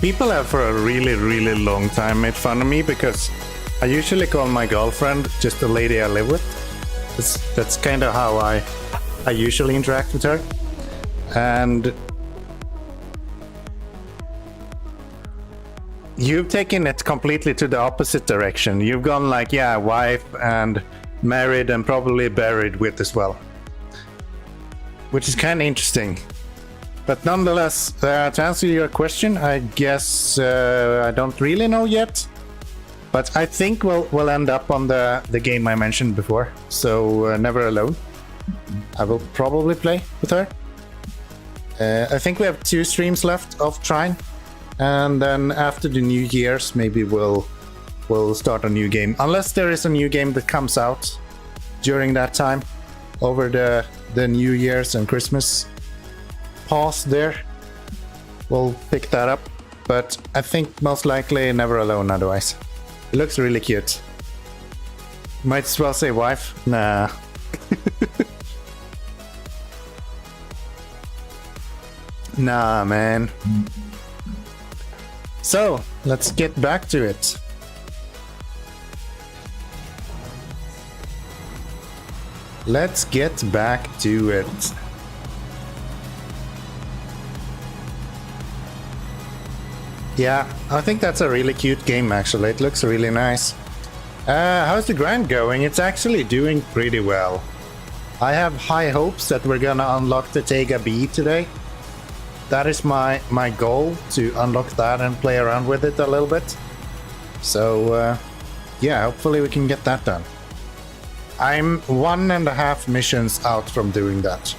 People have for a really, really long time made fun of me because I usually call my girlfriend just the lady I live with. That's kind of how I usually interact with her. And you've taken it completely to the opposite direction. You've gone like, yeah, wife and married and probably buried with as well. Which is kind of interesting. But nonetheless, to answer your question, I guess I don't really know yet. But I think we'll end up on the game I mentioned before. So Never Alone. I will probably play with her. I think we have 2 streams left of trying. And then after the New Year's, maybe we'll start a new game. Unless there is a new game that comes out during that time. Over the New Year's and Christmas pause there. We'll pick that up. But I think most likely Never Alone otherwise. It looks really cute. Might as well say wife. Nah. Nah, man. So, let's get back to it. Let's get back to it. Yeah, I think that's a really cute game actually. It looks really nice. How's the grind going? It's actually doing pretty well. I have high hopes that we're gonna unlock the Tega B today. That is my goal, to unlock that and play around with it a little bit. So yeah, hopefully we can get that done. I'm 1.5 missions out from doing that.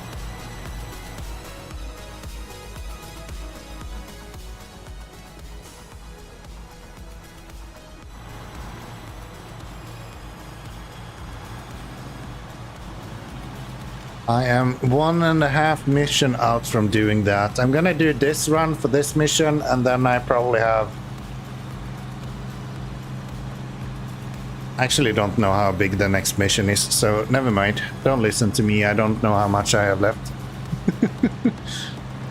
I am 1.5 mission out from doing that. I'm gonna do this run for this mission, and then I probably have... Actually don't know how big the next mission is, so never mind. Don't listen to me, I don't know how much I have left.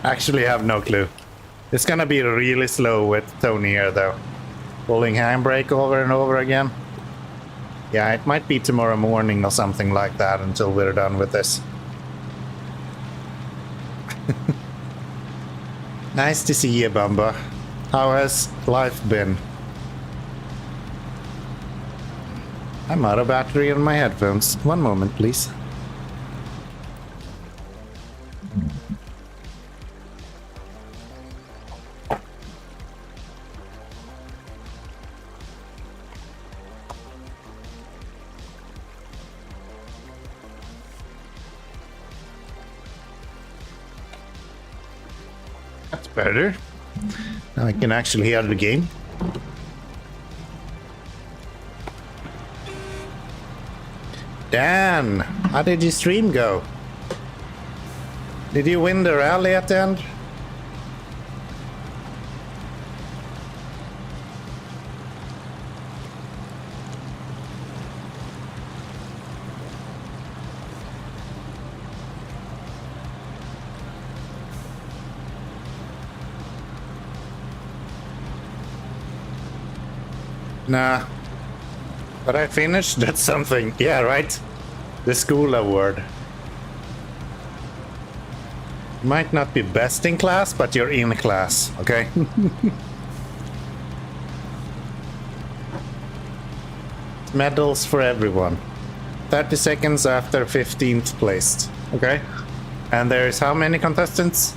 Actually have no clue. It's gonna be really slow with Tony here though. Pulling handbrake over and over again. Yeah, it might be tomorrow morning or something like that until we're done with this. Nice to see you, Bumba. How has life been? I'm out of battery on my headphones. One moment, please. That's better. Now I can actually hear the game. Dan, how did your stream go? Did you win the rally at the end? Nah. But I finished, that's something. Yeah, right? The school award. Might not be best in class, but you're in class, okay? Medals for everyone. 30 seconds after 15th placed, okay? And there's how many contestants?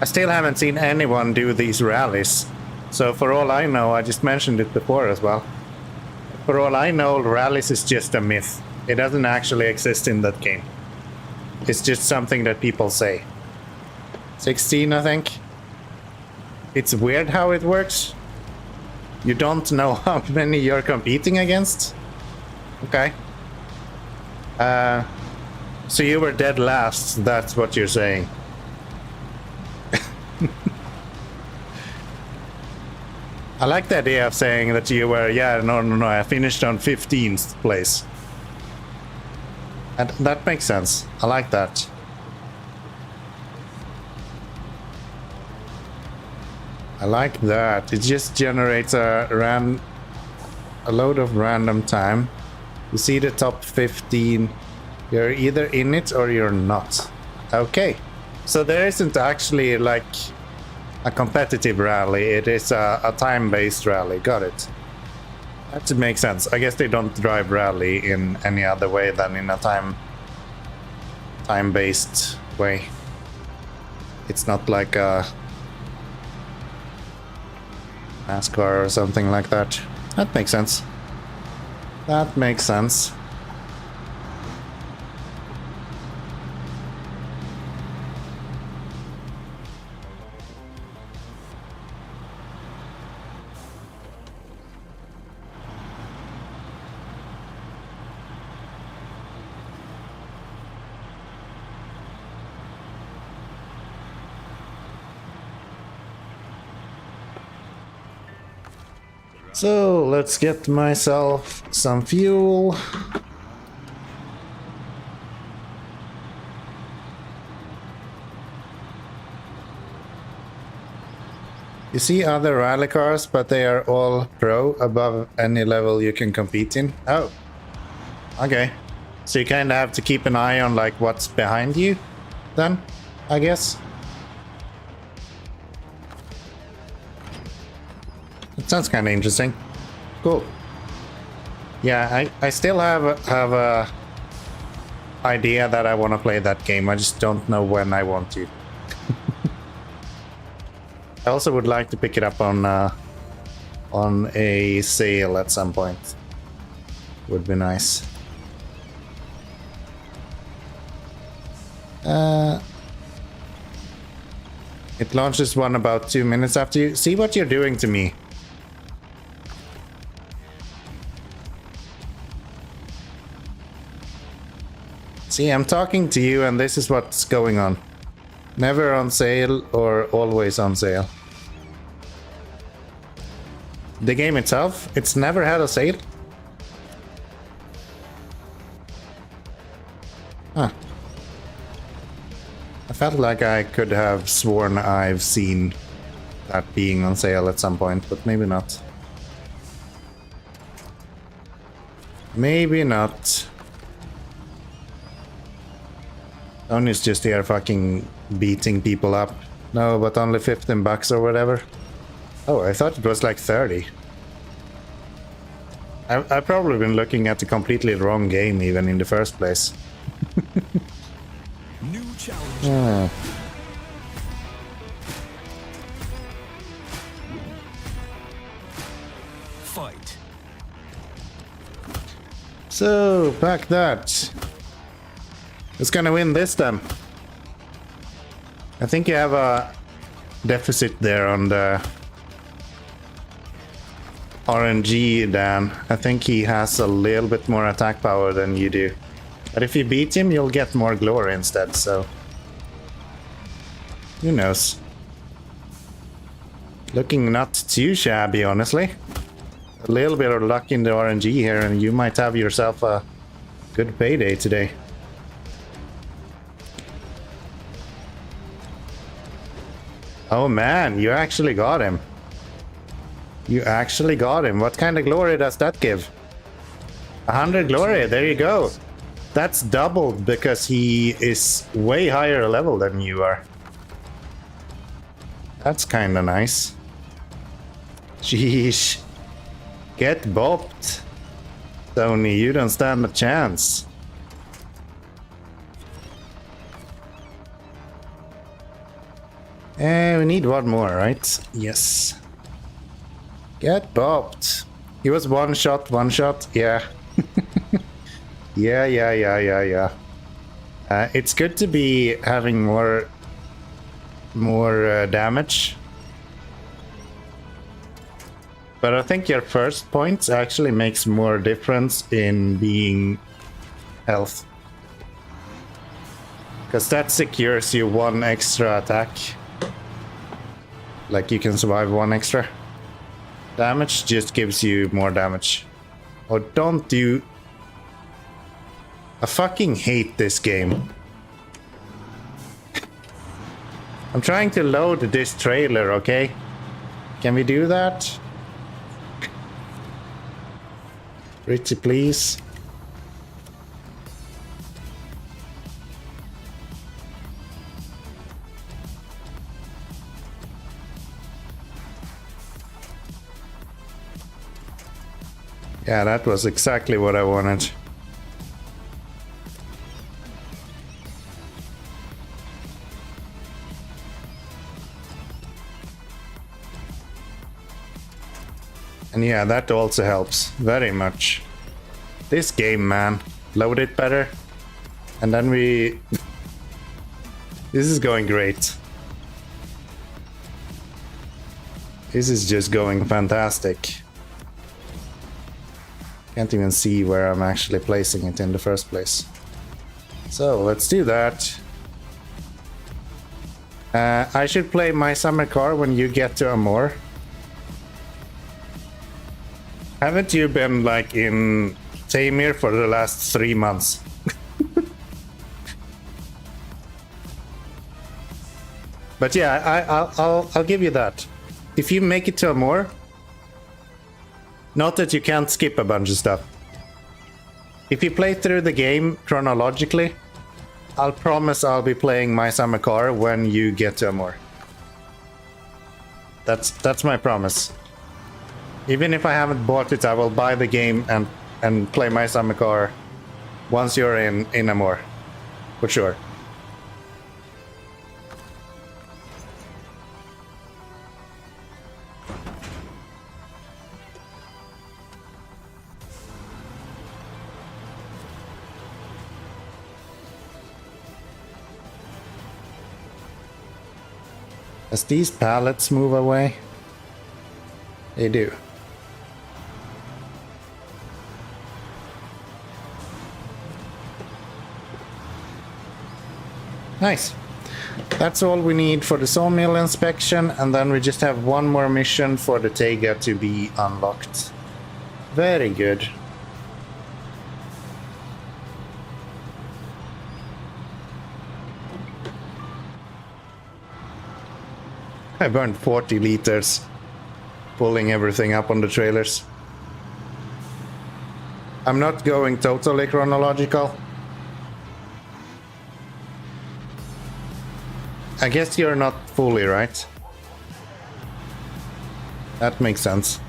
I still haven't seen anyone do these rallies. So for all I know, I just mentioned it before as well. For all I know, rallies is just a myth. It doesn't actually exist in that game. It's just something that people say. 16, I think. It's weird how it works. You don't know how many you're competing against? Okay. So you were dead last, that's what you're saying. I like the idea of saying that you were, yeah, no, I finished on 15th place. And that makes sense. I like that. I like that. It just generates a load of random time. You see the top 15. You're either in it or you're not. Okay. So there isn't actually like a competitive rally. It is a time-based rally. Got it. That makes sense. I guess they don't drive rally in any other way than in a time-based way. It's not like a NASCAR or something like that. That makes sense. That makes sense. So let's get myself some fuel. You see other rally cars, but they are all pro, above any level you can compete in. Oh, okay. So you kind of have to keep an eye on like what's behind you then, I guess. It sounds kind of interesting. Cool. Yeah, I still have a idea that I want to play that game. I just don't know when I want to. I also would like to pick it up on a sale at some point. Would be nice. It launches one about 2 minutes after you. See what you're doing to me. See, I'm talking to you and this is what's going on. Never on sale or always on sale. The game itself, it's never had a sale. Huh. I felt like I could have sworn I've seen that being on sale at some point, but maybe not. Maybe not. Tony's just here fucking beating people up. No, but only 15 bucks or whatever. Oh, I thought it was like 30. I've probably been looking at the completely wrong game even in the first place. New challenge. Yeah. Fight. So, pack that. Who's gonna win this then? I think you have a deficit there on the RNG, Dan. I think he has a little bit more attack power than you do. But if you beat him, you'll get more glory instead, so... who knows? Looking not too shabby, honestly. A little bit of luck in the RNG here, and you might have yourself a good payday today. Oh man, you actually got him. You actually got him. What kind of glory does that give? 100 glory, there you go. That's doubled because he is way higher level than you are. That's kind of nice. Sheesh. Get bopped. Tony, you don't stand a chance. We need one more, right? Yes. Get bopped. He was one shot, yeah. Yeah. It's good to be having more damage. But I think your first point actually makes more difference in being health. Because that secures you one extra attack. Like you can survive one extra damage, just gives you more damage. Oh, don't do... I fucking hate this game. I'm trying to load this trailer, okay? Can we do that? Pretty please. Yeah, that was exactly what I wanted. And yeah, that also helps very much. This game, man, load it better. And then we... This is going great. This is just going fantastic. Can't even see where I'm actually placing it in the first place. So let's do that. I should play my summer car when you get to Amor. Haven't you been like in Tamir for the last 3 months? But yeah, I'll give you that. If you make it to Amor, not that you can't skip a bunch of stuff. If you play through the game chronologically, I'll promise I'll be playing my summer car when you get to Amor. That's my promise. Even if I haven't bought it, I will buy the game and play my summer car once you're in Amor. For sure. As these pallets move away, they do. Nice. That's all we need for the sawmill inspection, and then we just have one more mission for the Taiga to be unlocked. Very good. I burned 40 liters pulling everything up on the trailers. I'm not going totally chronological. I guess you're not fully, right? That makes sense.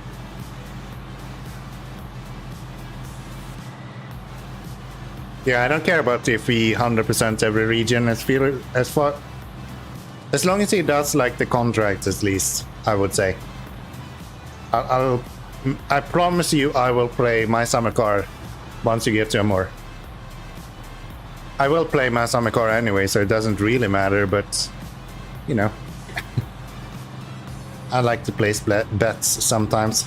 Yeah, I don't care about if we 100% every region as long as he does like the contracts, at least, I would say. I promise you I will play my summer car once you get to Amor. I will play my summer car anyway, so it doesn't really matter, but you know. I like to place bets sometimes.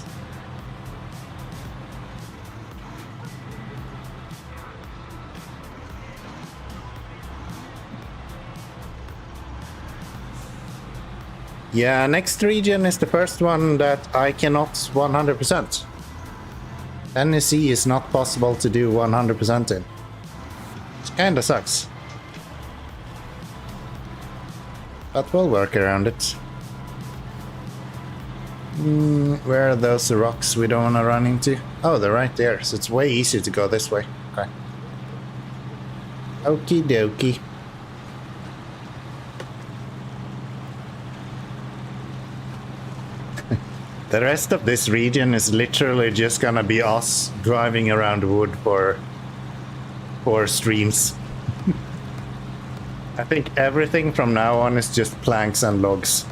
Yeah, next region is the first one that I cannot 100%. Tennessee is not possible to do 100% in. It kinda sucks. But we'll work around it. Where are those rocks we don't want to run into? Oh, they're right there, so it's way easier to go this way. Okay. Okie dokie. The rest of this region is literally just gonna be us driving around wood for 4 streams. I think everything from now on is just planks and logs.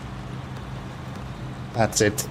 That's it.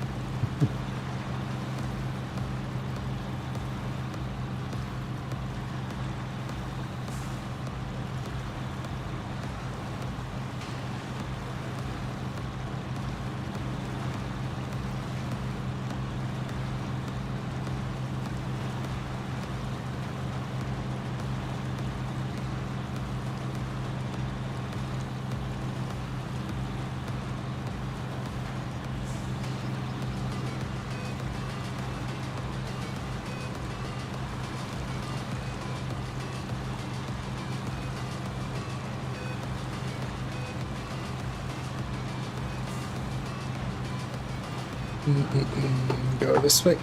Go this way.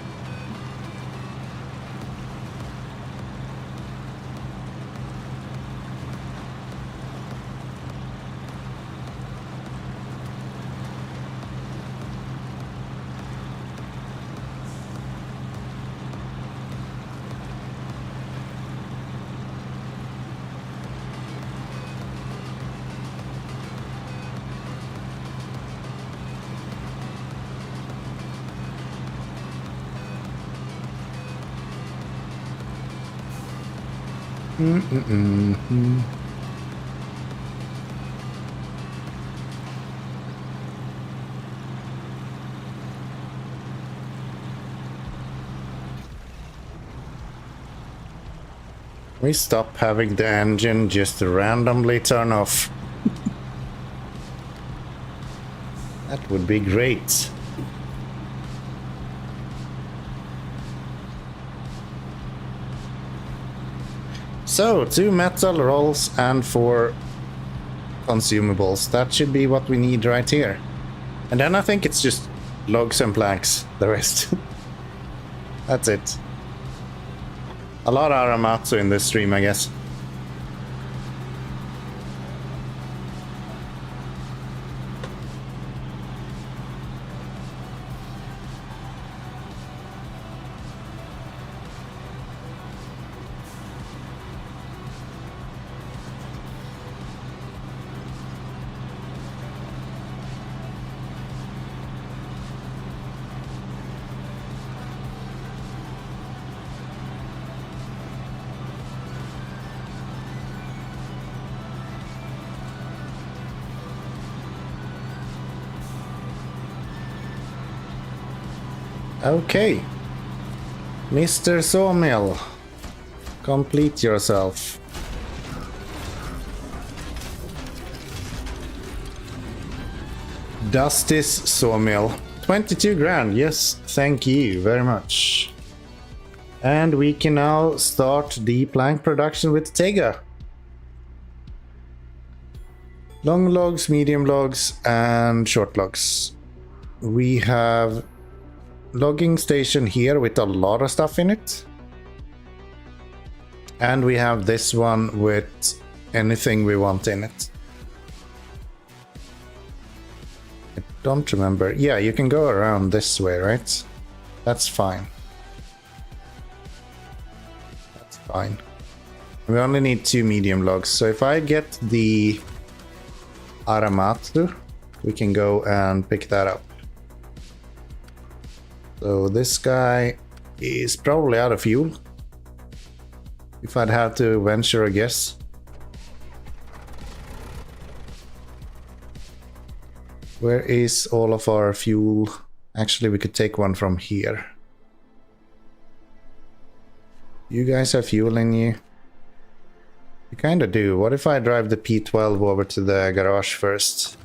We stop having the engine just randomly turn off. That would be great. So, 2 metal rolls and 4 consumables. That should be what we need right here. And then I think it's just logs and planks, the rest. That's it. A lot of Aramatsu in this stream, I guess. Okay. Mr. Sawmill, complete yourself. Dusty's Sawmill. 22 grand, yes, thank you very much. And we can now start the plank production with Tega. Long logs, medium logs, and short logs. We have logging station here with a lot of stuff in it. And we have this one with anything we want in it. I don't remember. Yeah, you can go around this way, right? That's fine. That's fine. We only need 2 medium logs. So if I get the Aramatsu, we can go and pick that up. So this guy is probably out of fuel. If I'd have to venture a guess. Where is all of our fuel? Actually, we could take one from here. You guys have fuel in you? You kind of do. What if I drive the P12 over to the garage first?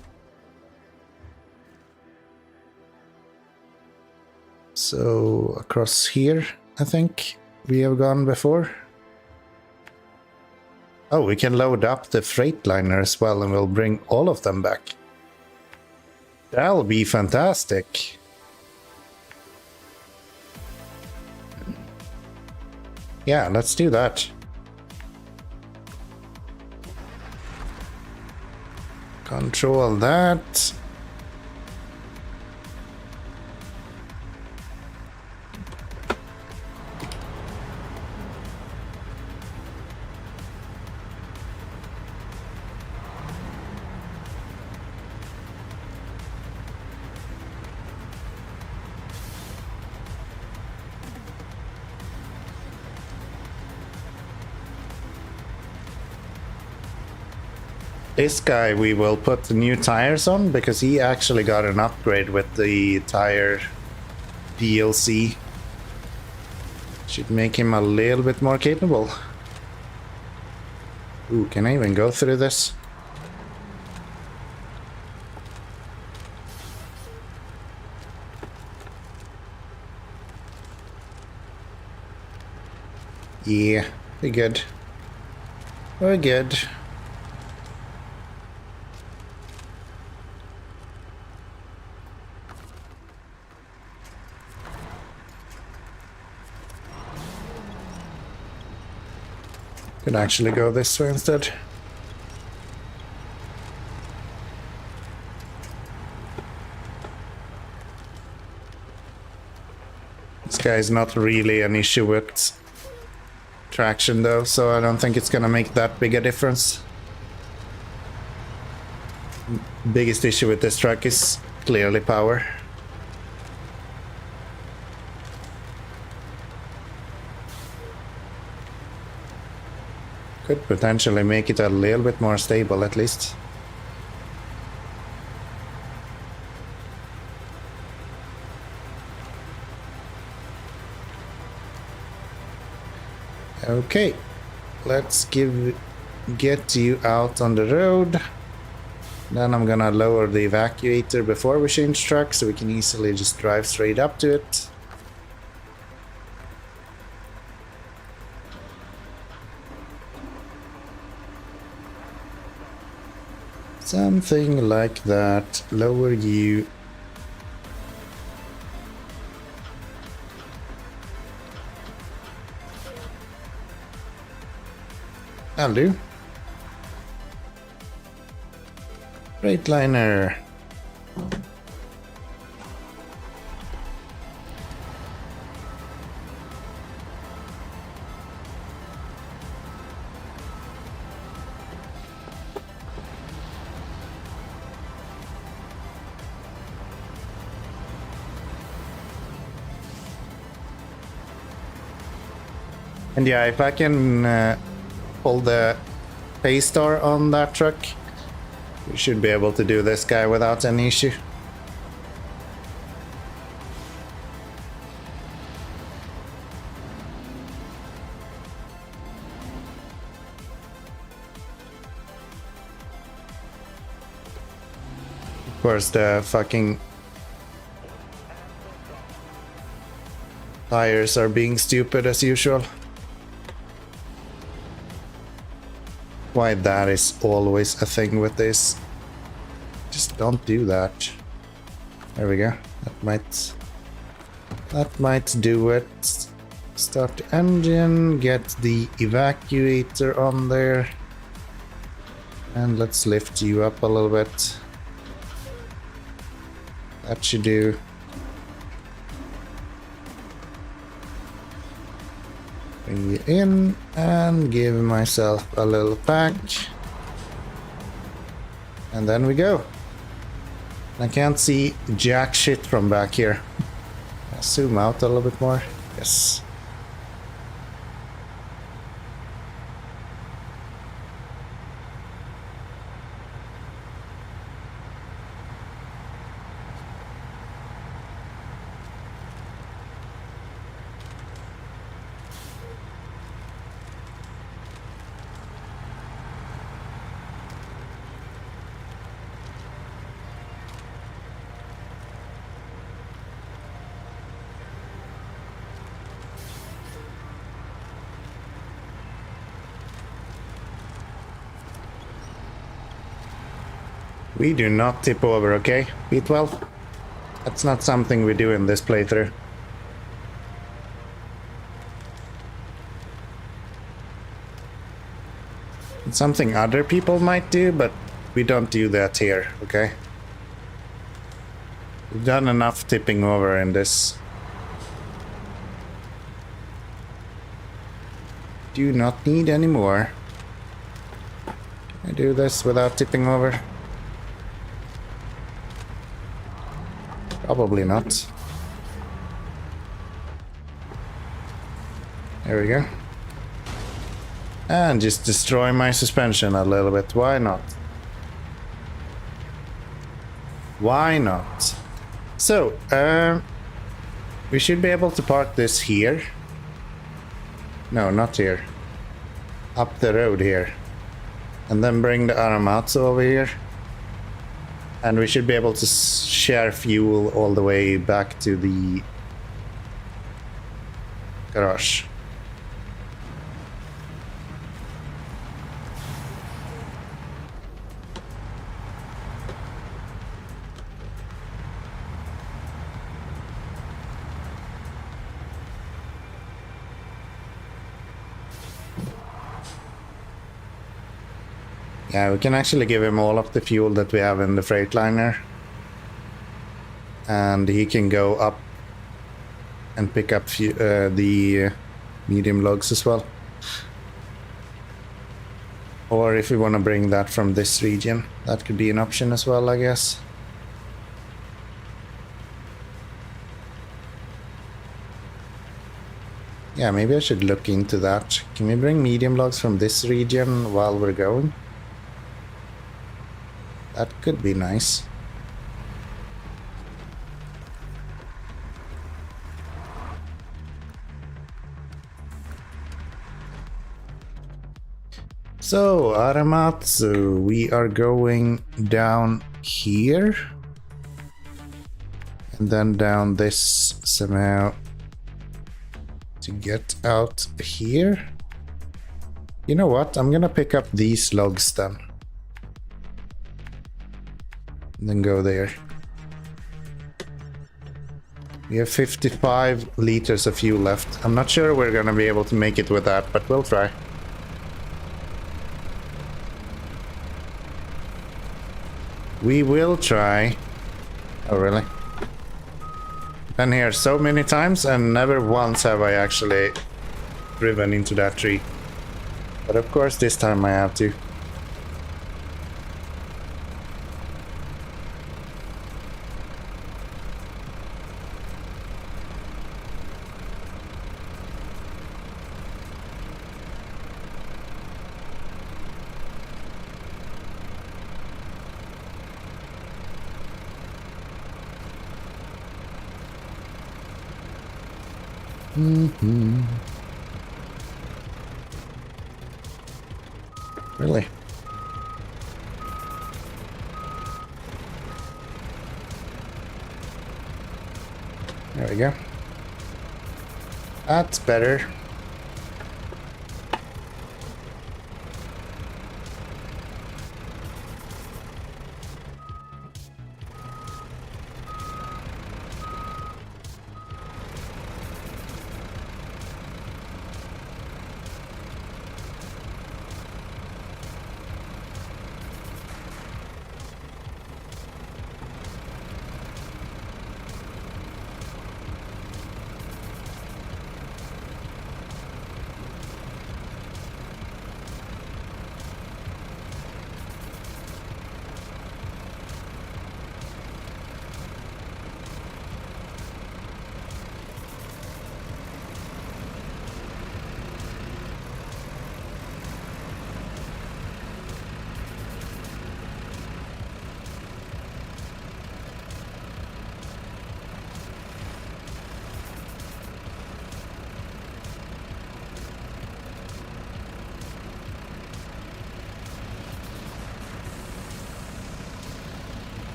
So across here, I think we have gone before. Oh, we can load up the Freightliner as well and we'll bring all of them back. That'll be fantastic. Yeah, let's do that. Control that. This guy we will put the new tires on because he actually got an upgrade with the tire DLC. Should make him a little bit more capable. Ooh, can I even go through this? Yeah, we're good. We're good. Could actually go this way instead. This guy is not really an issue with traction though, so I don't think it's gonna make that big a difference. Biggest issue with this truck is clearly power. Could potentially make it a little bit more stable at least. Okay, let's get you out on the road. Then I'm gonna lower the evacuator before we change truck so we can easily just drive straight up to it. Something like that. Lower you. I'll do. Freightliner. And yeah, if I can pull the Paystar on that truck, we should be able to do this guy without any issue. Of course, the fucking tires are being stupid as usual. Why that is always a thing with this. Just don't do that. There we go. That might do it. Start the engine, get the evacuator on there. And let's lift you up a little bit. That should do. Bring you in and give myself a little pack. And then we go. I can't see jack shit from back here. I'll zoom out a little bit more. Yes. We do not tip over, okay? B12? That's not something we do in this playthrough. It's something other people might do, but we don't do that here, okay? We've done enough tipping over in this. Do not need any more. Can I do this without tipping over? Probably not. There we go. And just destroy my suspension a little bit. Why not? Why not? So, we should be able to park this here. No, not here. Up the road here. And then bring the Aramatsu over here. And we should be able to share fuel all the way back to the garage. Yeah, we can actually give him all of the fuel that we have in the Freightliner. And he can go up and pick up the medium logs as well. Or if we want to bring that from this region, that could be an option as well, I guess. Yeah, maybe I should look into that. Can we bring medium logs from this region while we're going? That could be nice. So, Aramatsu, we are going down here. And then down this somehow to get out here. You know what? I'm gonna pick up these logs then. And then go there. We have 55 liters of fuel left. I'm not sure we're gonna be able to make it with that, but we'll try. We will try. Oh, really? Been here so many times and never once have I actually driven into that tree. But of course this time I have to. Really? There we go. That's better.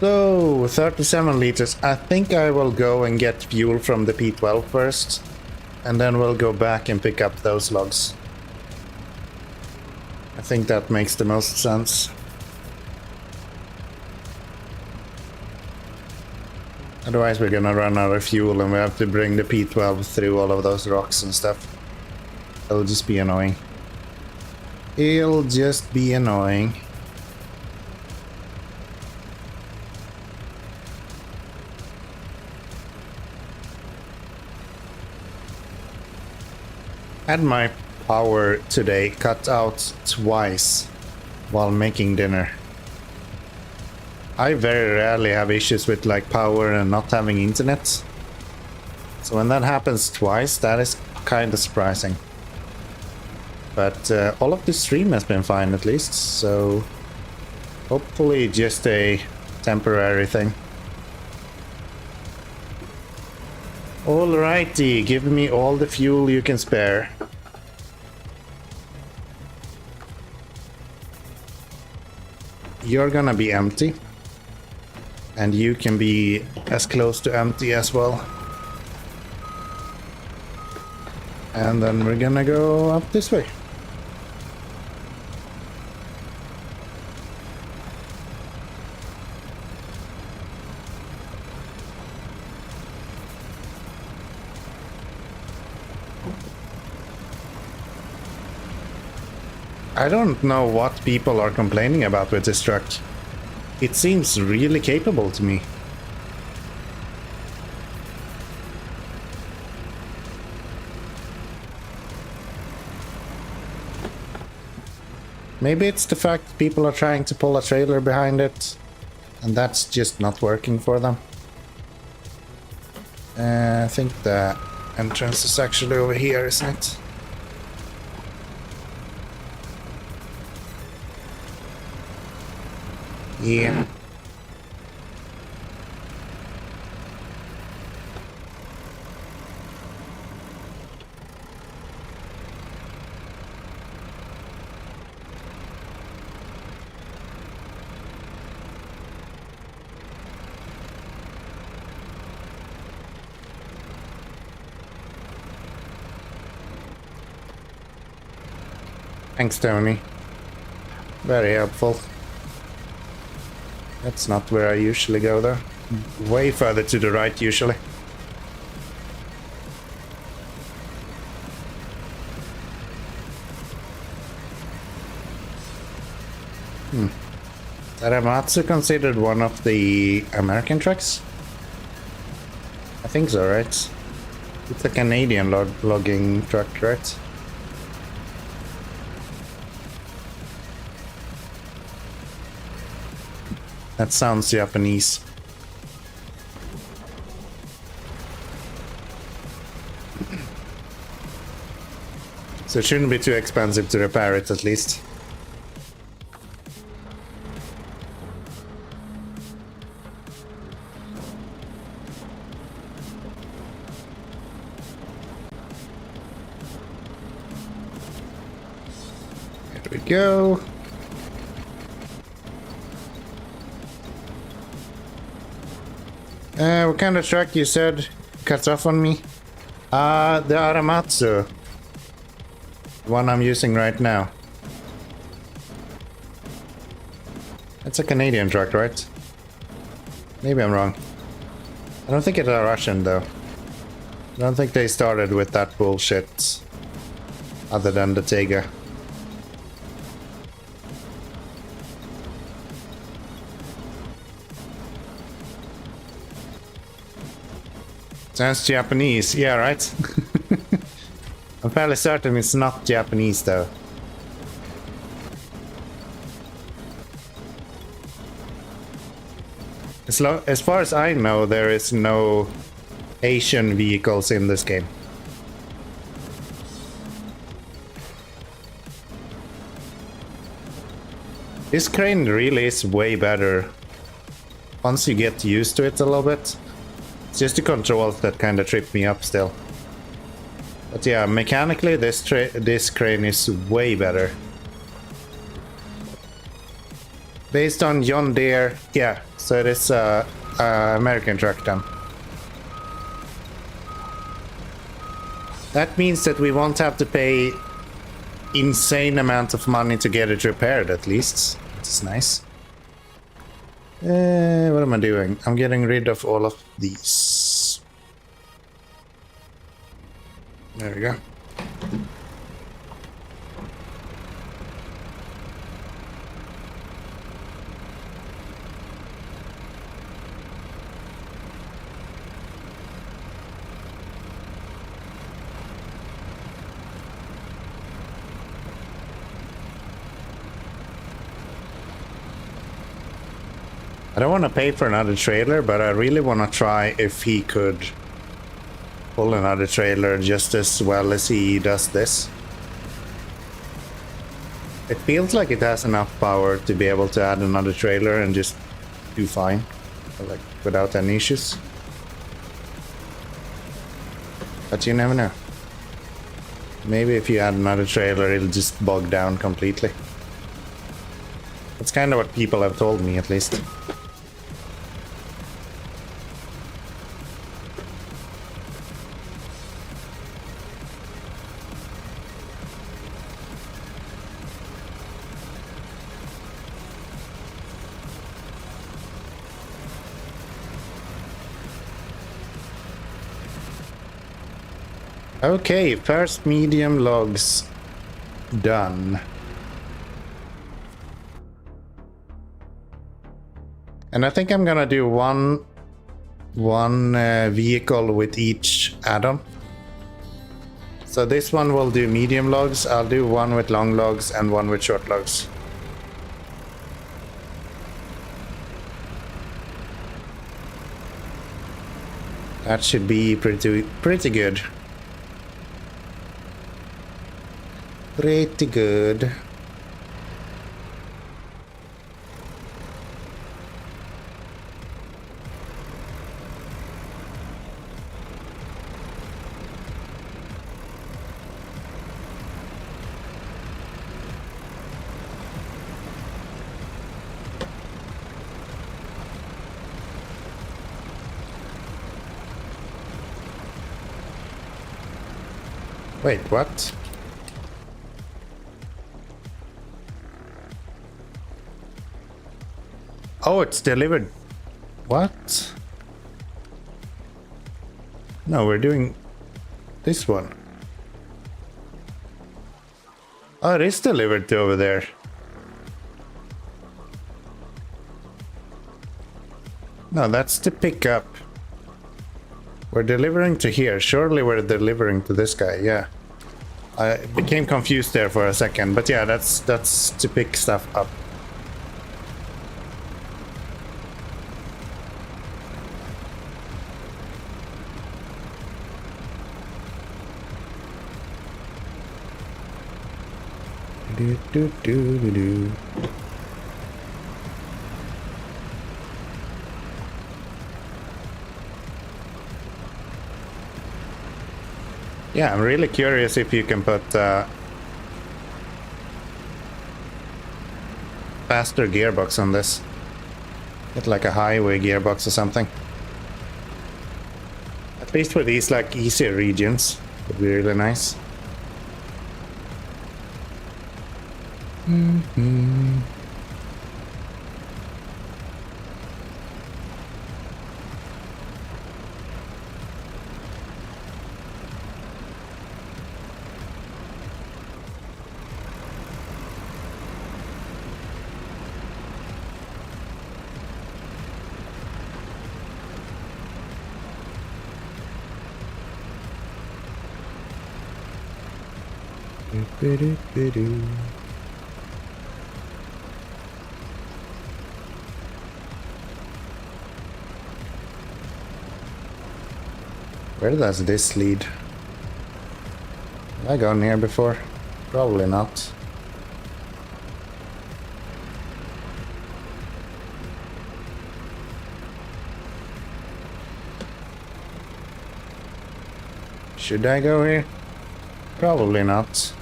So, 37 liters. I think I will go and get fuel from the P12 first. And then we'll go back and pick up those logs. I think that makes the most sense. Otherwise we're gonna run out of fuel and we have to bring the P12 through all of those rocks and stuff. It'll just be annoying. It'll just be annoying. Had my power today cut out twice while making dinner. I very rarely have issues with like power and not having internet. So when that happens twice, that is kind of surprising. But all of the stream has been fine at least, so hopefully just a temporary thing. Alrighty, give me all the fuel you can spare. You're gonna be empty. And you can be as close to empty as well. And then we're gonna go up this way. I don't know what people are complaining about with this truck. It seems really capable to me. Maybe it's the fact people are trying to pull a trailer behind it, and that's just not working for them. I think the entrance is actually over here, isn't it? Yeah. Thanks, Tony. Very helpful. That's not where I usually go, though. Way further to the right, usually. Taramatsu considered one of the American trucks? I think so, right? It's a Canadian logging truck, right? That sounds Japanese. So it shouldn't be too expensive to repair it, at least. Here we go. What kind of truck you said cuts off on me? The Aramatsu. The one I'm using right now. It's a Canadian truck, right? Maybe I'm wrong. I don't think it's a Russian, though. I don't think they started with that bullshit. Other than the Tega. Sounds Japanese, yeah, right? I'm fairly certain it's not Japanese, though. As far as I know, there is no Asian vehicles in this game. This crane really is way better once you get used to it a little bit. It's just the controls that kind of trip me up still. But yeah, mechanically this crane is way better. Based on John Deere, yeah, so it is a American truck then. That means that we won't have to pay insane amount of money to get it repaired, at least. Which is nice. What am I doing? I'm getting rid of all of these. There we go. I don't want to pay for another trailer, but I really want to try if he could pull another trailer just as well as he does this. It feels like it has enough power to be able to add another trailer and just do fine, like without any issues. But you never know. Maybe if you add another trailer, it'll just bog down completely. That's kind of what people have told me, at least. Okay, first medium logs done. And I think I'm gonna do one vehicle with each add-on. So this one will do medium logs. I'll do one with long logs and one with short logs. That should be pretty good. Pretty good. Wait, what? Oh, it's delivered. What? No, we're doing this one. Oh, it is delivered to over there. No, that's the pickup. We're delivering to here. Surely we're delivering to this guy, yeah. I became confused there for a second, but yeah, that's to pick stuff up. Do. Yeah, I'm really curious if you can put faster gearbox on this. Get like a highway gearbox or something. At least for these like easier regions would be really nice. Where does this lead? Have I gone here before? Probably not. Should I go here? Probably not.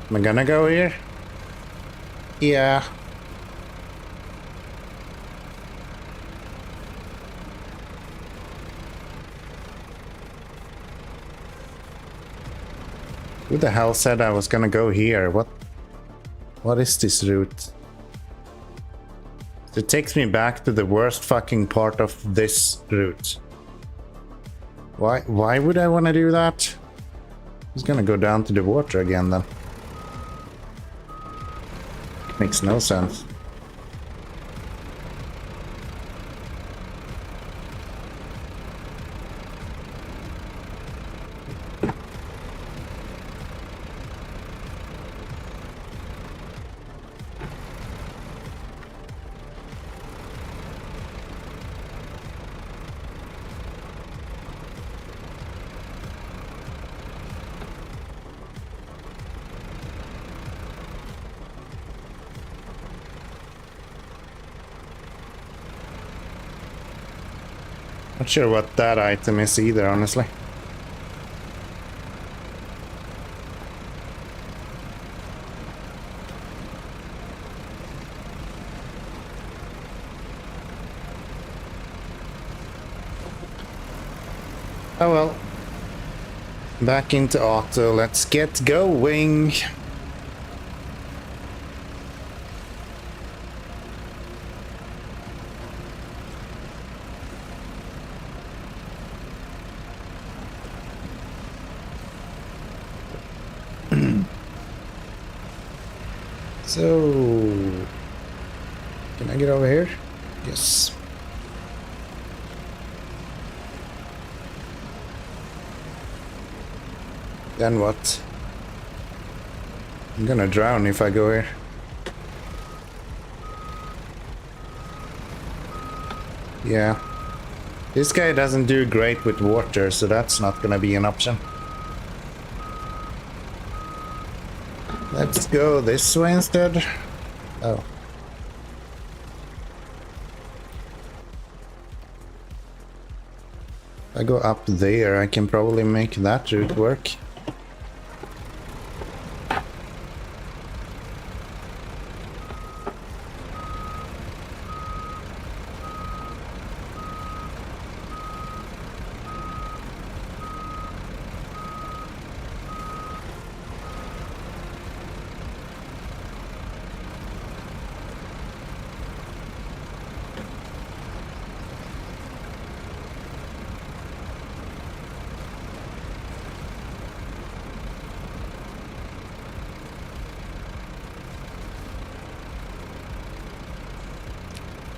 Am I gonna go here? Yeah. Who the hell said I was gonna go here? What is this route? It takes me back to the worst fucking part of this route. Why would I want to do that? He's gonna go down to the water again then. Makes no sense. Not sure what that item is either, honestly. Oh well. Back into auto, let's get going. So Can I get over here? Yes. Then what? I'm gonna drown if I go here. Yeah. This guy doesn't do great with water, so that's not gonna be an option. Let's go this way instead. Oh. If I go up there, I can probably make that route work.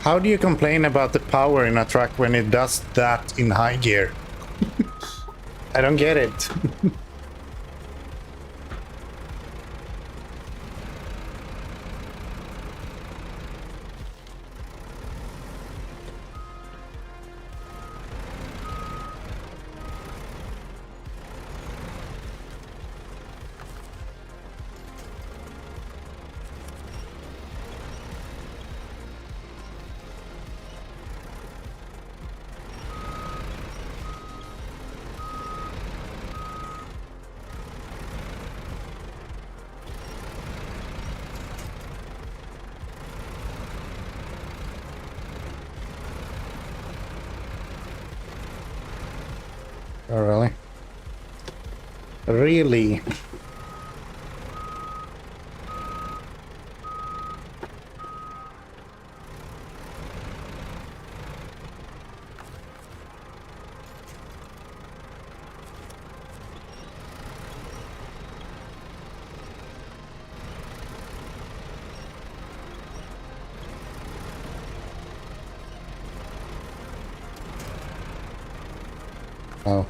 How do you complain about the power in a truck when it does that in high gear? I don't get it. Oh, really? Really? Oh.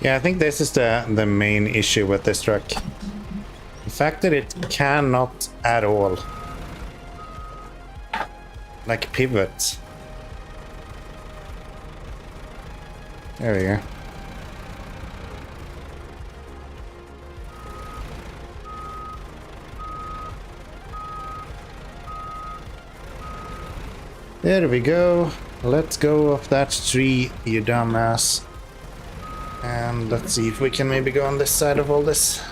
Yeah, I think this is the main issue with this truck. The fact that it cannot at all like pivot. There we go. There we go. Let's go off that tree, you dumbass. And let's see if we can maybe go on this side of all this.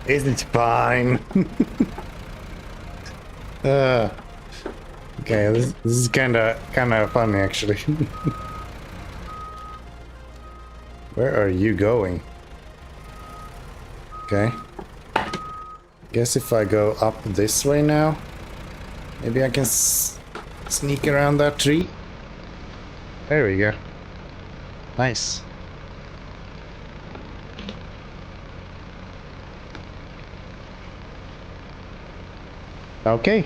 Isn't it fine? Okay, this is kind of funny actually. Where are you going? Okay. Guess if I go up this way now, maybe I can sneak around that tree. There we go. Nice. Okay.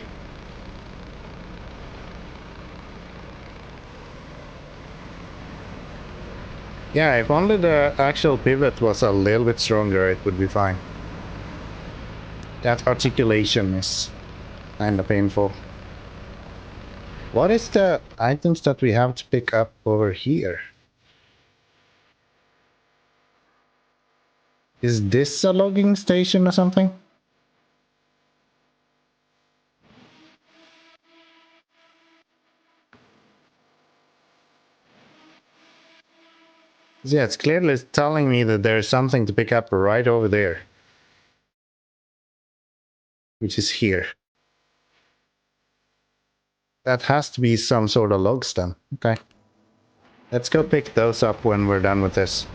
Yeah, if only the actual pivot was a little bit stronger, it would be fine. That articulation is kind of painful. What is the items that we have to pick up over here? Is this a logging station or something? Yeah, it's clearly telling me that there's something to pick up right over there. Which is here. That has to be some sort of logs then. Okay. Let's go pick those up when we're done with this.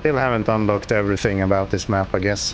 Still haven't unlocked everything about this map, I guess.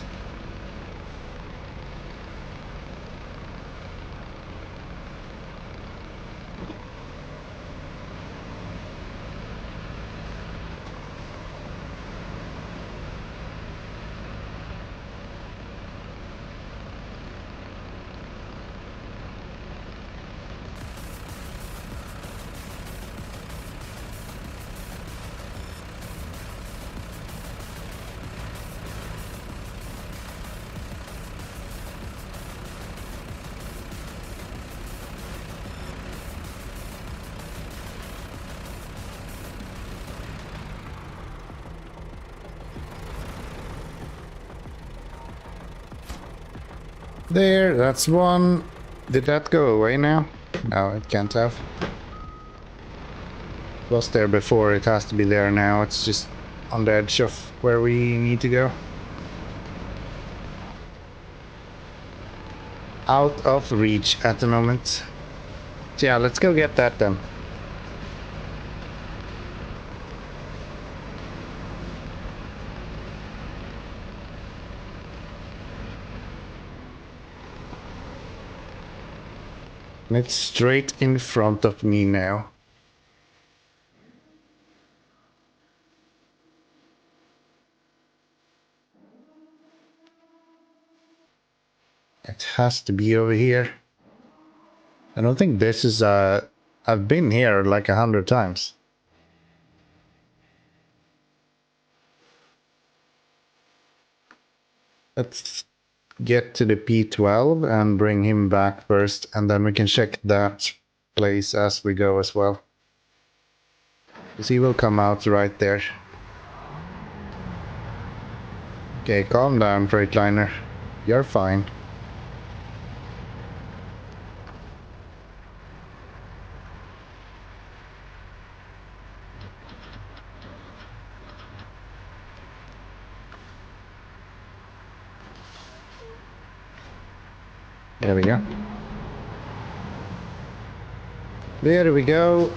There, that's one. Did that go away now? No, it can't have. It was there before, it has to be there now. It's just on the edge of where we need to go. Out of reach at the moment. So yeah, let's go get that then. And it's straight in front of me now. It has to be over here. I don't think this is I've been here like 100 times. Let's get to the P12 and bring him back first, and then we can check that place as we go as well. Because he will come out right there. Okay, calm down, Freightliner. You're fine. There we go. There we go.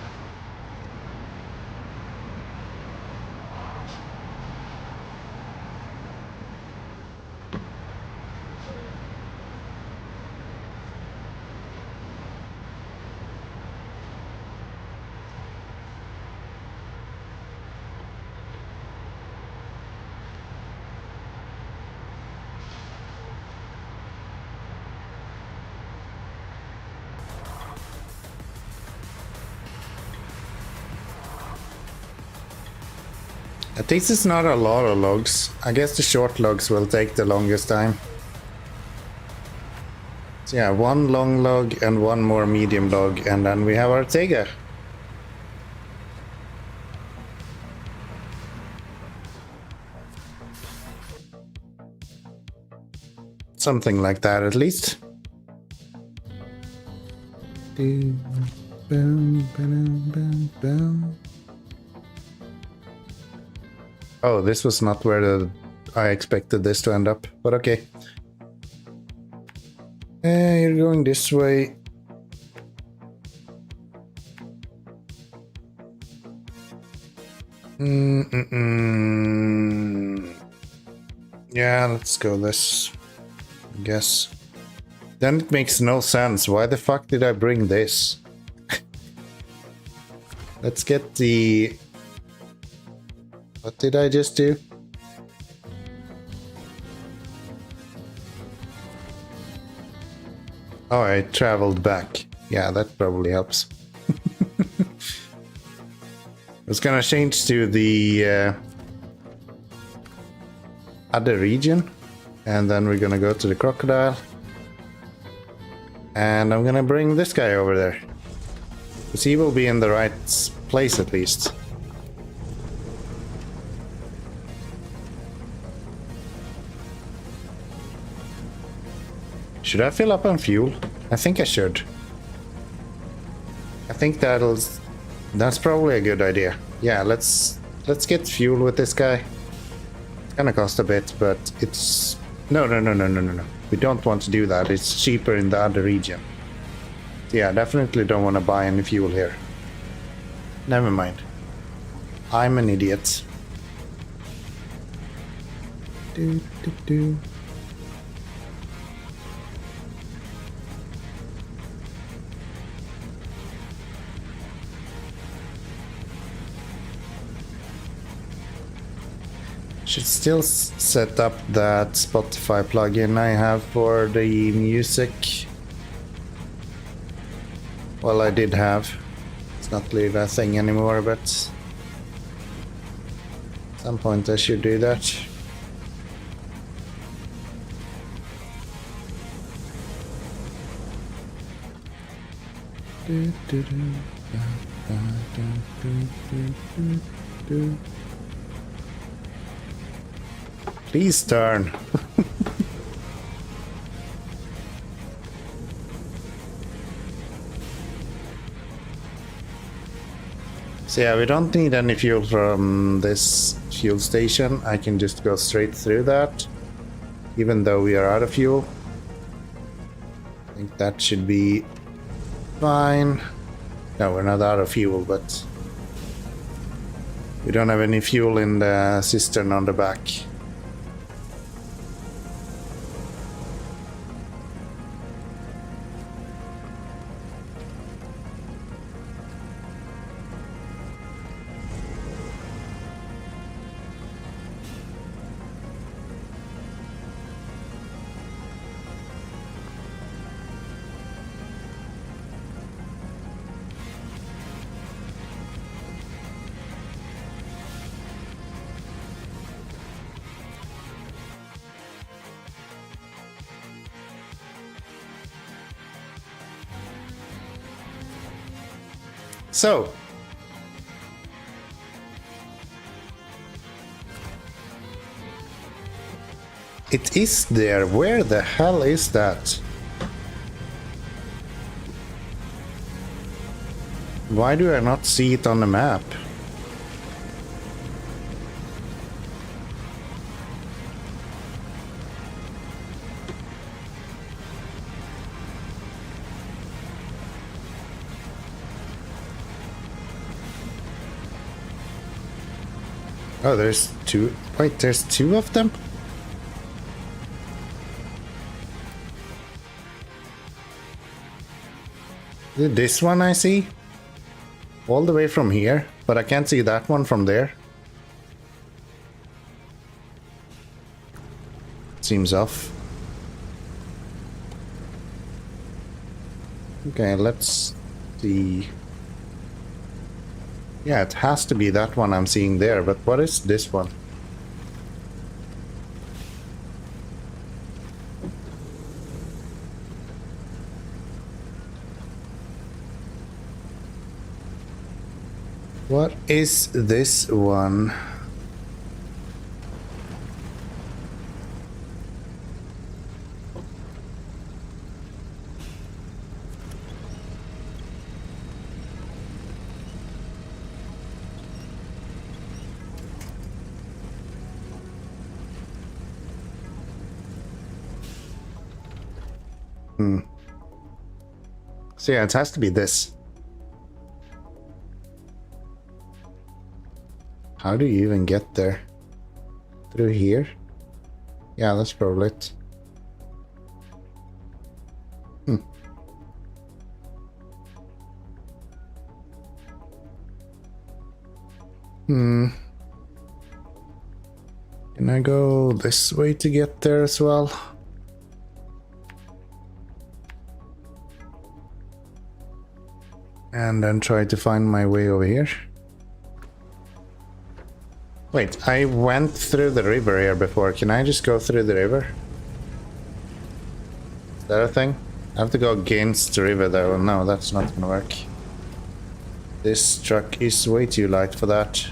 At least it's not a lot of logs. I guess the short logs will take the longest time. So yeah, one long log and one more medium log, and then we have our Tega. Something like that at least. Oh, this was not where I expected this to end up, but okay. You're going this way. Yeah, let's go this, I guess. Then it makes no sense. Why the fuck did I bring this? Let's get the... What did I just do? Oh, I traveled back. Yeah, that probably helps. I was gonna change to the other region And then we're gonna go to the crocodile. And I'm gonna bring this guy over there. Because he will be in the right place at least. Should I fill up on fuel? I think I should. I think that's probably a good idea. Yeah, let's get fuel with this guy. It's gonna cost a bit, but it's no. We don't want to do that. It's cheaper in the other region. Yeah, definitely don't want to buy any fuel here. Never mind. I'm an idiot. Do. Should still set up that Spotify plugin I have for the music. Well, I did have. It's not really a thing anymore, but at some point I should do that. Please turn. So yeah, we don't need any fuel from this fuel station. I can just go straight through that, even though we are out of fuel. I think that should be fine. No, we're not out of fuel, but we don't have any fuel in the cistern on the back. So, it is there. Where the hell is that? Why do I not see it on the map? Oh, there's two. Wait, there's two of them? Is it this one I see? All the way from here, but I can't see that one from there. Seems off. Okay, let's see. Yeah, it has to be that one I'm seeing there, but what is this one? What is this one? So yeah, it has to be this. How do you even get there? Through here? Yeah, that's probably it. Can I go this way to get there as well? And then try to find my way over here. Wait, I went through the river here before. Can I just go through the river? that a thing? I have to go against the river though. No, that's not gonna work. This truck is way too light for that.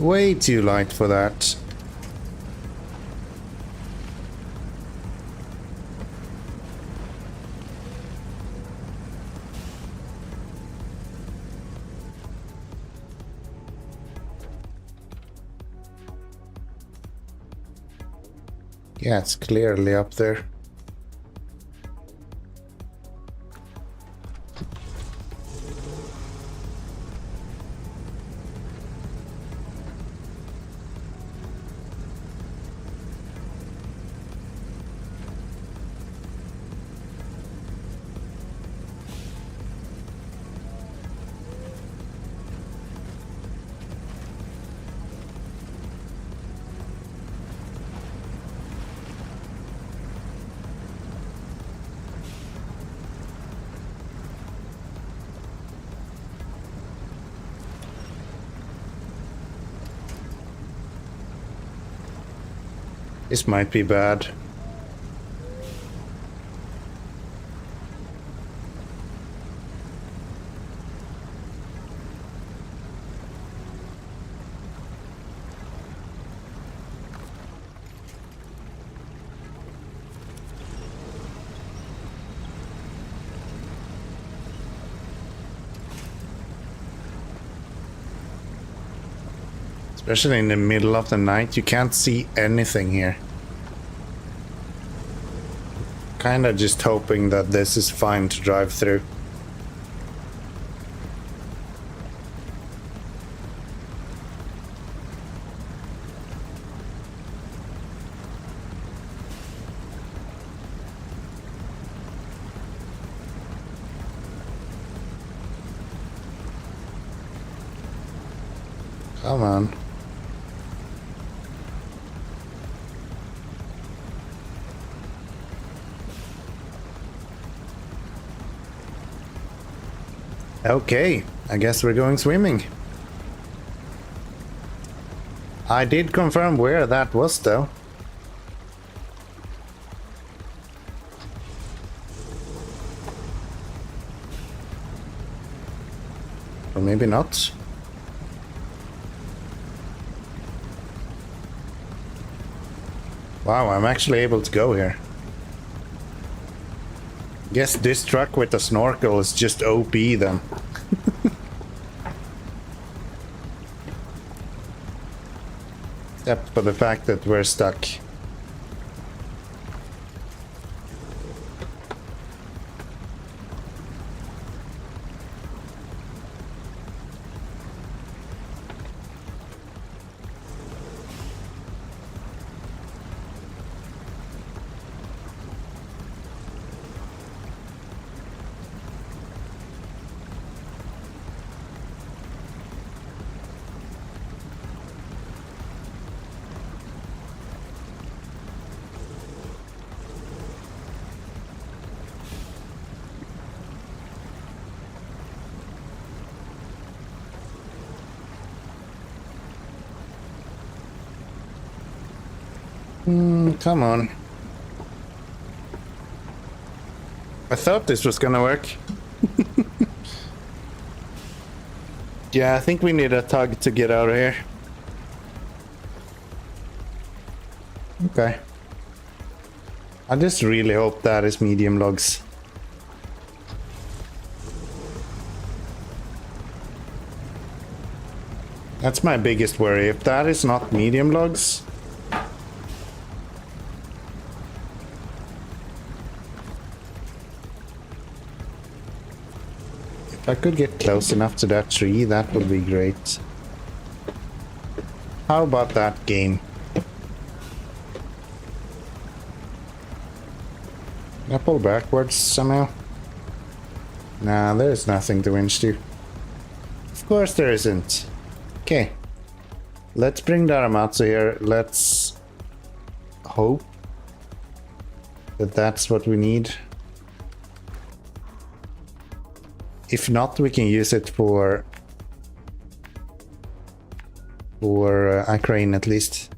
Way too light for that. Yeah, it's clearly up there. This might be bad. Especially in the middle of the night, you can't see anything here. Kinda just hoping that this is fine to drive through. Come on. Okay, I guess we're going swimming. I did confirm where that was though. Or maybe not. Wow, I'm actually able to go here. Guess this truck with the snorkel is just OP then. Except for the fact that we're stuck. Come on. I thought this was gonna work. Yeah, I think we need a tug to get out of here. Okay. I just really hope that is medium logs. That's my biggest worry. If that is not medium logs, if I could get close enough to that tree, that would be great. How about that game? Can I pull backwards somehow? Nah, there's nothing to winch to. Of course there isn't. Okay. Let's bring Daramatsu here. Let's hope that that's what we need. If not, we can use it for a crane at least.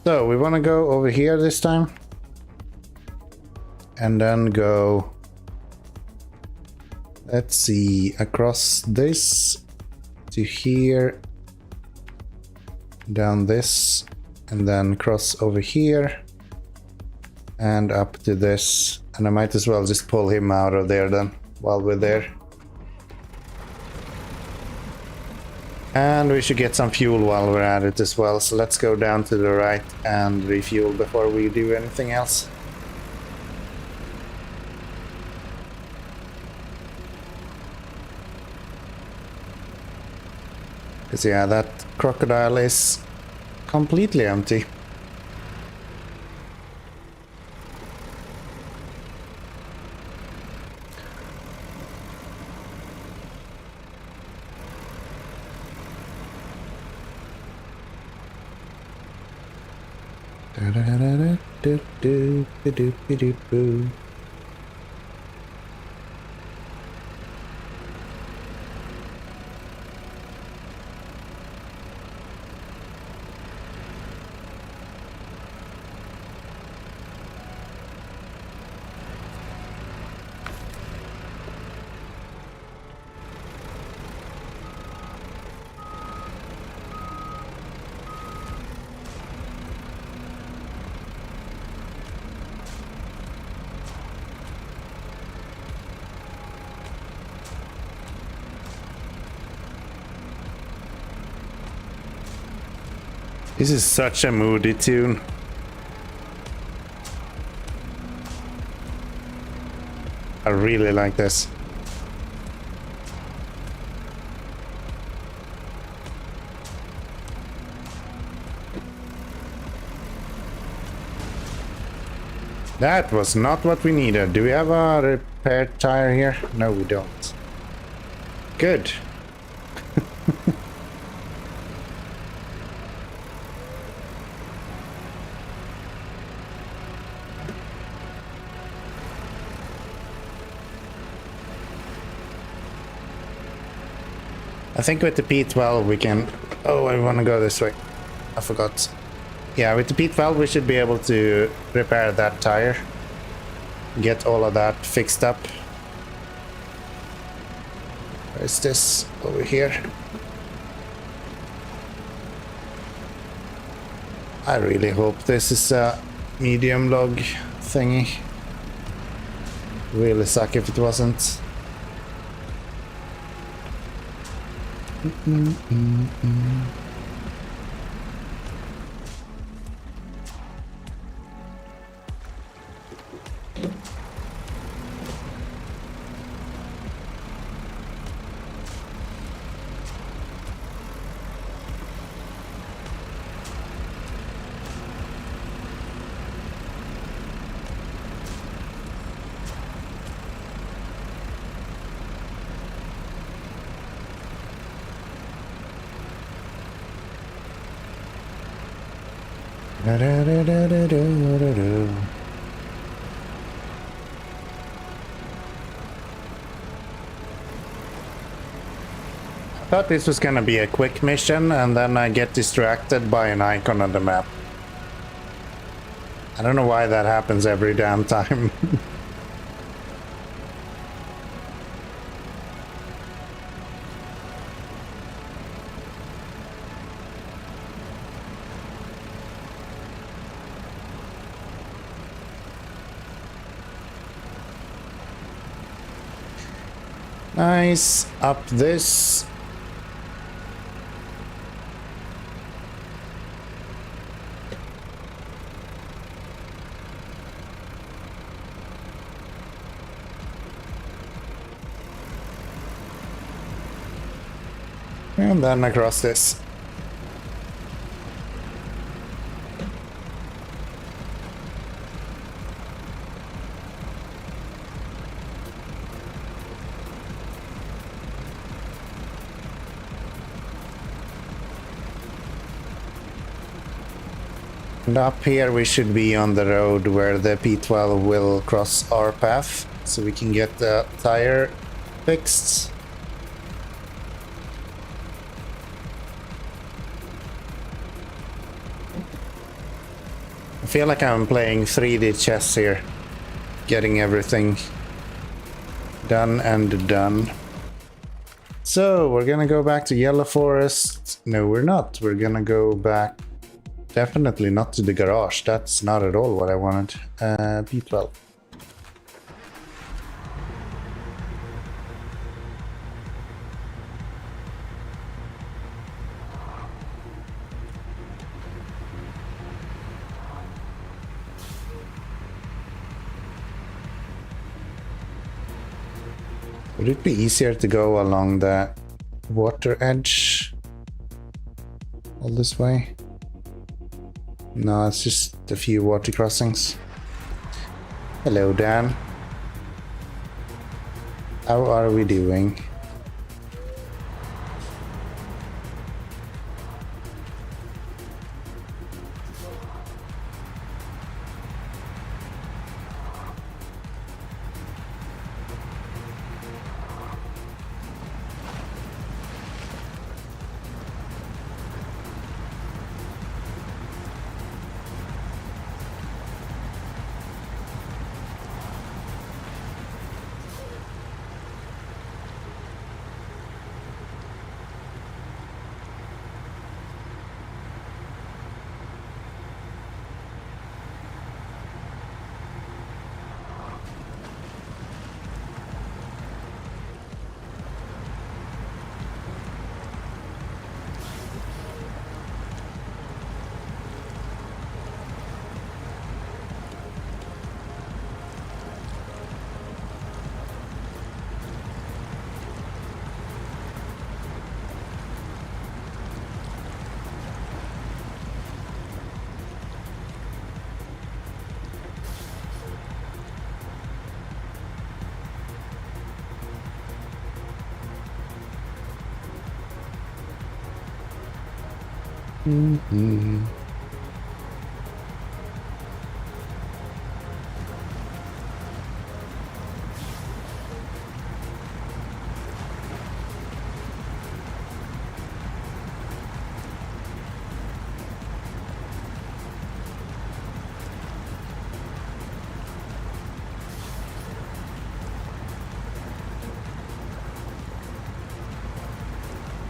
So we want to go over here this time. And then go, let's see, across this to here, down this, and then cross over here and up to this. And I might as well just pull him out of there then while we're there. And we should get some fuel while we're at it as well. So let's go down to the right and refuel before we do anything else. Because yeah, that crocodile is completely empty. This is such a moody tune. I really like this. That was not what we needed. Do we have a repair tire here? No, we don't. Good. I think with the P12 we can... Oh, I want to go this way. I forgot. Yeah, with the P12 we should be able to repair that tire. Get all of that fixed up. Where is this? Over here. I really hope this is a medium log thingy. Really suck if it wasn't. I thought this was gonna be a quick mission and then I get distracted by an icon on the map. I don't know why that happens every damn time. Nice. Up this. And then across this. And up here we should be on the road where the P12 will cross our path, so we can get the tire fixed. I feel like I'm playing 3D chess here, getting everything done and done. So we're gonna go back to Yellow Forest. No, we're not. We're gonna go back. Definitely not to the garage. That's not at all what I wanted. P12. Would it be easier to go along the water edge all this way? No, it's just a few water crossings. Hello, Dan. How are we doing?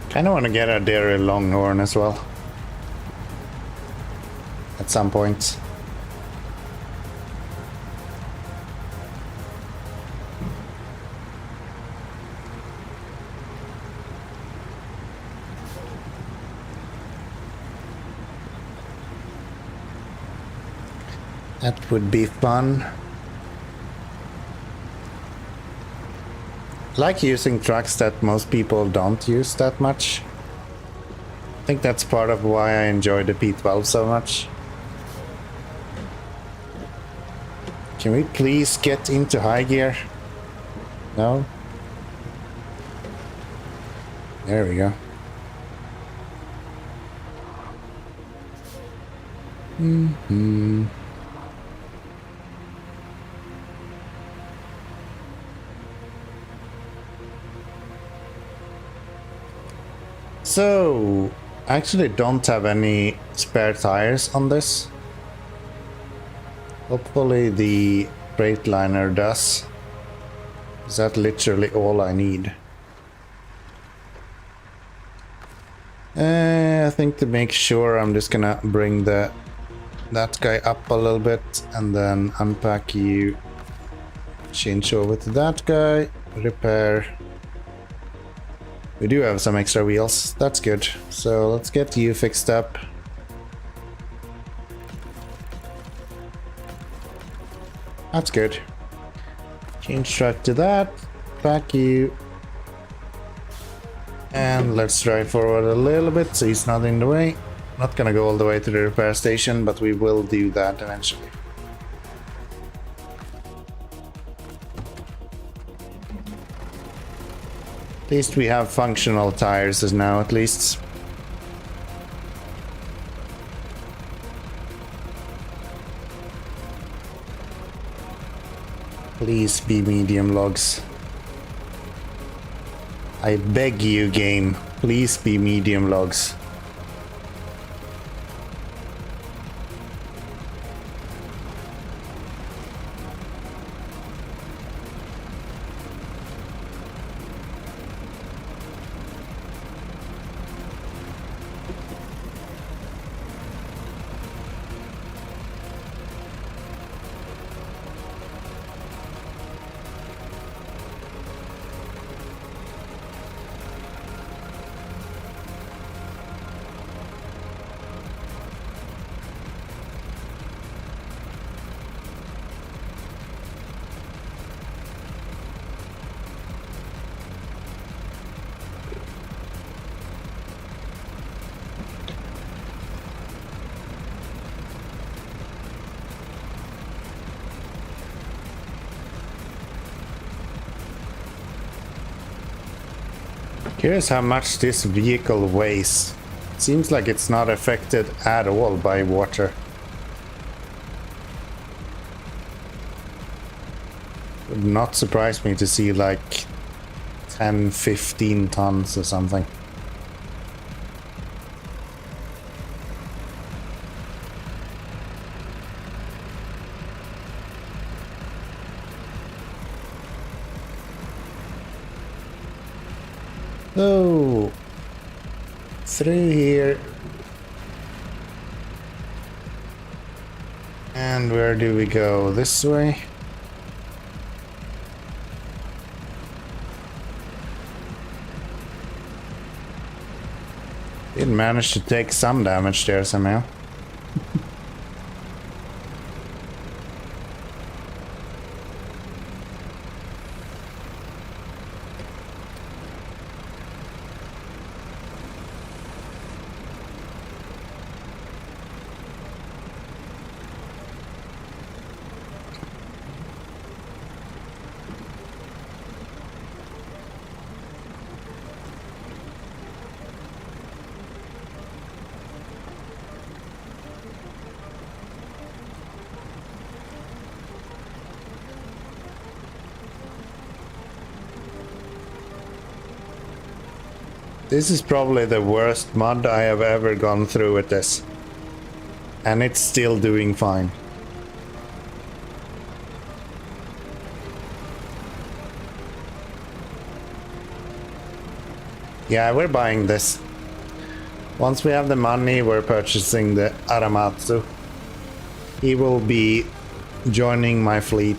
Kind of want to get a dairy longhorn as well. At some point. That would be fun. I like using trucks that most people don't use that much. I think that's part of why I enjoy the P12 so much. Can we please get into high gear? No? There we go. So, I actually don't have any spare tires on this. Hopefully the Freightliner does. Is that literally all I need? I think to make sure I'm just gonna bring that guy up a little bit and then unpack you. Change over to that guy. Repair. We do have some extra wheels. That's good. So let's get you fixed up. That's good. Change track to that. Back you. And let's drive forward a little bit so he's not in the way. Not gonna go all the way to the repair station, but we will do that eventually. At least we have functional tires as now, at least. Please be medium logs. I beg you, game, please be medium logs. Here's how much this vehicle weighs. Seems like it's not affected at all by water. Would not surprise me to see like 10-15 tons or something. So, through here. And where do we go? This way? Did manage to take some damage there somehow. This is probably the worst mod I have ever gone through with this. And it's still doing fine. Yeah, we're buying this. Once we have the money, we're purchasing the Aramatsu. He will be joining my fleet.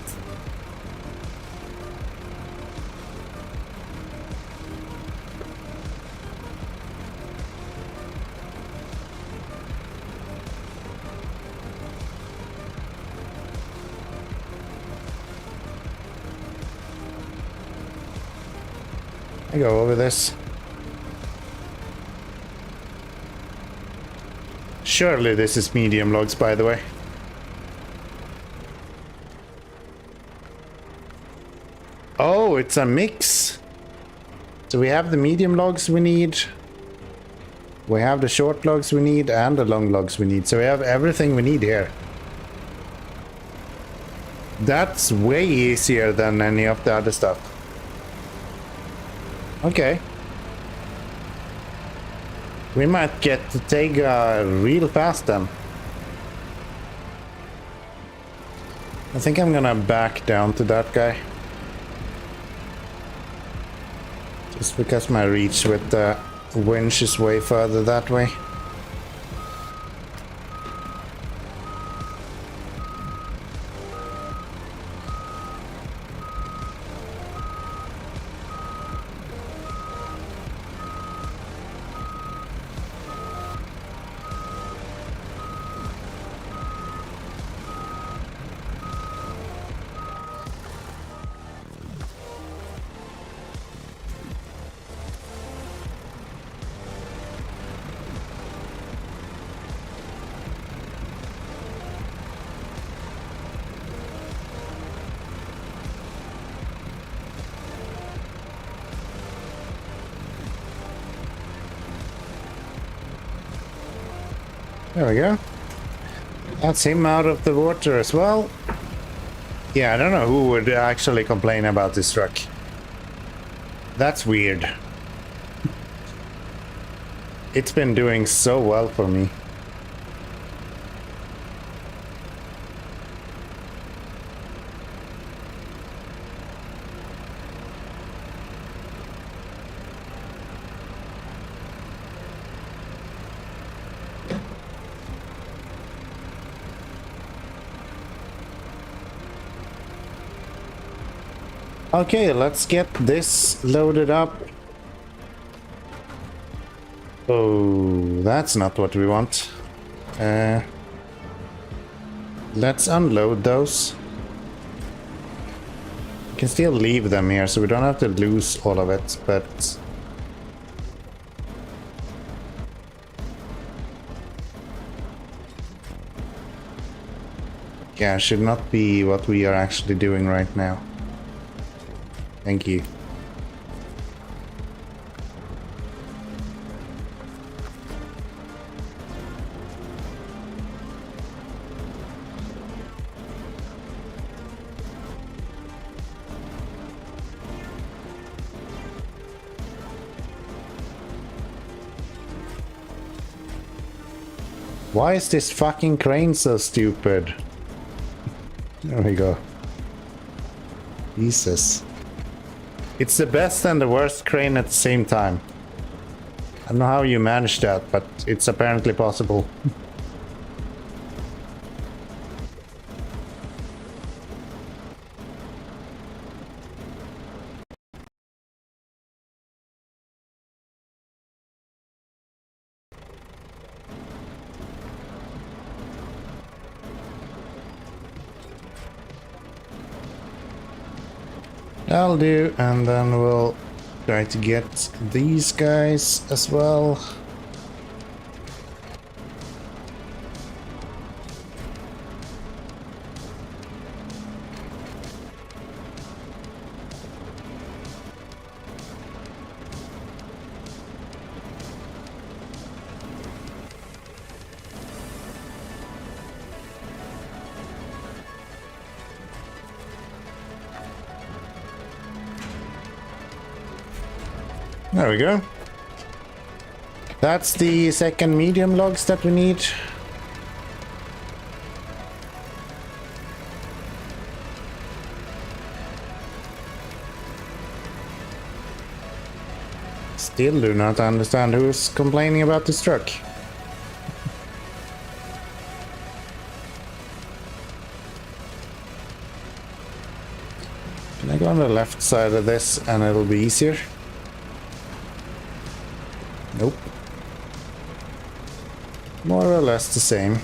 I go over this. Surely this is medium logs, by the way. Oh, it's a mix. So we have the medium logs we need. We have the short logs we need and the long logs we need. So we have everything we need here. That's way easier than any of the other stuff. Okay. We might get to take real fast then. I think I'm gonna back down to that guy. Just because my reach with the winch is way further that way. There we go. That's him out of the water as well. Yeah, I don't know who would actually complain about this truck. That's weird. It's been doing so well for me. Okay, let's get this loaded up. Oh, that's not what we want. Let's unload those. We can still leave them here, so we don't have to lose all of it, but... yeah, should not be what we are actually doing right now. Thank you. Why is this fucking crane so stupid? There we go. Jesus. It's the best and the worst crane at the same time. I don't know how you manage that, but it's apparently possible. That'll do, and then we'll try to get these guys as well. There we go. That's the second medium logs that we need. Still do not understand who's complaining about this truck. Can I go on the left side of this and it'll be easier? Nope. More or less the same.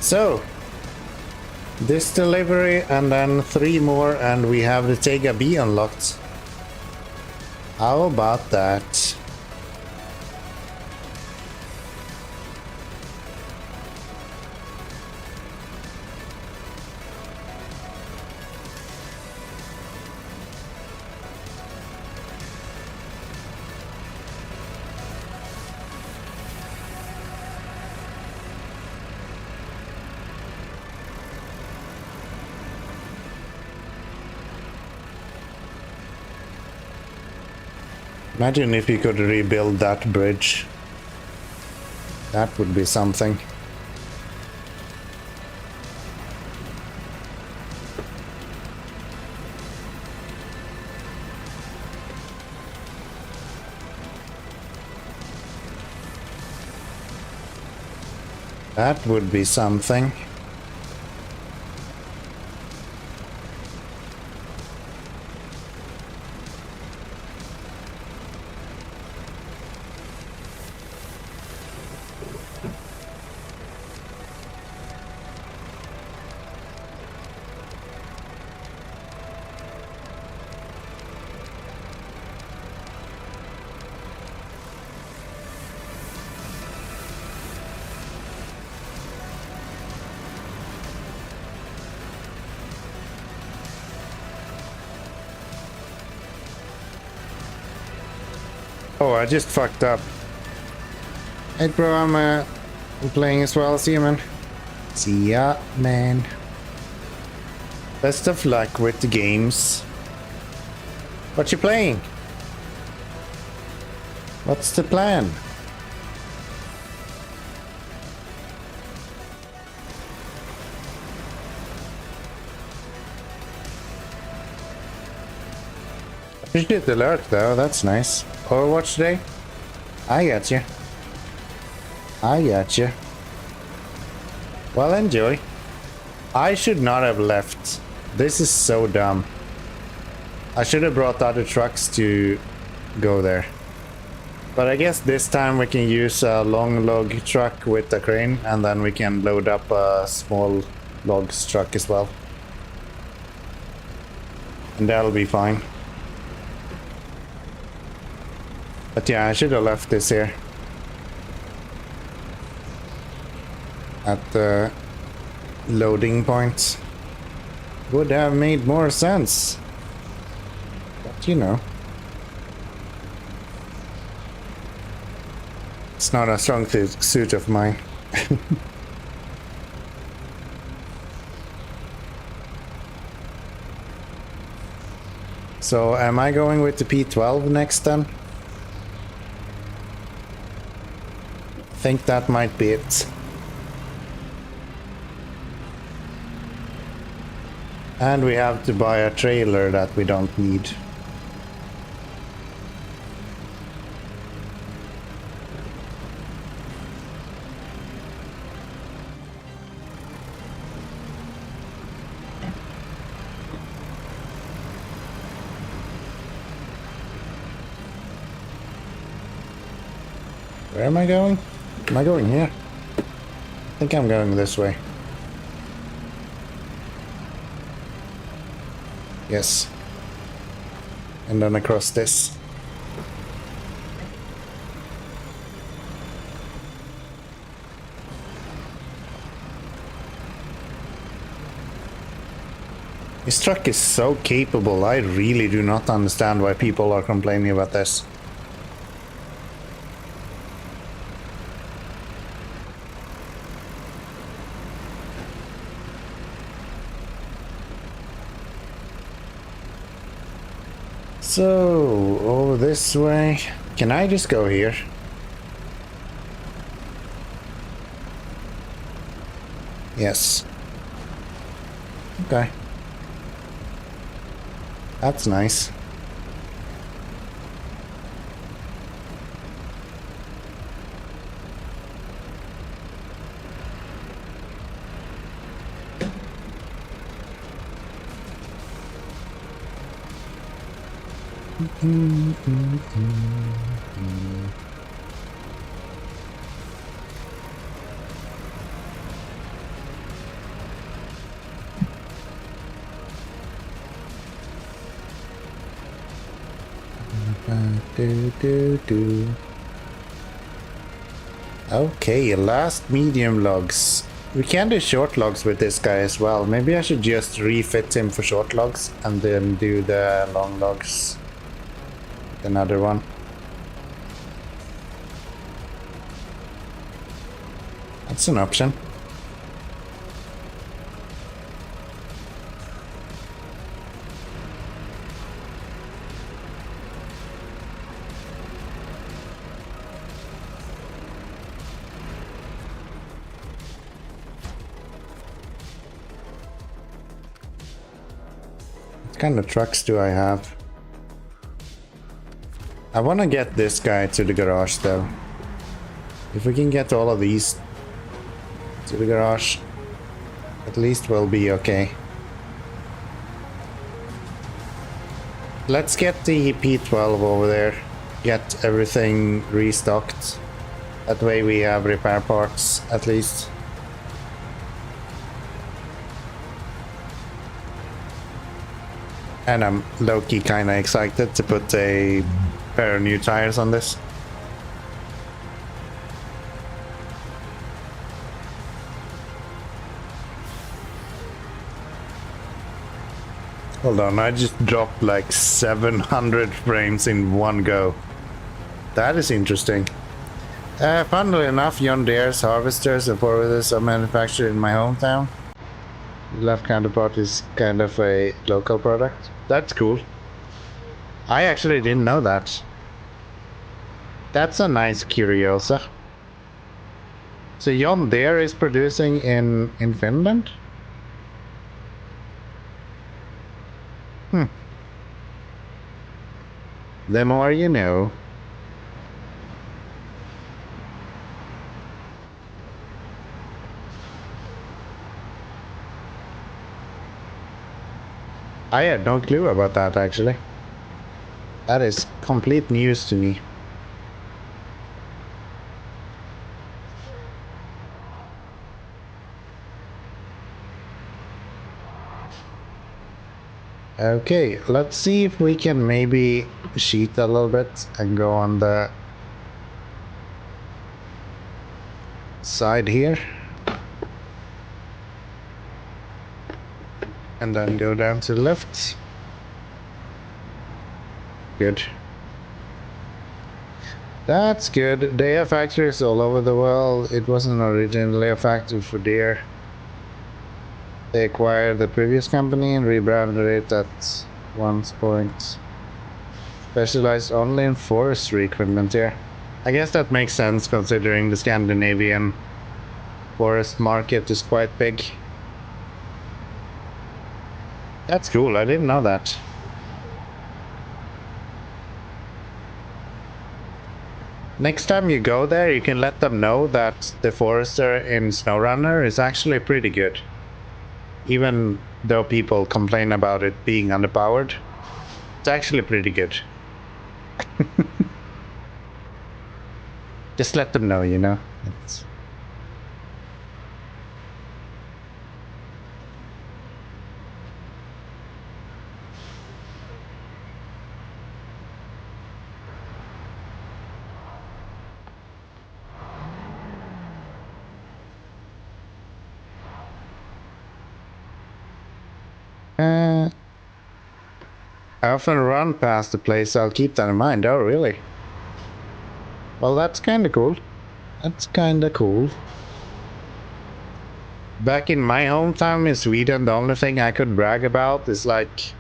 So, this delivery and then 3 more and we have the Tega B unlocked. How about that? Imagine if you could rebuild that bridge. That would be something. That would be something. Oh, I just fucked up. Hey bro, I'm playing as well. See you, man. See ya, man. Best of luck with the games. What you playing? What's the plan? Appreciate the alert though, that's nice. Overwatch today? I got you. I got you. Well, enjoy. I should not have left. This is so dumb. I should have brought other trucks to go there. But I guess this time we can use a long log truck with a crane, and then we can load up a small logs truck as well. And that'll be fine. But yeah, I should have left this here. At the loading point. Would have made more sense. But you know. It's not a strong suit of mine. So am I going with the P12 next then? I think that might be it. And we have to buy a trailer that we don't need. Where am I going? Am I going here? I think I'm going this way. Yes. And then across this. This truck is so capable. I really do not understand why people are complaining about this. So, over this way. Can I just go here? Yes. Okay. That's nice. Okay, last medium logs. We can do short logs with this guy as well. Maybe I should just refit him for short logs and then do the long logs. Another one. That's an option. What kind of trucks do I have? I want to get this guy to the garage though. If we can get all of these to the garage, at least we'll be okay. Let's get the P12 over there. Get everything restocked. That way we have repair parts at least. And I'm low-key kinda excited to put a pair of new tires on this. Hold on, I just dropped like 700 frames in one go. That is interesting. Funnily enough, John Deere's harvesters and forwarders are manufactured in my hometown. The left counterpart is kind of a local product. That's cool. I actually didn't know that. That's a nice curiosa. So John Deere is producing in Finland? The more you know. I had no clue about that, actually. That is complete news to me. Okay, let's see if we can maybe cheat a little bit and go on the side here. And then go down to the left. Good. That's good. They have factories all over the world. It wasn't originally a factory for Deere. They acquired the previous company and rebranded it at one point. Specialized only in forestry equipment here. I guess that makes sense considering the Scandinavian forest market is quite big. That's cool, I didn't know that. Next time you go there, you can let them know that the forester in SnowRunner is actually pretty good. Even though people complain about it being underpowered, it's actually pretty good. Just let them know, you know. It's... I often run past the place, I'll keep that in mind. Oh, really? Well, that's kinda cool. That's kinda cool. Back in my hometown in Sweden, the only thing I could brag about is like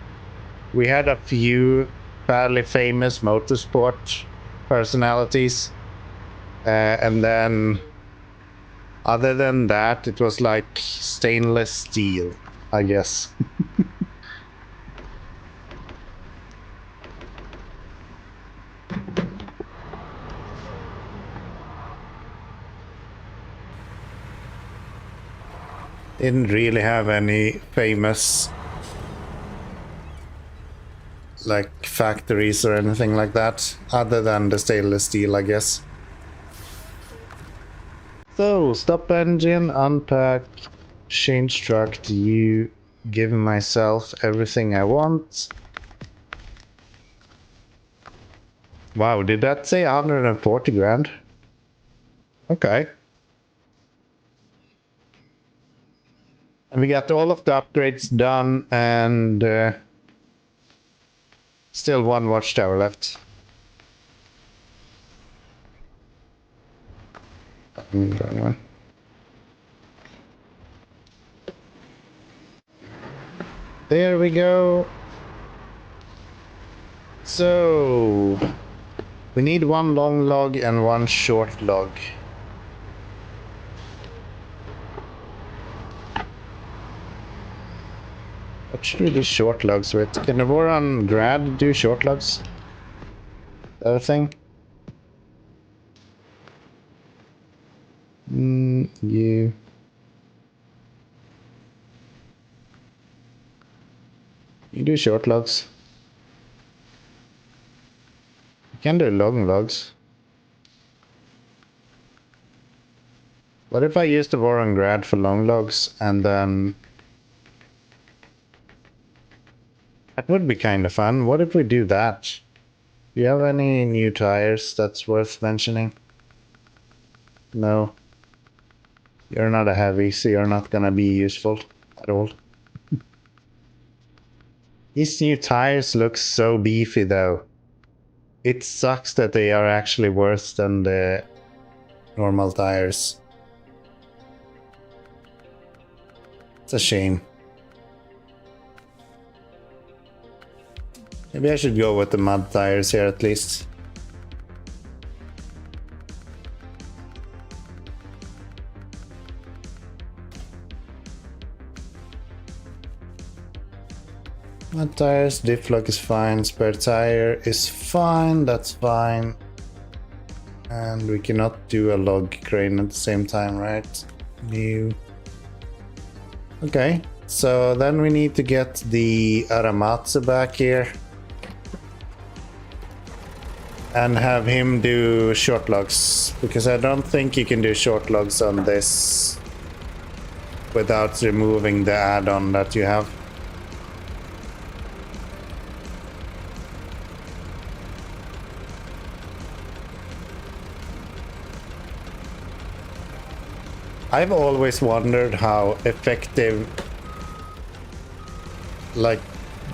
we had a few fairly famous motorsport personalities, and then other than that, it was like stainless steel, I guess. Didn't really have any famous like factories or anything like that, other than the stainless steel, I guess. So, stop engine, unpack, change truck to you, give myself everything I want. Wow, did that say 140 grand? Okay. And we got all of the upgrades done, and still one watchtower left. There we go. So we need one long log and one short log. What should we do short logs with? Can the war on Grad do short logs? The other thing? You do short logs. You can do long logs. What if I use the war on Grad for long logs and then... That would be kind of fun. What if we do that? Do you have any new tires that's worth mentioning? No. You're not a heavy, so you're not gonna be useful at all. These new tires look so beefy though. it sucks that they are actually worse than the normal tires. It's a shame. Maybe I should go with the mud tires here at least. Mud tires, diff lock is fine, spare tire is fine, that's fine. And we cannot do a log crane at the same time, right? New. Okay, so then we need to get the Aramatsu back here. And have him do short logs, because I don't think you can do short logs on this without removing the add-on that you have. I've always wondered how effective, like,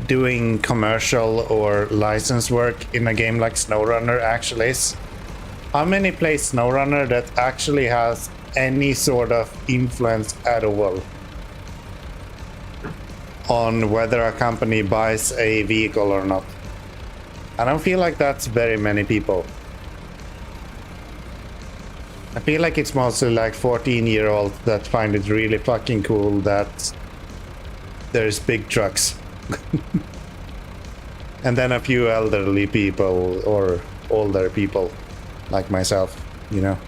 doing commercial or license work in a game like SnowRunner actually is. How many play SnowRunner that actually has any sort of influence at all on whether a company buys a vehicle or not? I don't feel like that's very many people. I feel like it's mostly like 14-year-olds that find it really fucking cool that there's big trucks. And then a few elderly people or older people like myself, you know,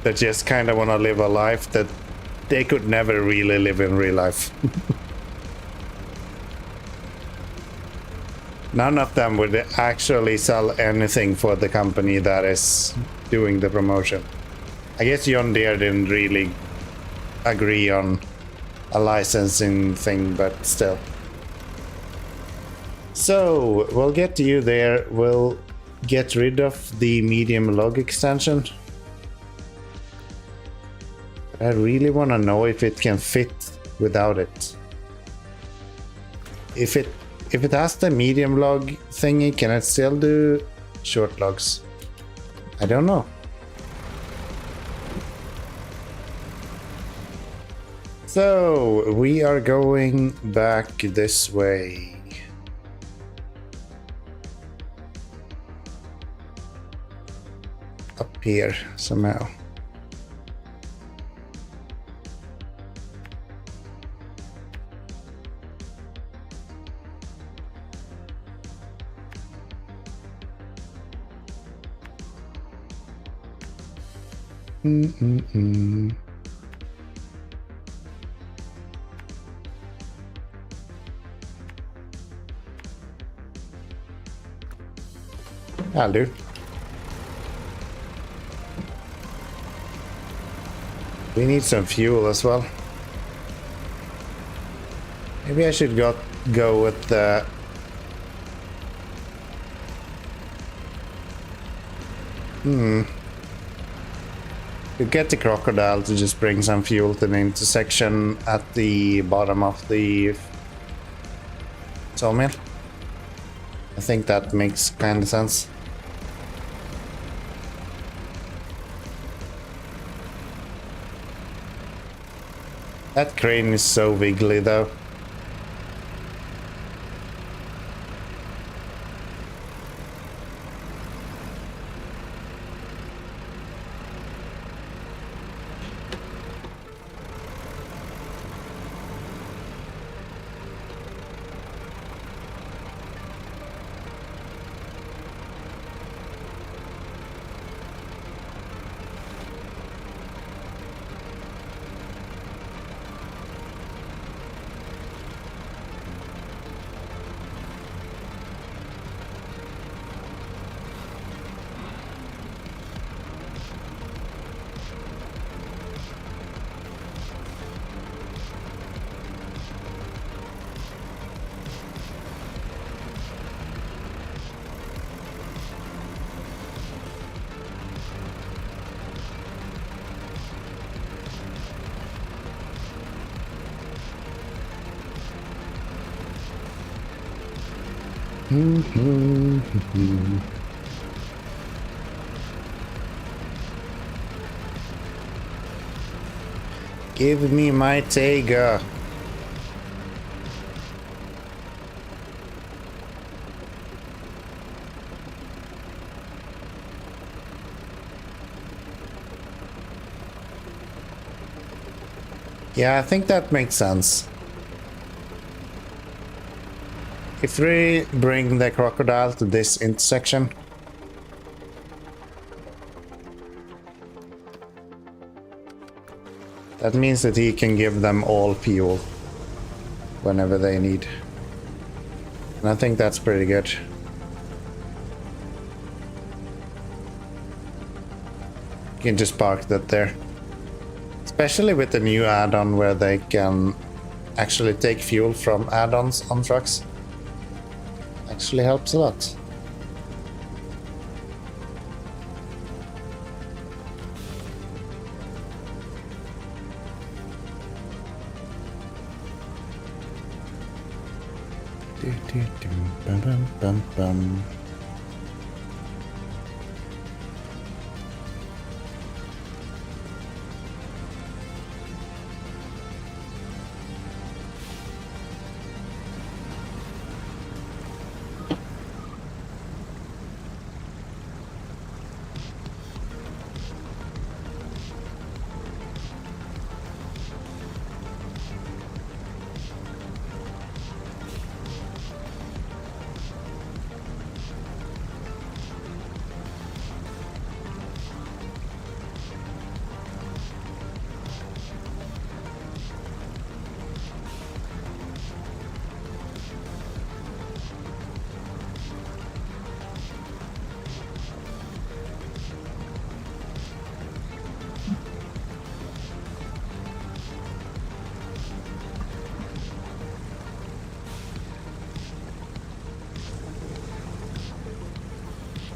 that just kind of want to live a life that they could never really live in real life. None of them would actually sell anything for the company that is doing the promotion. I guess John Deere didn't really agree on a licensing thing, but still. So, we'll get to you there. We'll get rid of the medium log extension. But I really want to know if it can fit without it. If it has the medium log thingy, can it still do short logs? I don't know. So, we are going back this way. Up here, somehow. I'll do. We need some fuel as well. Maybe I should go with the... To get the crocodile to just bring some fuel to the intersection at the bottom of the sawmill. I think that makes kind of sense. That crane is so wiggly though. Give me my Tega. Yeah, I think that makes sense. If we bring the crocodile to this intersection, that means that he can give them all fuel whenever they need. And I think that's pretty good. You can just park that there. Especially with the new add-on where they can actually take fuel from add-ons on trucks. Actually helps a lot. Bum, bum, bum, bum.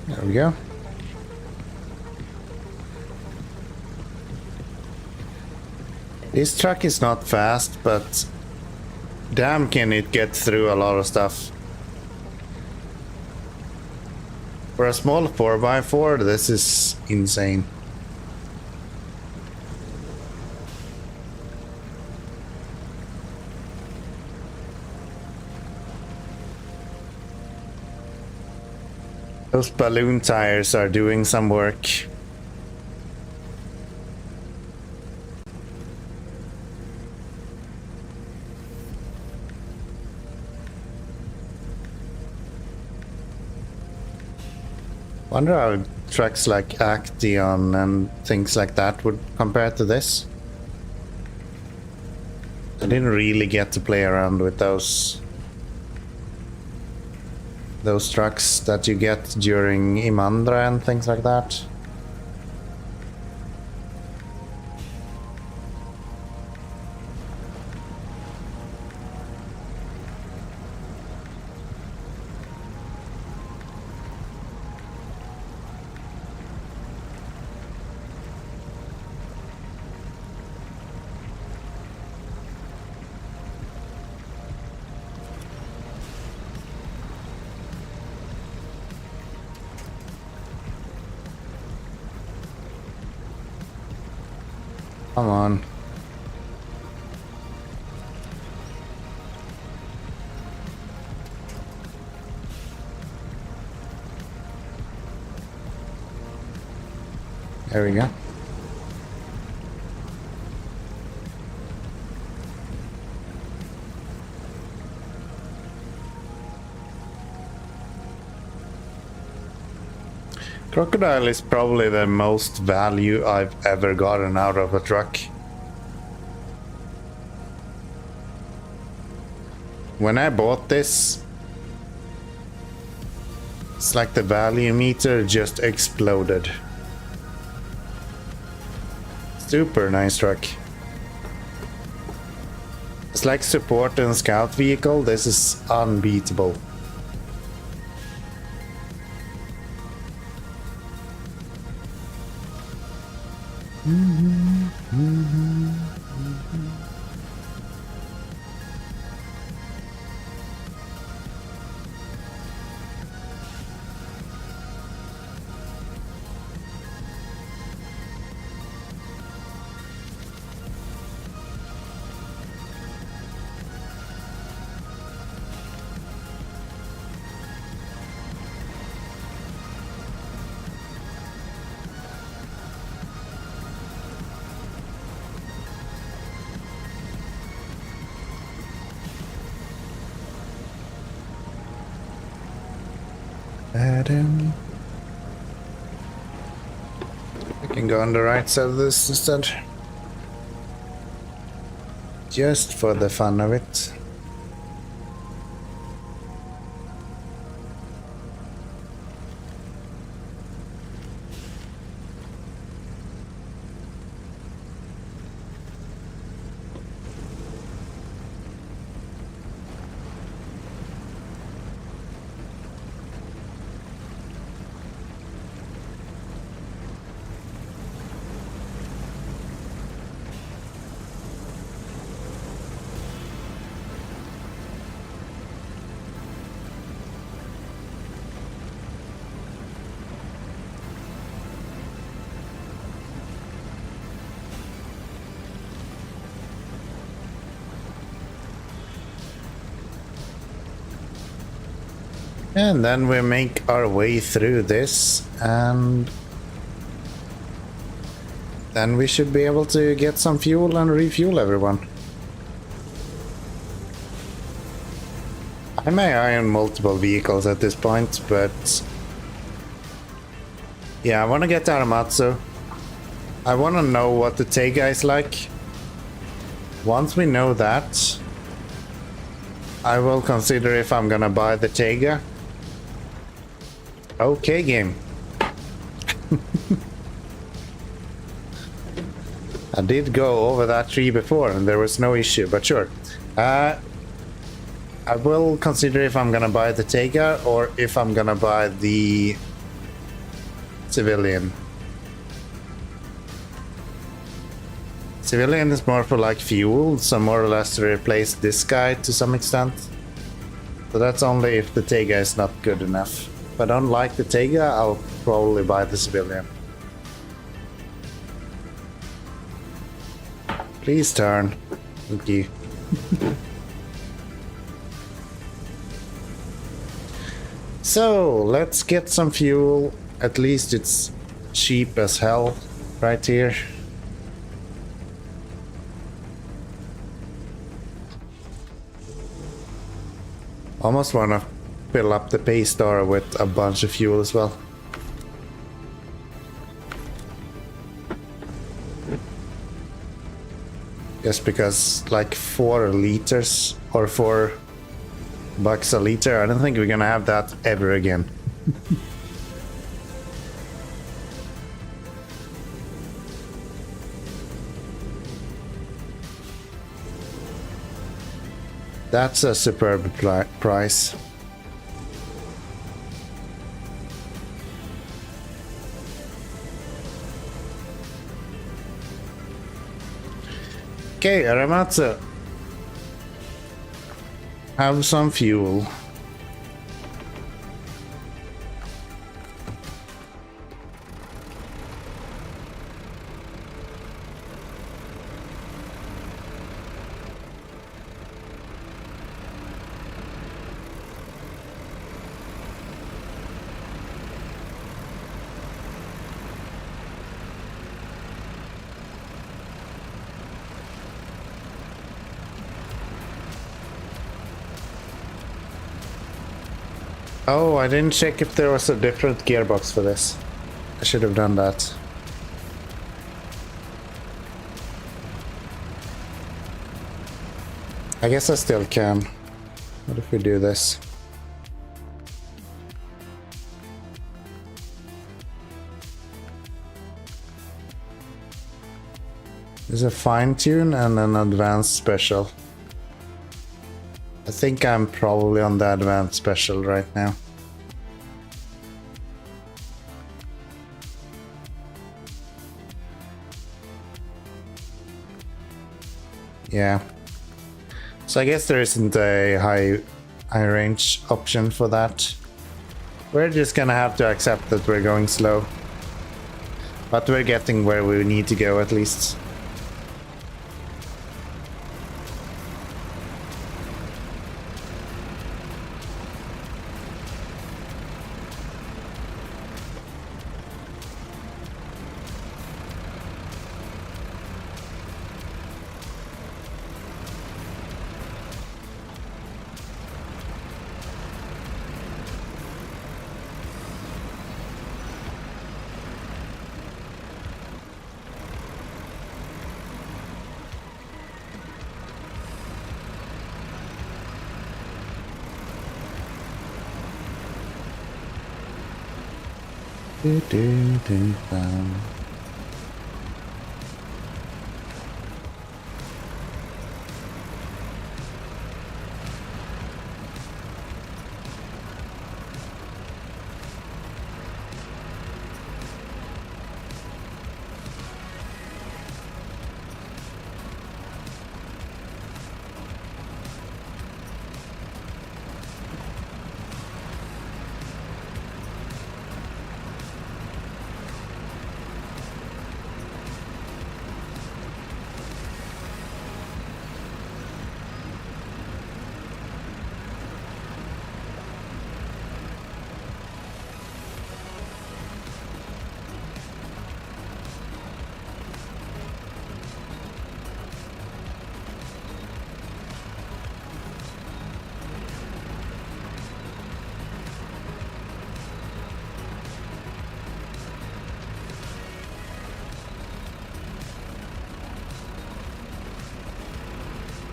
There we go. This truck is not fast, but damn can it get through a lot of stuff. For a small 4x4, this is insane. Those balloon tires are doing some work. Wonder how trucks like Action and things like that would compare to this. I didn't really get to play around with those trucks that you get during Imandra and things like that. Come on. There we go. Crocodile is probably the most value I've ever gotten out of a truck. When I bought this, it's like the value meter just exploded. Super nice truck. It's like support and scout vehicle, this is unbeatable. Adam. I can go on the right side of this instead. Just for the fun of it. And then we make our way through this, and then we should be able to get some fuel and refuel everyone. I may own multiple vehicles at this point, but yeah, I want to get Aramatsu. I want to know what the Taiga is like. Once we know that, I will consider if I'm gonna buy the Taiga. Okay, game. I did go over that tree before and there was no issue, but sure. I will consider if I'm gonna buy the Taiga or if I'm gonna buy the Civilian. Civilian is more for like fuel, so more or less to replace this guy to some extent. So that's only if the Taiga is not good enough. If I don't like the Taiga, I'll probably buy the Civilian. Please turn. Thank you. So, let's get some fuel. At least it's cheap as hell right here. Almost wanna fill up the Paystar with a bunch of fuel as well. Just because like 4 liters or $4 a liter, I don't think we're gonna have that ever again. That's a superb price. Okay, Aramatsu. Have some fuel. Oh, I didn't check if there was a different gearbox for this. I should have done that. I guess I still can. What if we do this? There's a fine tune and an advanced special. I think I'm probably on the advanced special right now. Yeah. So I guess there isn't a high range option for that. We're just gonna have to accept that we're going slow. But we're getting where we need to go at least.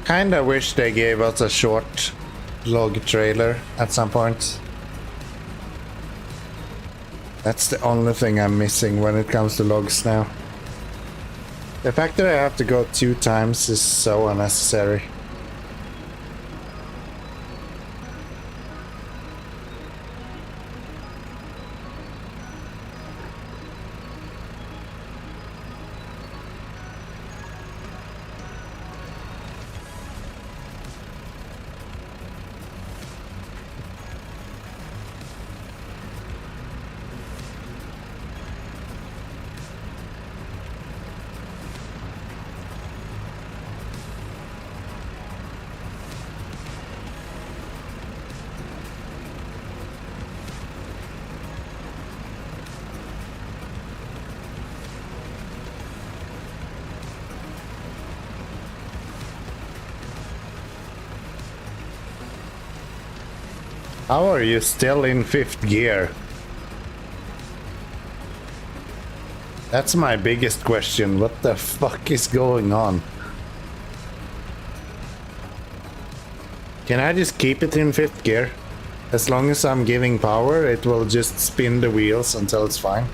Kinda wish they gave us a short log trailer at some point. That's the only thing I'm missing when it comes to logs now. The fact that I have to go 2 times is so unnecessary. How are you still in 5th gear? That's my biggest question. What the fuck is going on? Can I just keep it in 5th gear? As long as I'm giving power, it will just spin the wheels until it's fine.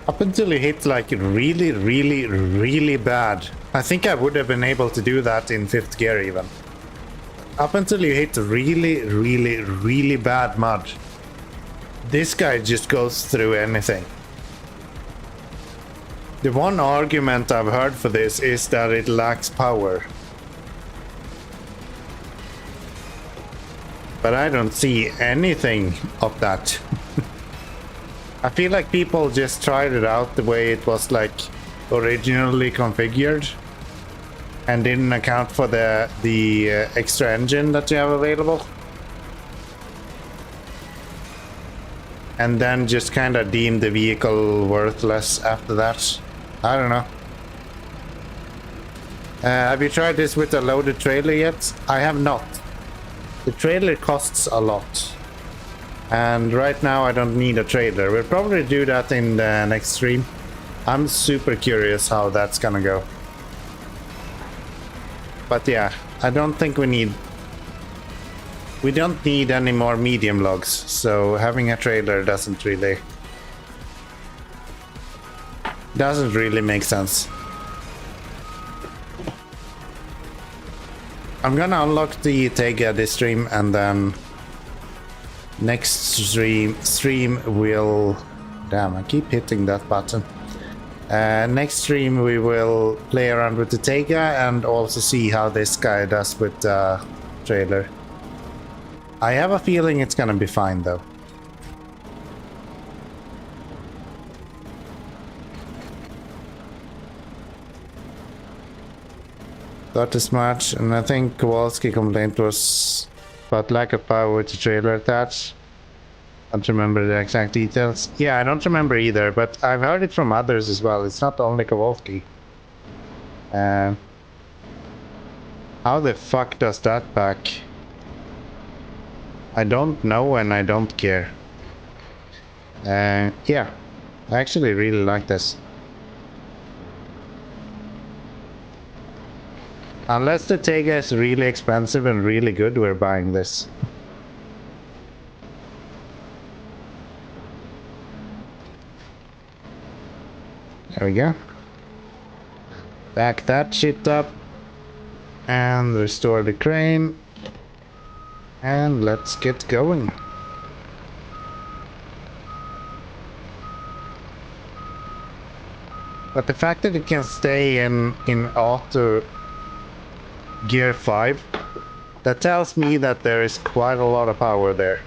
Up until you hit like really bad. I think I would have been able to do that in 5th gear even. Up until you hit really bad mud. This guy just goes through anything. The one argument I've heard for this is that it lacks power. But I don't see anything of that. I feel like people just tried it out the way it was like originally configured and didn't account for the extra engine that you have available. And then just kind of deemed the vehicle worthless after that. I don't know. Have you tried this with a loaded trailer yet? I have not. The trailer costs a lot. And right now I don't need a trailer. We'll probably do that in the next stream. I'm super curious how that's gonna go. But yeah, I don't think we don't need any more medium logs, so having a trailer doesn't really make sense. I'm gonna unlock the Tega this stream, and then next stream will Damn, I keep hitting that button. Next stream we will play around with the Tega and also see how this guy does with the trailer. I have a feeling it's gonna be fine though. Thought as much, and I think Kowalski's complaint was about lack of power with the trailer attached. I don't remember the exact details. Yeah, I don't remember either, but I've heard it from others as well. It's not only Kowalski. How the fuck does that back? I don't know and I don't care. Yeah, I actually really like this. Unless the Tega is really expensive and really good, we're buying this. There we go. Back that shit up. And restore the crane. And let's get going. But the fact that it can stay in auto gear 5, that tells me that there is quite a lot of power there.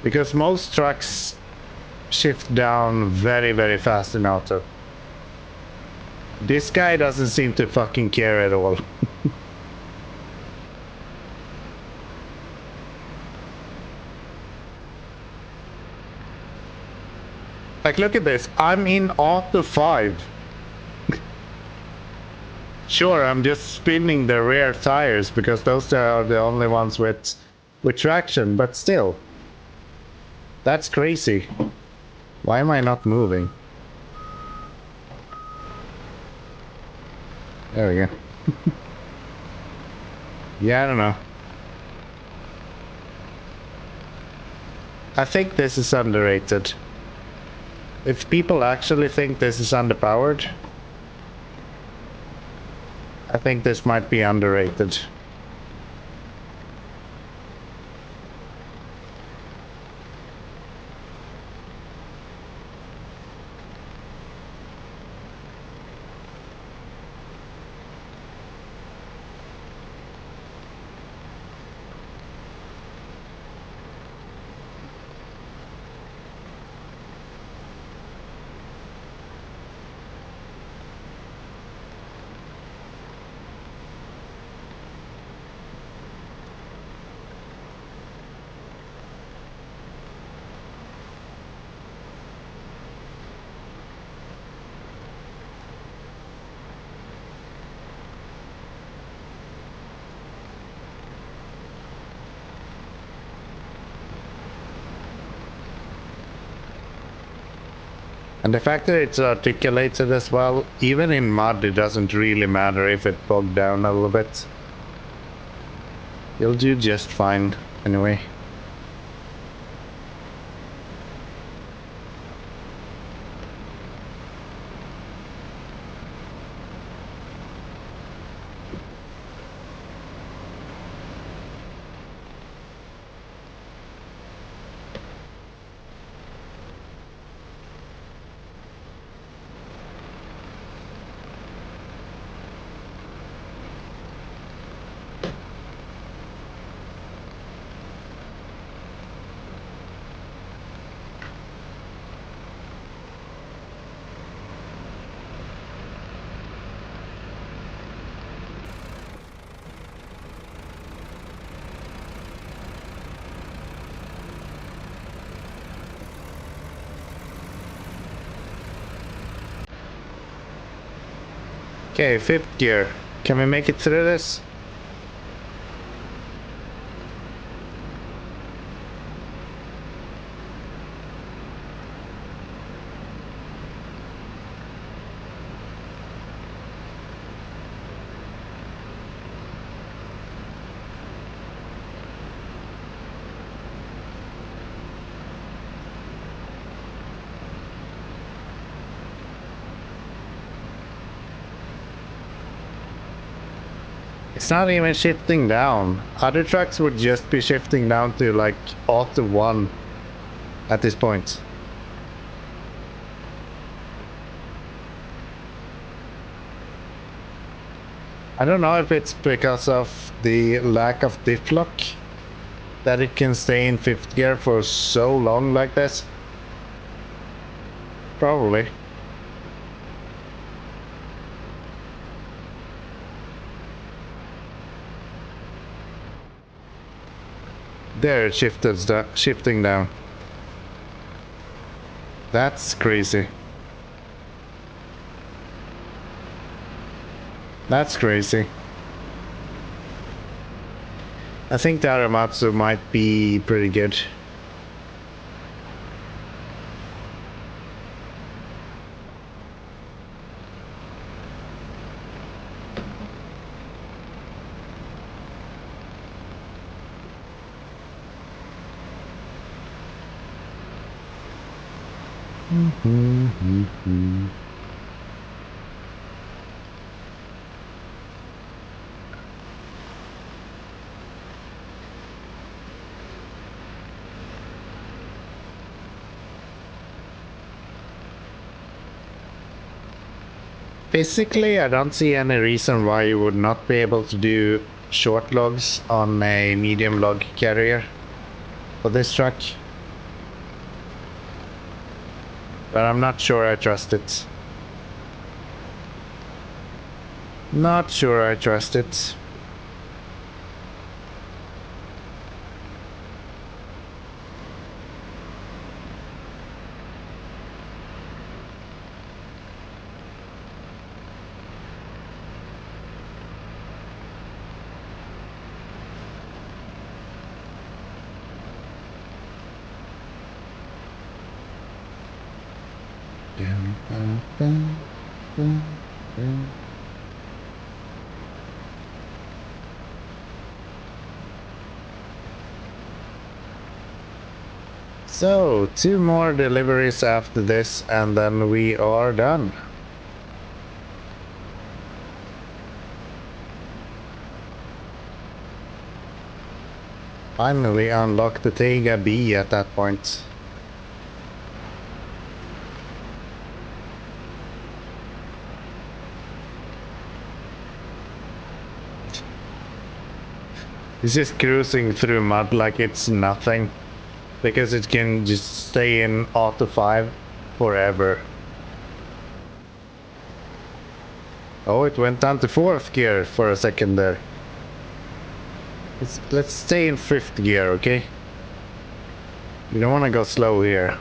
Because most trucks shift down very, very fast in auto. This guy doesn't seem to fucking care at all. Like, look at this. I'm in auto 5. Sure, I'm just spinning the rear tires because those are the only ones with traction, but still. That's crazy. Why am I not moving? There we go. Yeah, I don't know. I think this is underrated. If people actually think this is underpowered, I think this might be underrated. And the fact that it's articulated as well, even in mud, it doesn't really matter if it bogged down a little bit. You'll do just fine anyway. Okay, 5th gear. Can we make it through this? It's not even shifting down. Other trucks would just be shifting down to like auto 1 at this point. I don't know if it's because of the lack of diff lock that it can stay in 5th gear for so long like this. Probably. There, it shifting down. That's crazy. That's crazy. I think the Aramatsu might be pretty good. Basically, I don't see any reason why you would not be able to do short logs on a medium log carrier for this truck. But I'm not sure I trust it. Not sure I trust it. So, 2 more deliveries after this, and then we are done. Finally unlock the Tega B at that point. It's just cruising through mud like it's nothing. Because it can just stay in auto 5 forever. Oh, it went down to 4th gear for a second there. Let's stay in 5th gear, okay? You don't want to go slow here.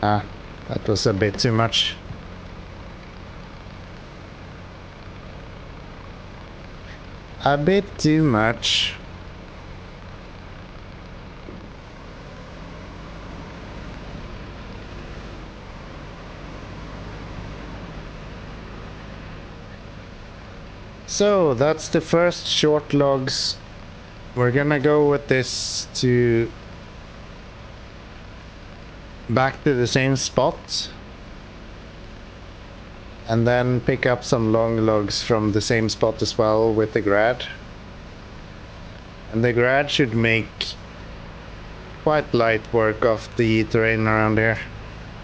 Ah, that was a bit too much. A bit too much. So that's the first short logs. We're gonna go with this to back to the same spot. And then pick up some long logs from the same spot as well with the grad. And the grad should make quite light work of the terrain around here,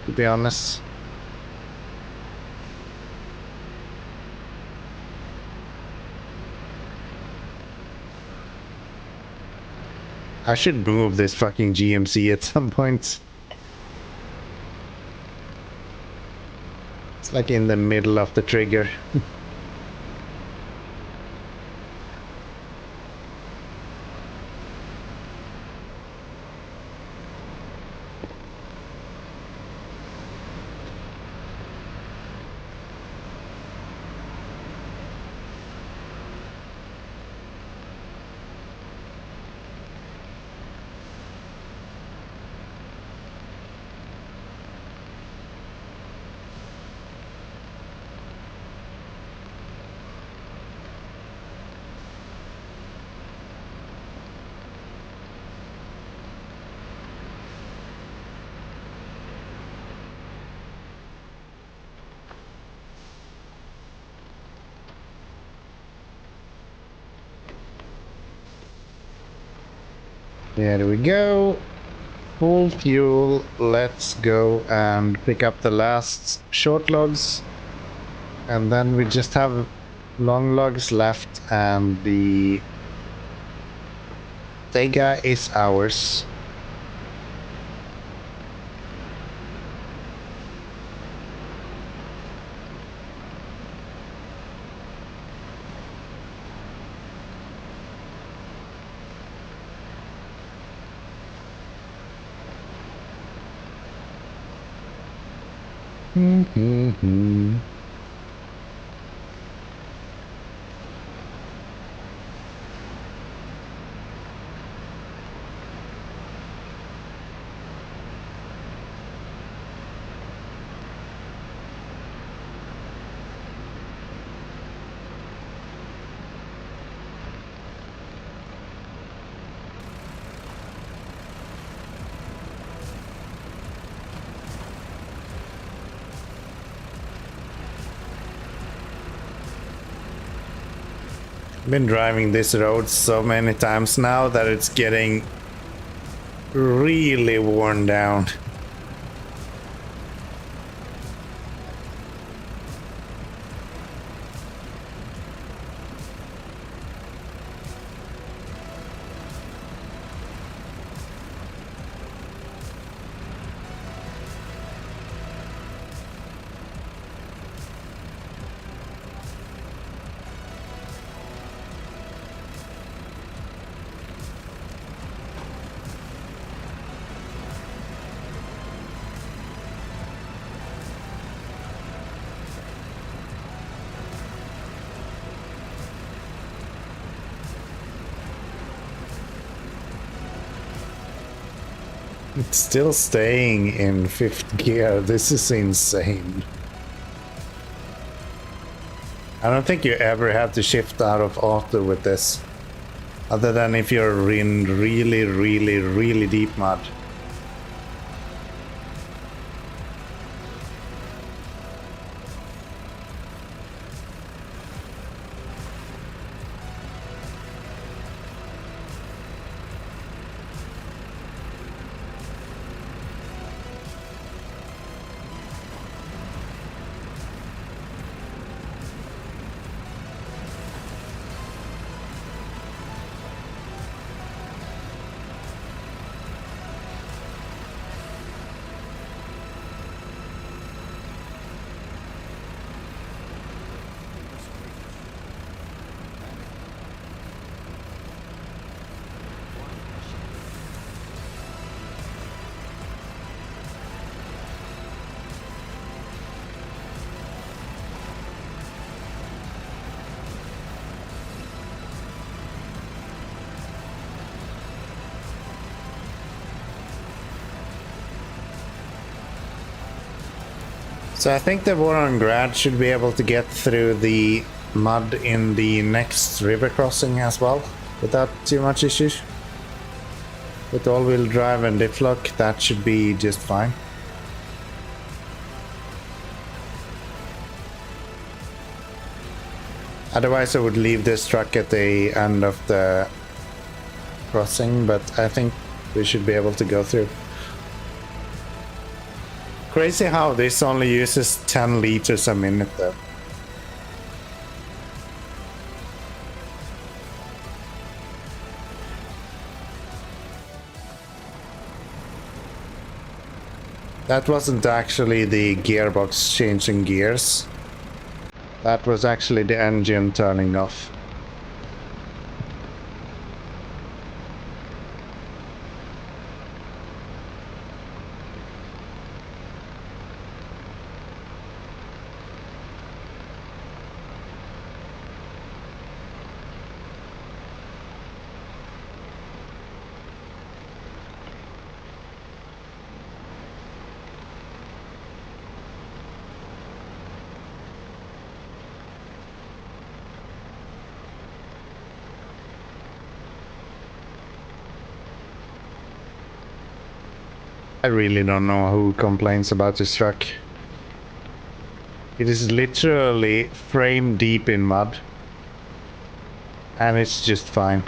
to be honest. I should move this fucking GMC at some point. It's like in the middle of the trigger. There we go. Full fuel. Let's go and pick up the last short logs. And then we just have long logs left, and the Sega is ours. Been driving this road so many times now that it's getting really worn down. It's still staying in 5th gear. This is insane. I don't think you ever have to shift out of auto with this. Other than if you're in really deep mud. So I think the war on Grad should be able to get through the mud in the next river crossing as well, without too much issues. With all-wheel drive and diff lock, that should be just fine. Otherwise I would leave this truck at the end of the crossing, but I think we should be able to go through. Crazy how this only uses 10 liters a minute though. That wasn't actually the gearbox changing gears. That was actually the engine turning off. I really don't know who complains about this truck. It is literally frame deep in mud. And it's just fine.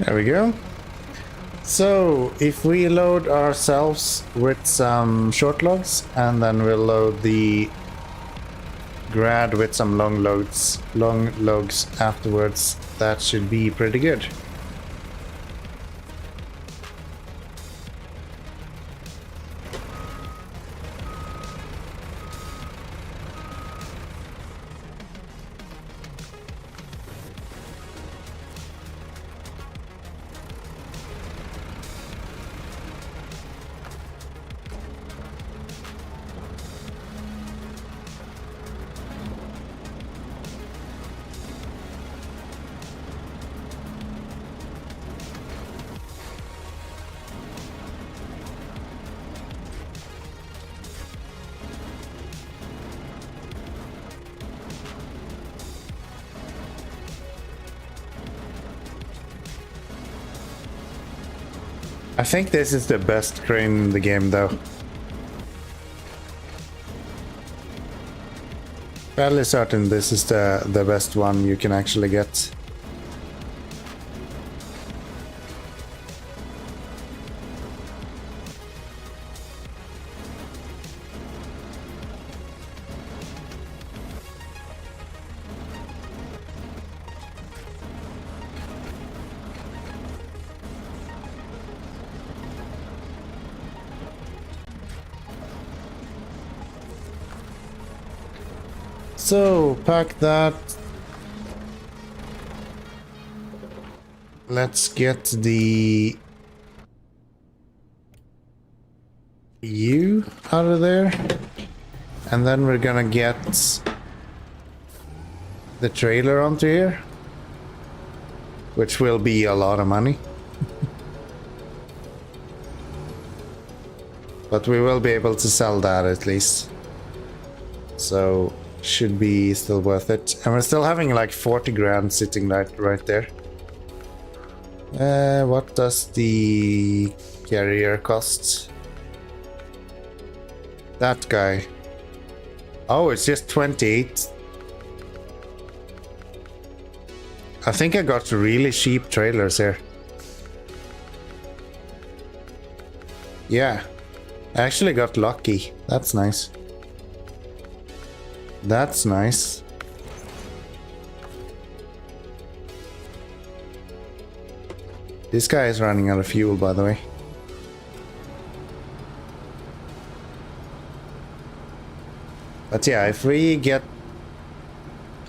There we go. So, if we load ourselves with some short logs, and then we'll load the grad with some long logs afterwards, that should be pretty good. I think this is the best crane in the game, though. Fairly certain this is the best one you can actually get. So, pack that. Let's get the U out of there. And then we're gonna get the trailer onto here, which will be a lot of money. But we will be able to sell that at least. So should be still worth it. And we're still having like 40 grand sitting right there. What does the carrier cost? That guy. Oh, it's just 28. I think I got really cheap trailers here. Yeah, I actually got lucky. That's nice. That's nice. This guy is running out of fuel, by the way. But yeah, if we get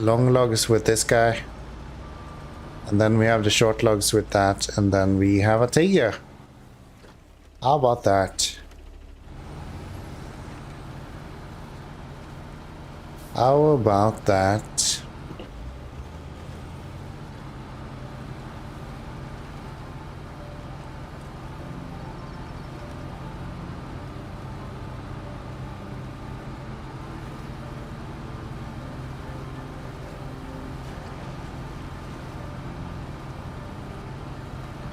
long logs with this guy, and then we have the short logs with that, and then we have a tiger. How about that? How about that?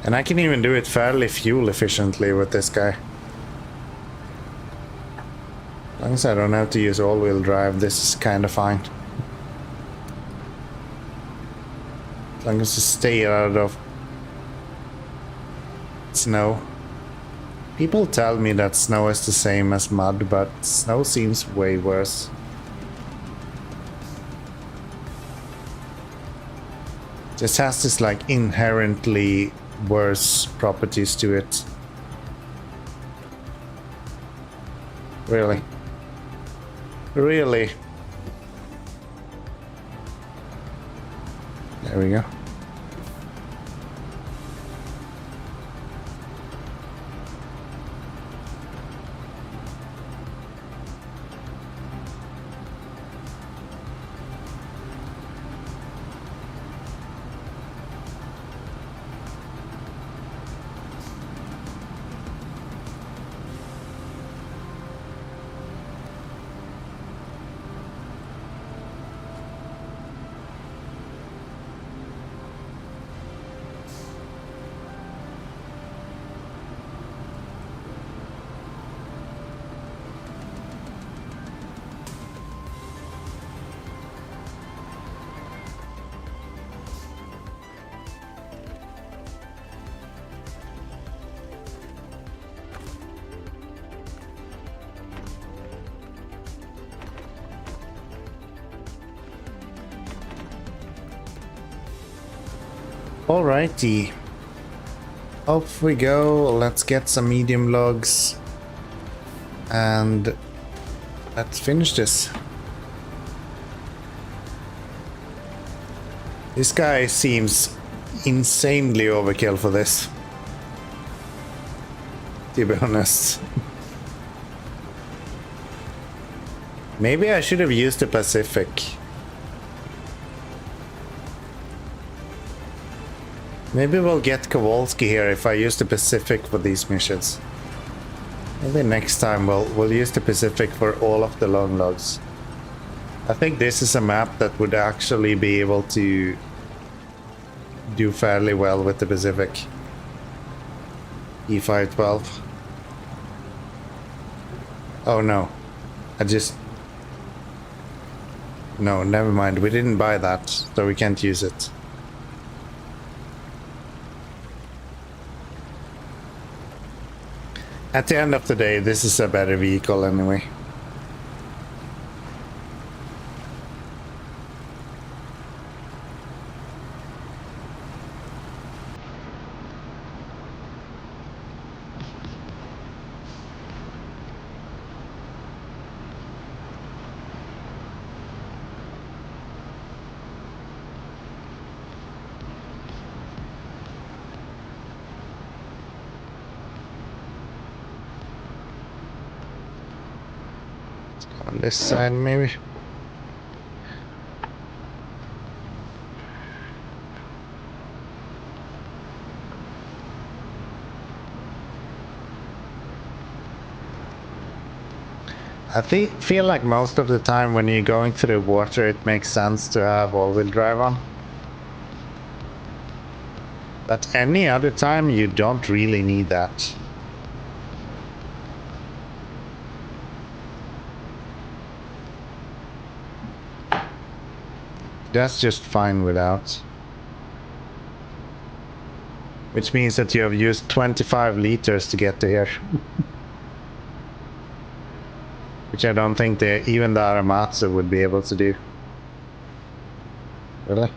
And I can even do it fairly fuel efficiently with this guy. As long as I don't have to use all-wheel drive, this is kind of fine. As long as I stay out of snow. People tell me that snow is the same as mud, but snow seems way worse. Just has this like inherently worse properties to it. Really? Really? There we go. Alrighty. Off we go. Let's get some medium logs. And let's finish this. This guy seems insanely overkill for this. To be honest. Maybe I should have used the Pacific. Maybe we'll get Kowalski here if I use the Pacific for these missions. Maybe next time we'll use the Pacific for all of the long logs. I think this is a map that would actually be able to do fairly well with the Pacific. E512. Oh no. No, never mind. We didn't buy that, so we can't use it. At the end of the day, this is a better vehicle anyway. On this side, maybe. I feel like most of the time when you're going through water, it makes sense to have all-wheel drive on. But any other time, you don't really need that. That's just fine without. Which means that you have used 25 liters to get to here. Which I don't think even the Aramatsu would be able to do. Really?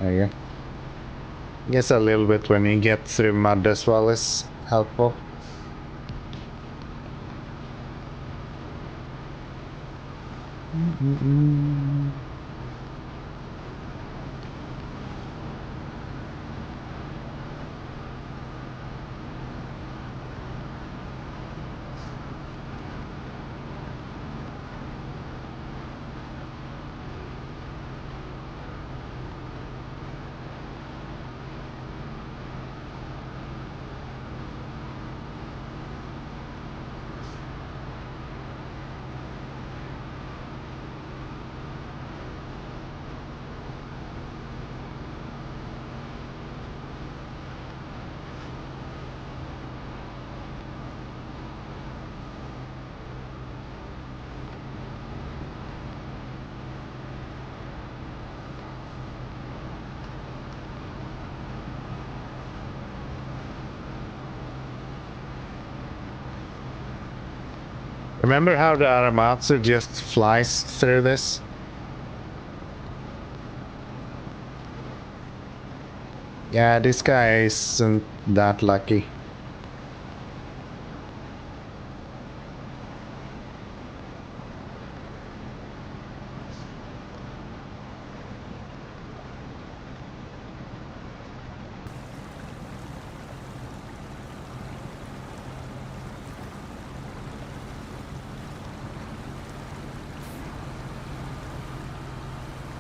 There you go. I guess a little bit when you get through mud as well is helpful. Remember how the Aramatsu just flies through this? Yeah, this guy isn't that lucky.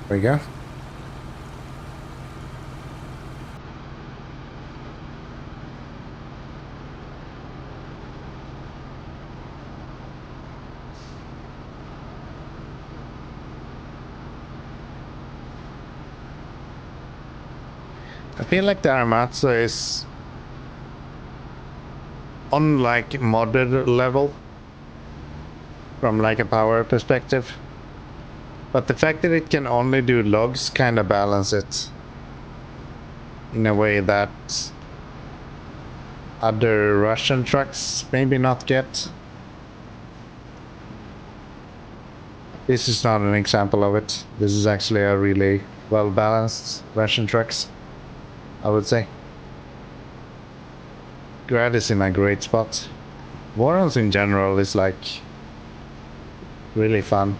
There we go. I feel like the Aramatsu is on like modded level from like a power perspective. But the fact that it can only do logs kind of balance it in a way that other Russian trucks maybe not get. This is not an example of it. This is actually a relay well balanced Russian trucks, I would say. Grad is in a great spot. Warrens in general is like really fun.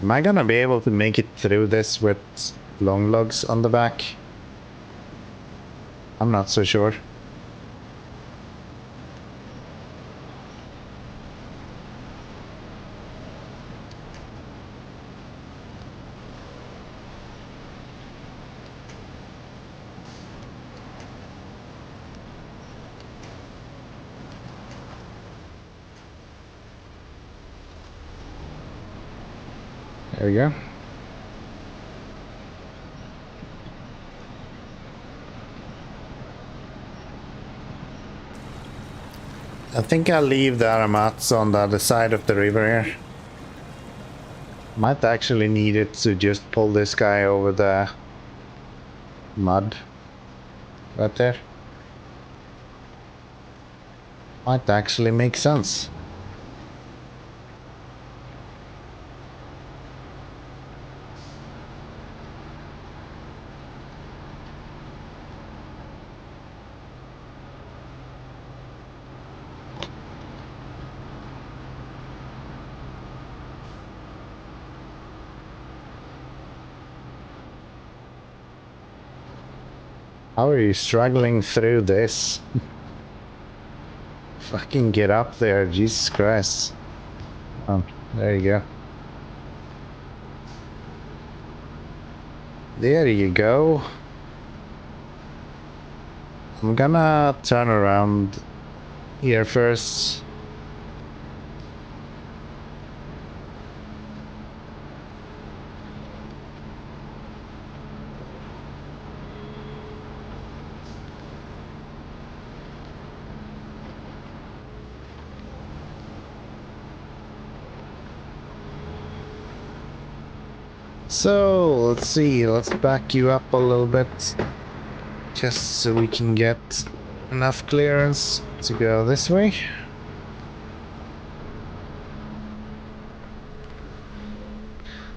Am I gonna be able to make it through this with long lugs on the back? I'm not so sure. There we go. I think I'll leave the Aramats on the other side of the river here. Might actually need it to just pull this guy over the mud right there. Might actually make sense. How are you struggling through this? Fucking get up there, Jesus Christ. Oh, there you go. There you go. I'm gonna turn around here first. So, let's see, let's back you up a little bit, just so we can get enough clearance to go this way.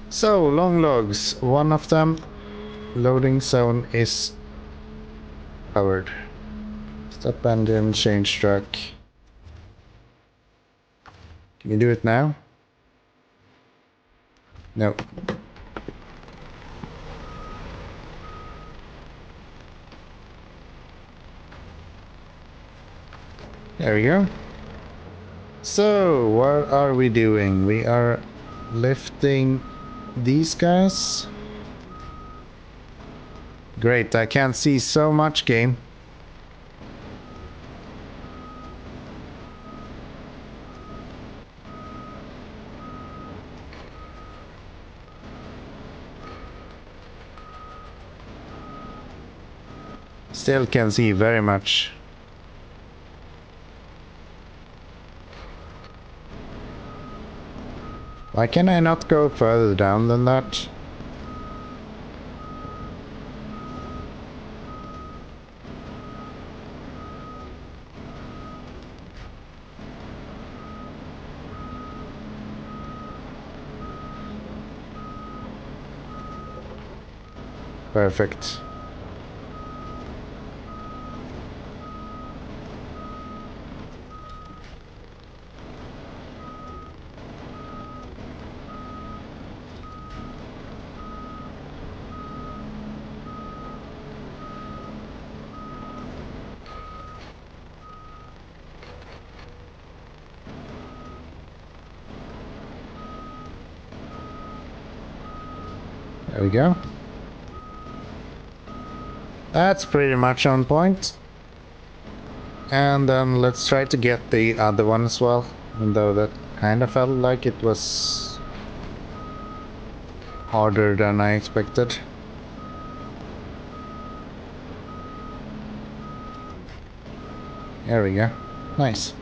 So, long logs, one of them, loading zone is covered. Stop engine, change truck. Can you do it now? No. There we go. So, what are we doing? We are lifting these guys. Great, I can't see so much, game. Still can see very much. Why can I not go further down than that? Perfect. There we go. That's pretty much on point. And then let's try to get the other one as well, even though that kind of felt like it was harder than I expected. There we go. Nice.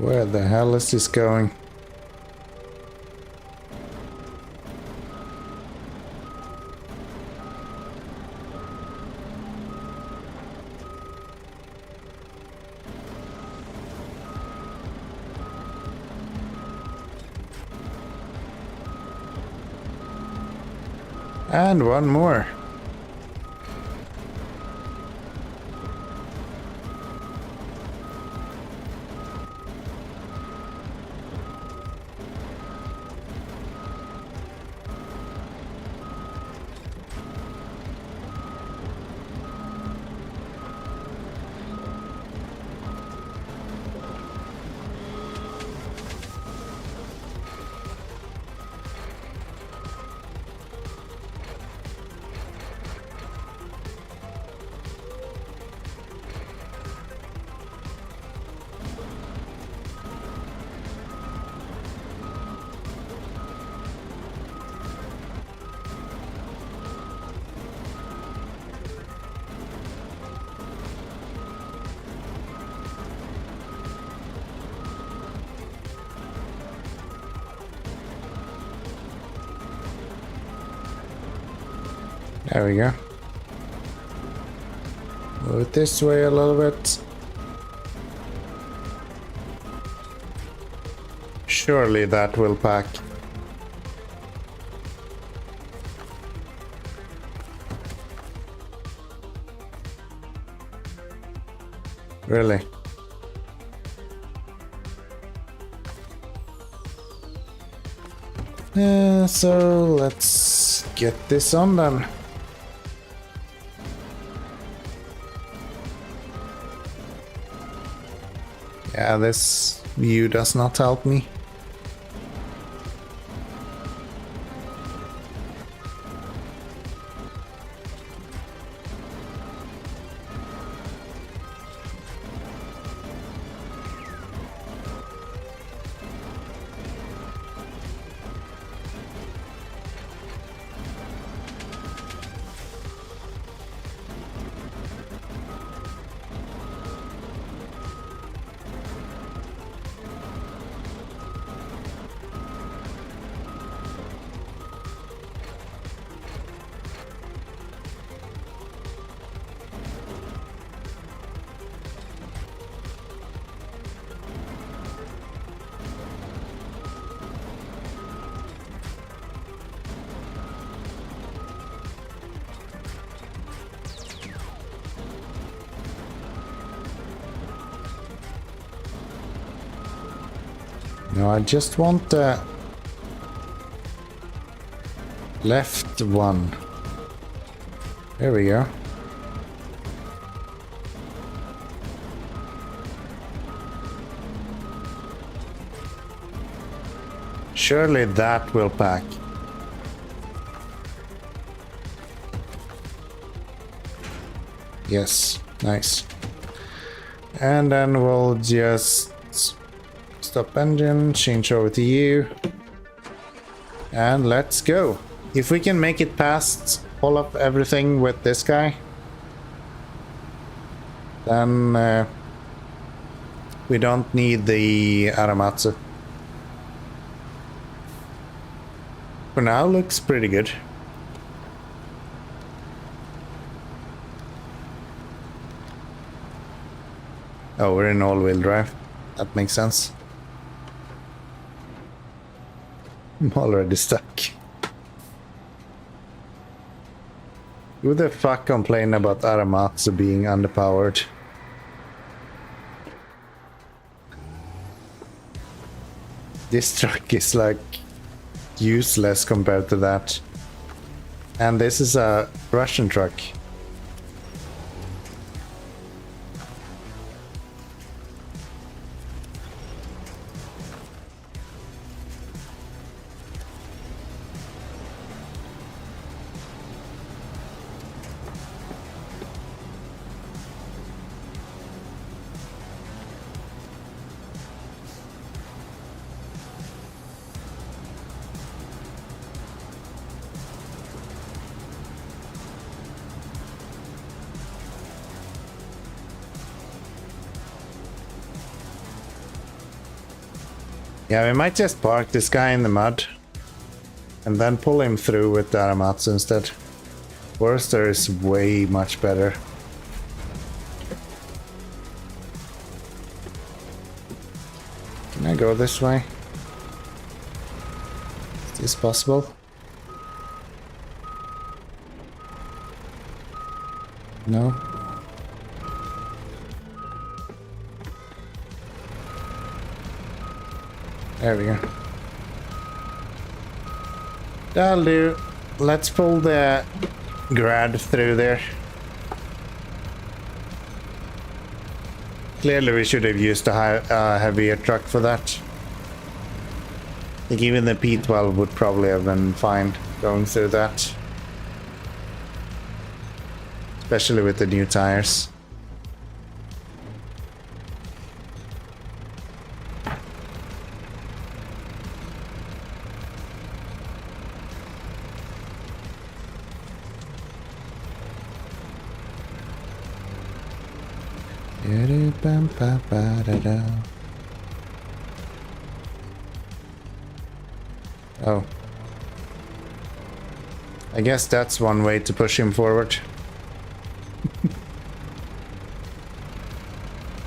Where the hell is this going? And one more. There we go. Move it this way a little bit. Surely that will pack. Really? So let's get this on then. Yeah, this view does not help me. No, I just want the left one. There we go. Surely that will pack. Yes, nice. And then we'll just stop engine, change over to you, and let's go. If we can make it past all of everything with this guy, then we don't need the Aramatsu. For now, looks pretty good. Oh, we're in all-wheel drive. That makes sense. I'm already stuck. Who the fuck complain about Aramatsu being underpowered? This truck is like useless compared to that. And this is a Russian truck. Yeah, we might just park this guy in the mud and then pull him through with the Aramatsu instead. Worcester is way much better. Can I go this way? Is this possible? No? There we go. That'll do. Let's pull the grad through there. Clearly we should have used a heavier truck for that. I think even the P12 would probably have been fine going through that. Especially with the new tires. Oh. I guess that's one way to push him forward.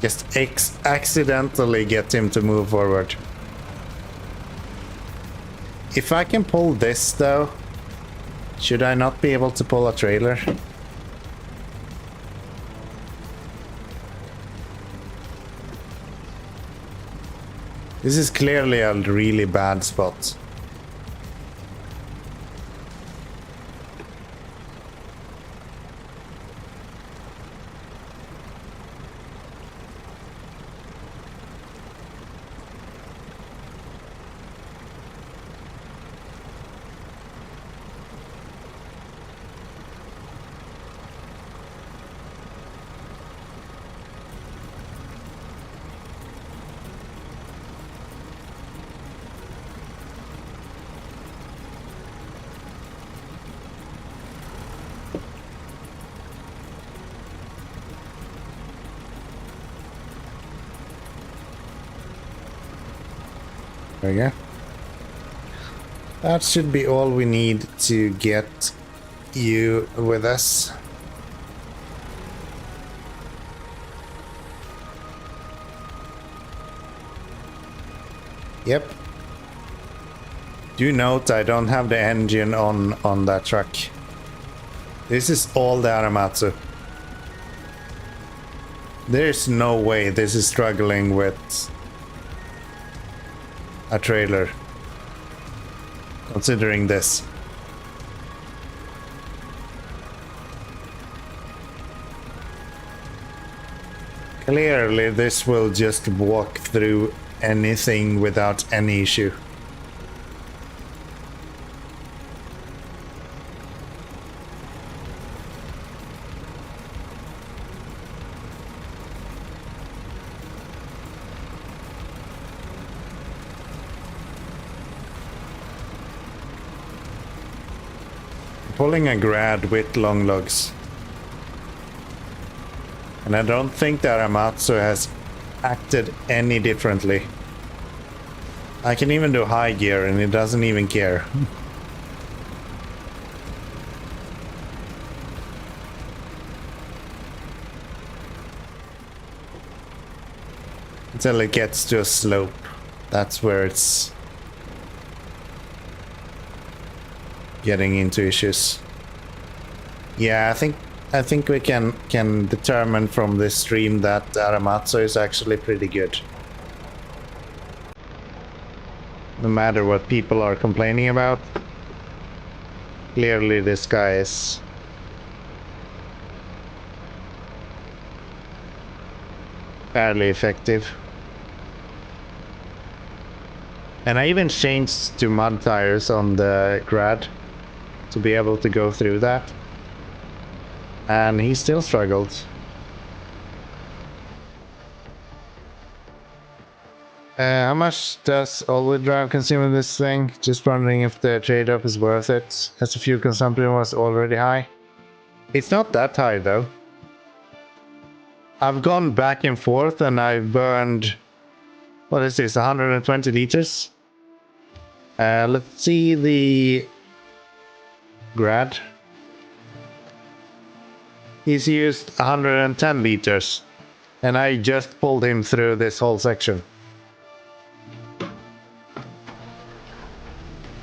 Just accidentally get him to move forward. If I can pull this though, should I not be able to pull a trailer? This is clearly a really bad spot. There we go. That should be all we need to get you with us. Yep. Do note I don't have the engine on that truck. This is all the Aramatsu. There's no way this is struggling with a trailer, considering this. Clearly this will just walk through anything without any issue. Pulling a grad with long lugs. And I don't think that Aramatsu has acted any differently. I can even do high gear and it doesn't even care. Until it gets to a slope. That's where it's getting into issues. Yeah, I think we can determine from this stream that Aramatsu is actually pretty good. No matter what people are complaining about, clearly this guy is fairly effective. And I even changed to mud tires on the grad to be able to go through that. And he still struggled. How much does all-wheel drive consume in this thing? Just wondering if the trade-off is worth it, as the fuel consumption was already high. It's not that high though. I've gone back and forth and I've burned What is this? 120 liters? Let's see the grad. He's used 110 liters, and I just pulled him through this whole section.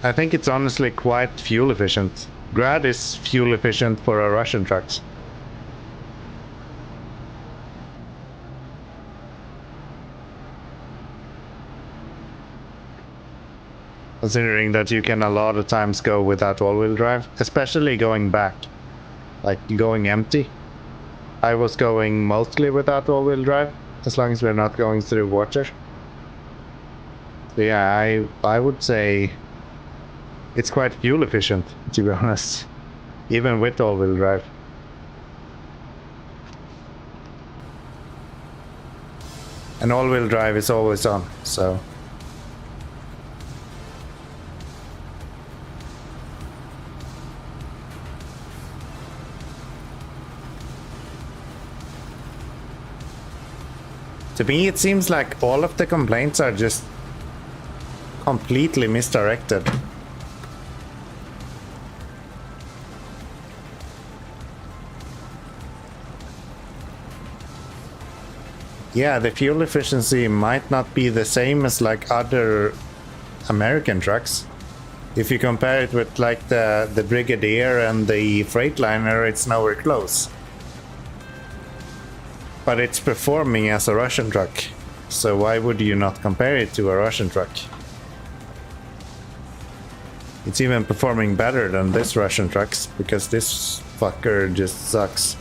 I think it's honestly quite fuel efficient. Grad is fuel efficient for our Russian trucks. Considering that you can a lot of times go without all-wheel drive, especially going back, like going empty. I was going mostly without all-wheel drive, as long as we're not going through water. So yeah, I would say it's quite fuel efficient, to be honest, even with all-wheel drive. And all-wheel drive is always on, so... To me, it seems like all of the complaints are just completely misdirected. Yeah, the fuel efficiency might not be the same as like other American trucks. If you compare it with like the Brigadier and the Freightliner, it's nowhere close. But it's performing as a Russian truck, so why would you not compare it to a Russian truck? It's even performing better than this Russian trucks, because this fucker just sucks.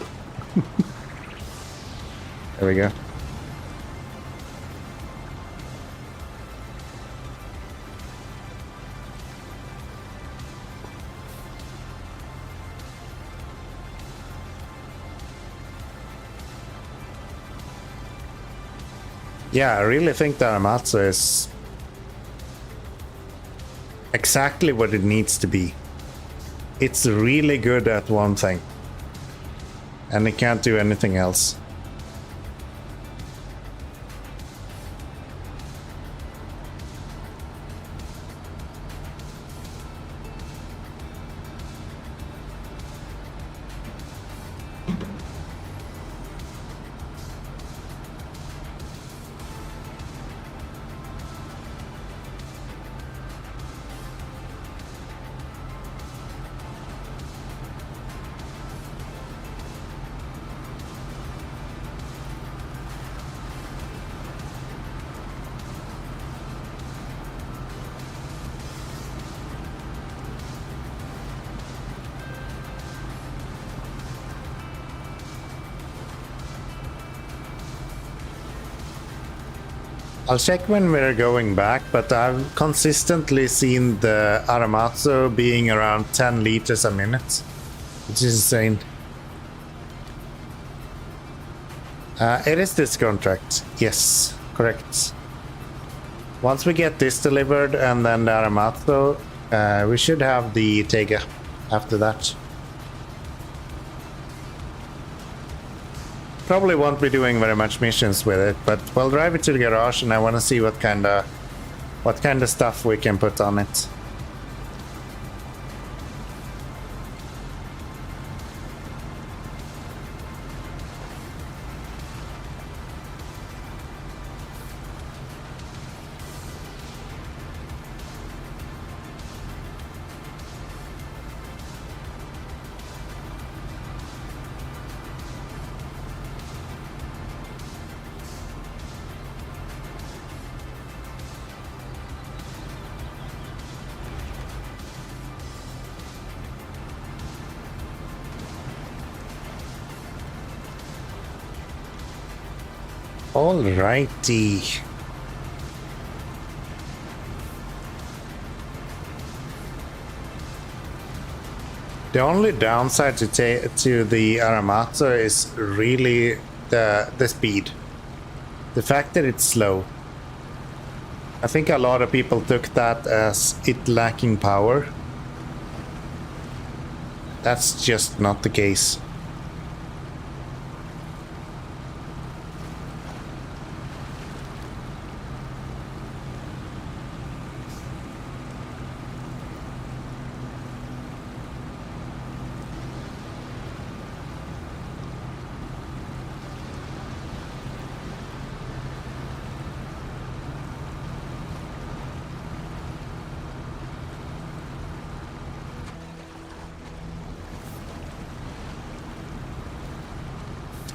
There we go. Yeah, I really think that Amatsu is exactly what it needs to be. It's really good at one thing, and it can't do anything else. I'll check when we're going back, but I've consistently seen the Aramatsu being around 10 liters a minute, which is insane. It is this contract, yes, correct. Once we get this delivered and then the Aramatsu, we should have the Tega after that. Probably won't be doing very much missions with it, but we'll drive it to the garage and I want to see what kind of stuff we can put on it. Alrighty. The only downside to the Aramatsu is really the speed. The fact that it's slow. I think a lot of people took that as it lacking power. That's just not the case.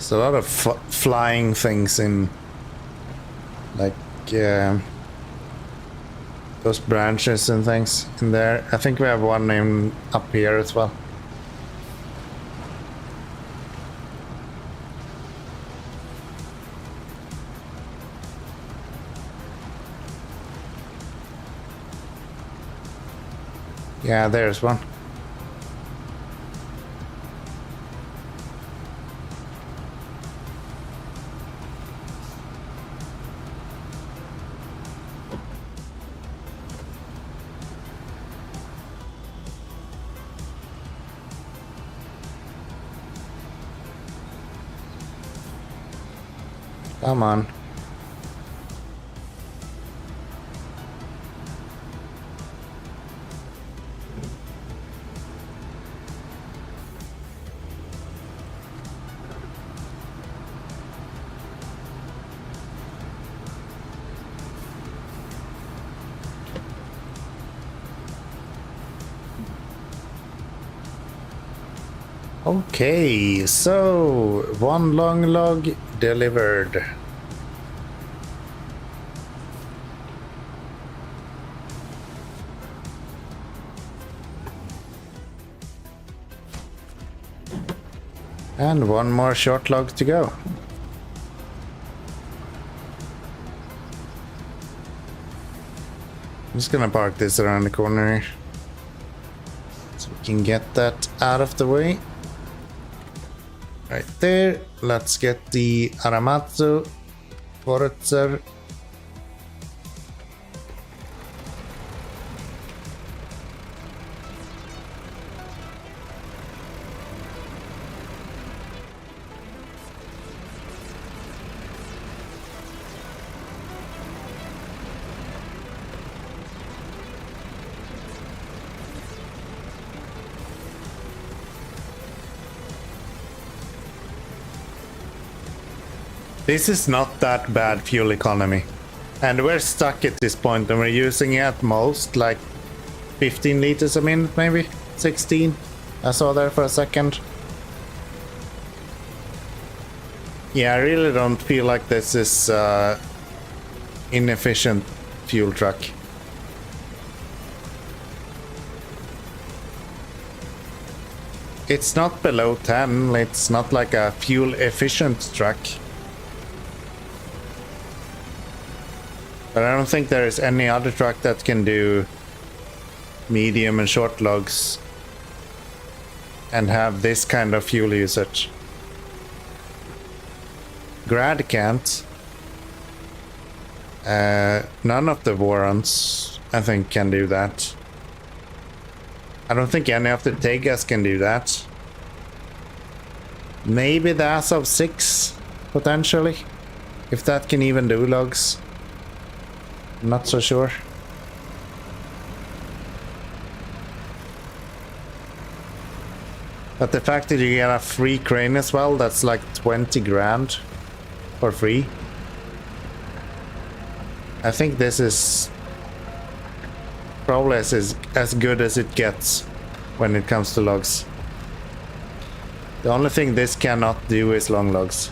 There's a lot of flying things in, like, those branches and things in there. I think we have one in up here as well. Yeah, there's one. Come on. Okay, so one long log delivered. And one more short log to go. I'm just gonna park this around the corner here, so we can get that out of the way. Right there. Let's get the Aramatsu Forzer. This is not that bad fuel economy. And we're stuck at this point and we're using at most like 15 liters a minute, maybe 16. I saw there for a second. Yeah, I really don't feel like this is inefficient fuel truck. It's not below 10, it's not like a fuel efficient truck. But I don't think there is any other truck that can do medium and short logs and have this kind of fuel usage. Grad can't. None of the Warrants, I think, can do that. I don't think any of the Tegas can do that. Maybe the Azov 6, potentially. If that can even do logs. Not so sure. But the fact that you get a free crane as well, that's like 20 grand for free. I think this is probably as good as it gets when it comes to logs. The only thing this cannot do is long logs.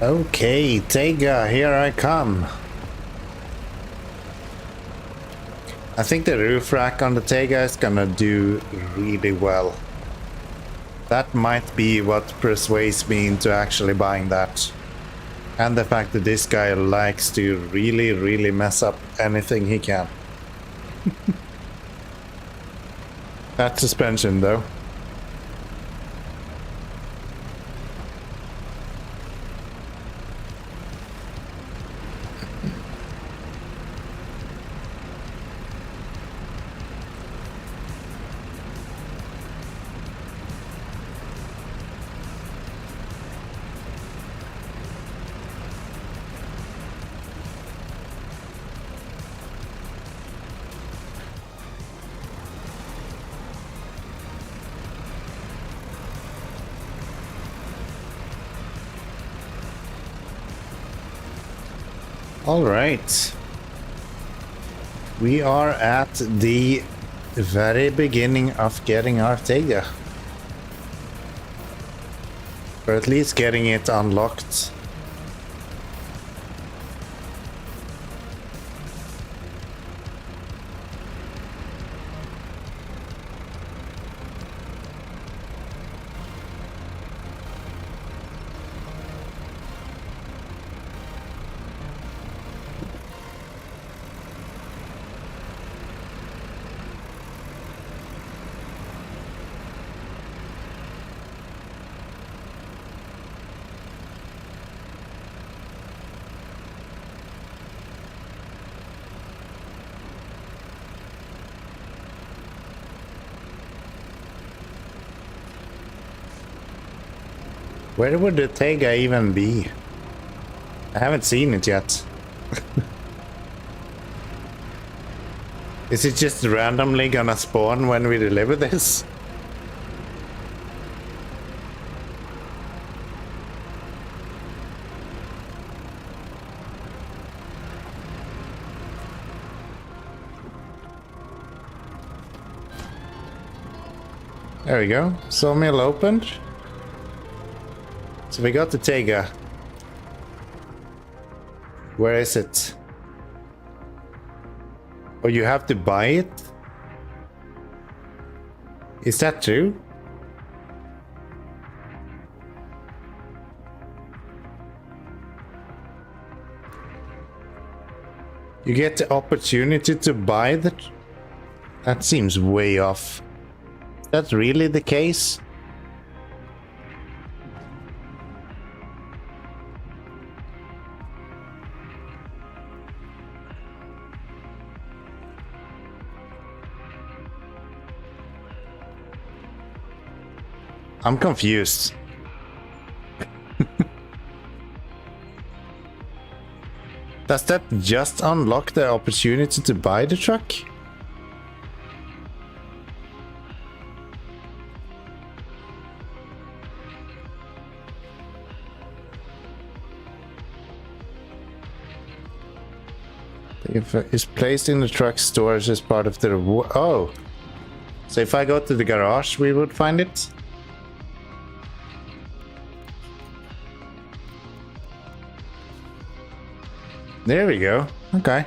Okay, Tega, here I come. I think the roof rack on the Tega is gonna do really well. That might be what persuades me into actually buying that. And the fact that this guy likes to really mess up anything he can. That suspension though. All right. We are at the very beginning of getting our Tega. Or at least getting it unlocked. Where would the Tega even be? I haven't seen it yet. Is it just randomly gonna spawn when we deliver this? There we go. Sawmill opened. So we got the Tega. Where is it? Oh, you have to buy it? Is that true? You get the opportunity to buy the... That seems way off. Is that really the case? I'm confused. Does that just unlock the opportunity to buy the truck? If it's placed in the truck storage as part of the reward. Oh, so if I go to the garage, we would find it. There we go. Okay.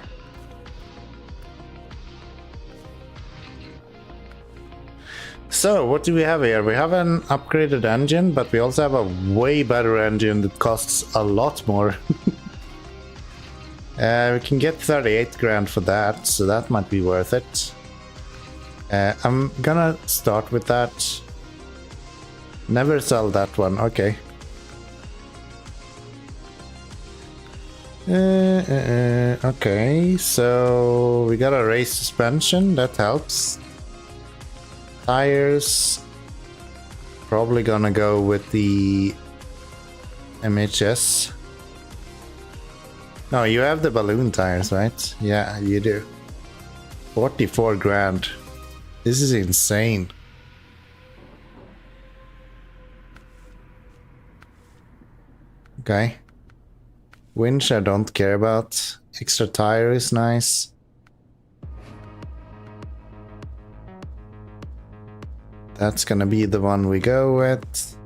So, what do we have here? We have an upgraded engine, but we also have a way better engine that costs a lot more. We can get 38 grand for that, so that might be worth it. I'm gonna start with that. Never sell that one. Okay. Okay, so we got a race suspension, that helps. Tires, probably gonna go with the MHS. No, you have the balloon tires, right? Yeah, you do. 44 grand. This is insane. Okay. Winch I don't care about. Extra tire is nice. That's gonna be the one we go with.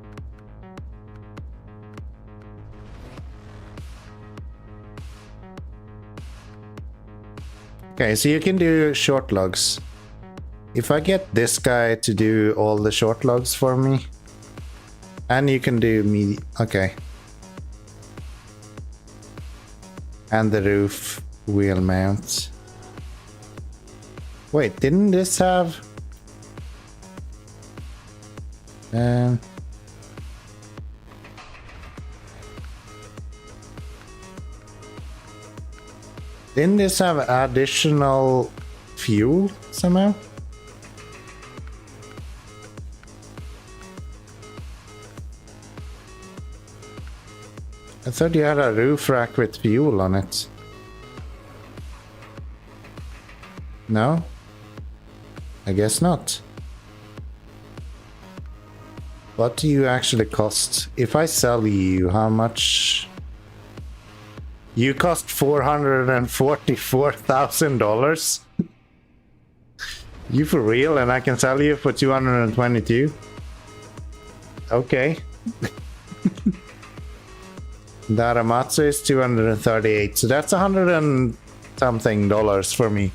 Okay, so you can do short logs. If I get this guy to do all the short logs for me, and you can do me, okay. And the roof wheel mount. Wait, didn't this have... Didn't this have additional fuel somehow? I thought you had a roof rack with fuel on it. No? I guess not. What do you actually cost? If I sell you, how much? You cost $444,000? You for real? And I can sell you for 222? Okay. Daramatsu is 238, so that's 100 and something dollars for me.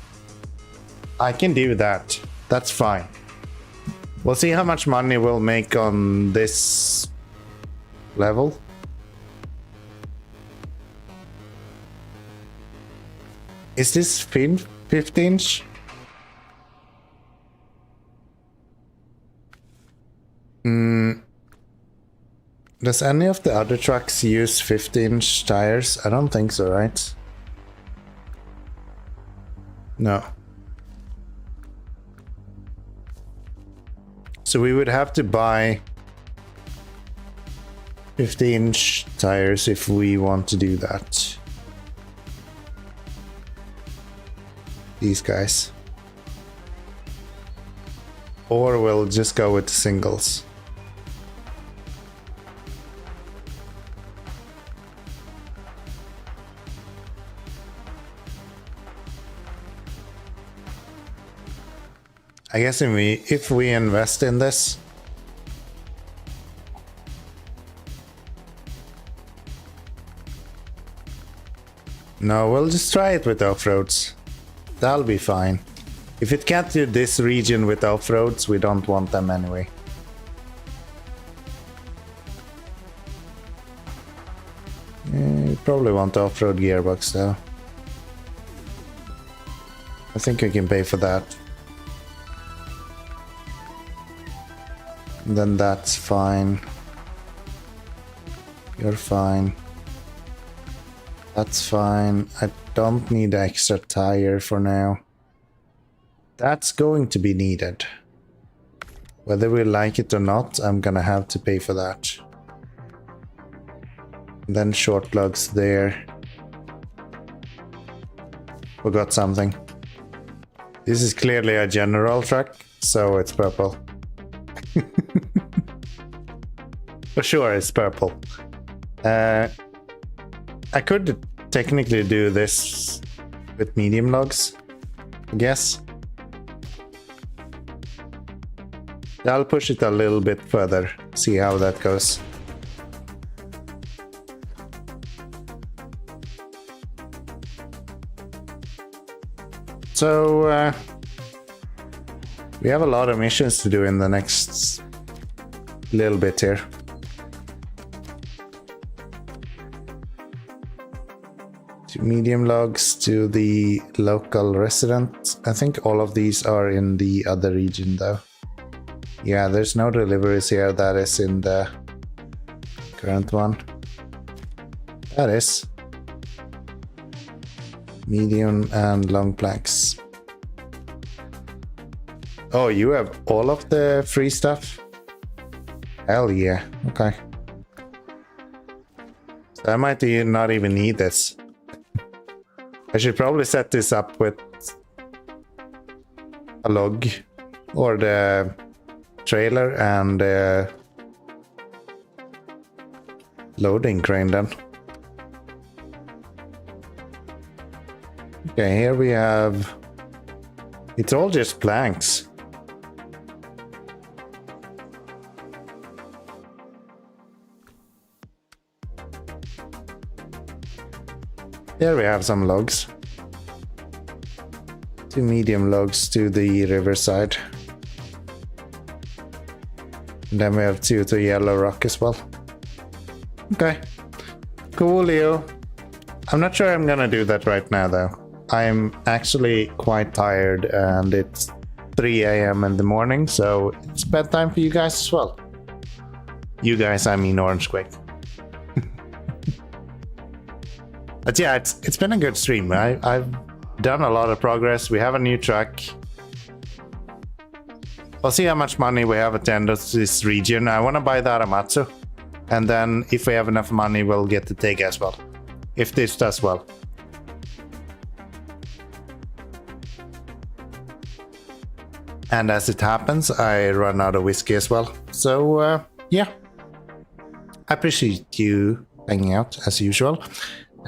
I can do that. That's fine. We'll see how much money we'll make on this level. Is this 15-inch? Does any of the other trucks use 15-inch tires? I don't think so, right? No. So we would have to buy 15-inch tires if we want to do that. These guys. Or we'll just go with singles. I guess if we invest in this, no, we'll just try it with off-roads. That'll be fine. If it can't do this region with off-roads, we don't want them anyway. You probably want off-road gearbox though. I think we can pay for that. Then that's fine. You're fine. That's fine. I don't need an extra tire for now. That's going to be needed. Whether we like it or not, I'm gonna have to pay for that. Then short lugs there. Forgot something. This is clearly a general truck, so it's purple. For sure it's purple. I could technically do this with medium logs, I guess. I'll push it a little bit further, see how that goes. So, we have a lot of missions to do in the next little bit here. To medium logs to the local resident. I think all of these are in the other region though. Yeah, there's no deliveries here. That is in the current one. That is. Medium and long planks. Oh, you have all of the free stuff? Hell yeah. Okay. So I might not even need this. I should probably set this up with a log or the trailer and loading crane then. Okay, here we have... It's all just planks. Here we have some logs. 2 medium logs to the riverside. And then we have 2 to yellow rock as well. Okay. Coolio. I'm not sure I'm gonna do that right now though. I'm actually quite tired and it's 3 a.m. in the morning, so it's bedtime for you guys as well. You guys, I mean Orangequake. But yeah, it's been a good stream. I've done a lot of progress. We have a new truck. We'll see how much money we have at the end of this region. I want to buy the Aramatsu. And then if we have enough money, we'll get the Tega as well. If this does well. And as it happens, I run out of whiskey as well. So, yeah. I appreciate you hanging out as usual.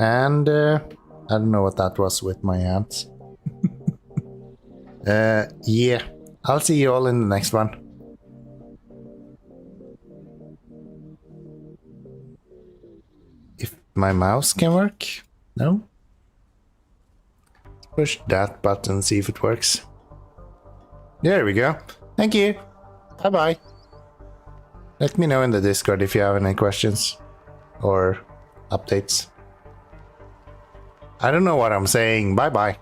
And I don't know what that was with my hands. Yeah. I'll see you all in the next one. If my mouse can work? No? Push that button, see if it works. There we go. Thank you. Bye-bye. Let me know in the Discord if you have any questions or updates. I don't know what I'm saying. Bye-bye.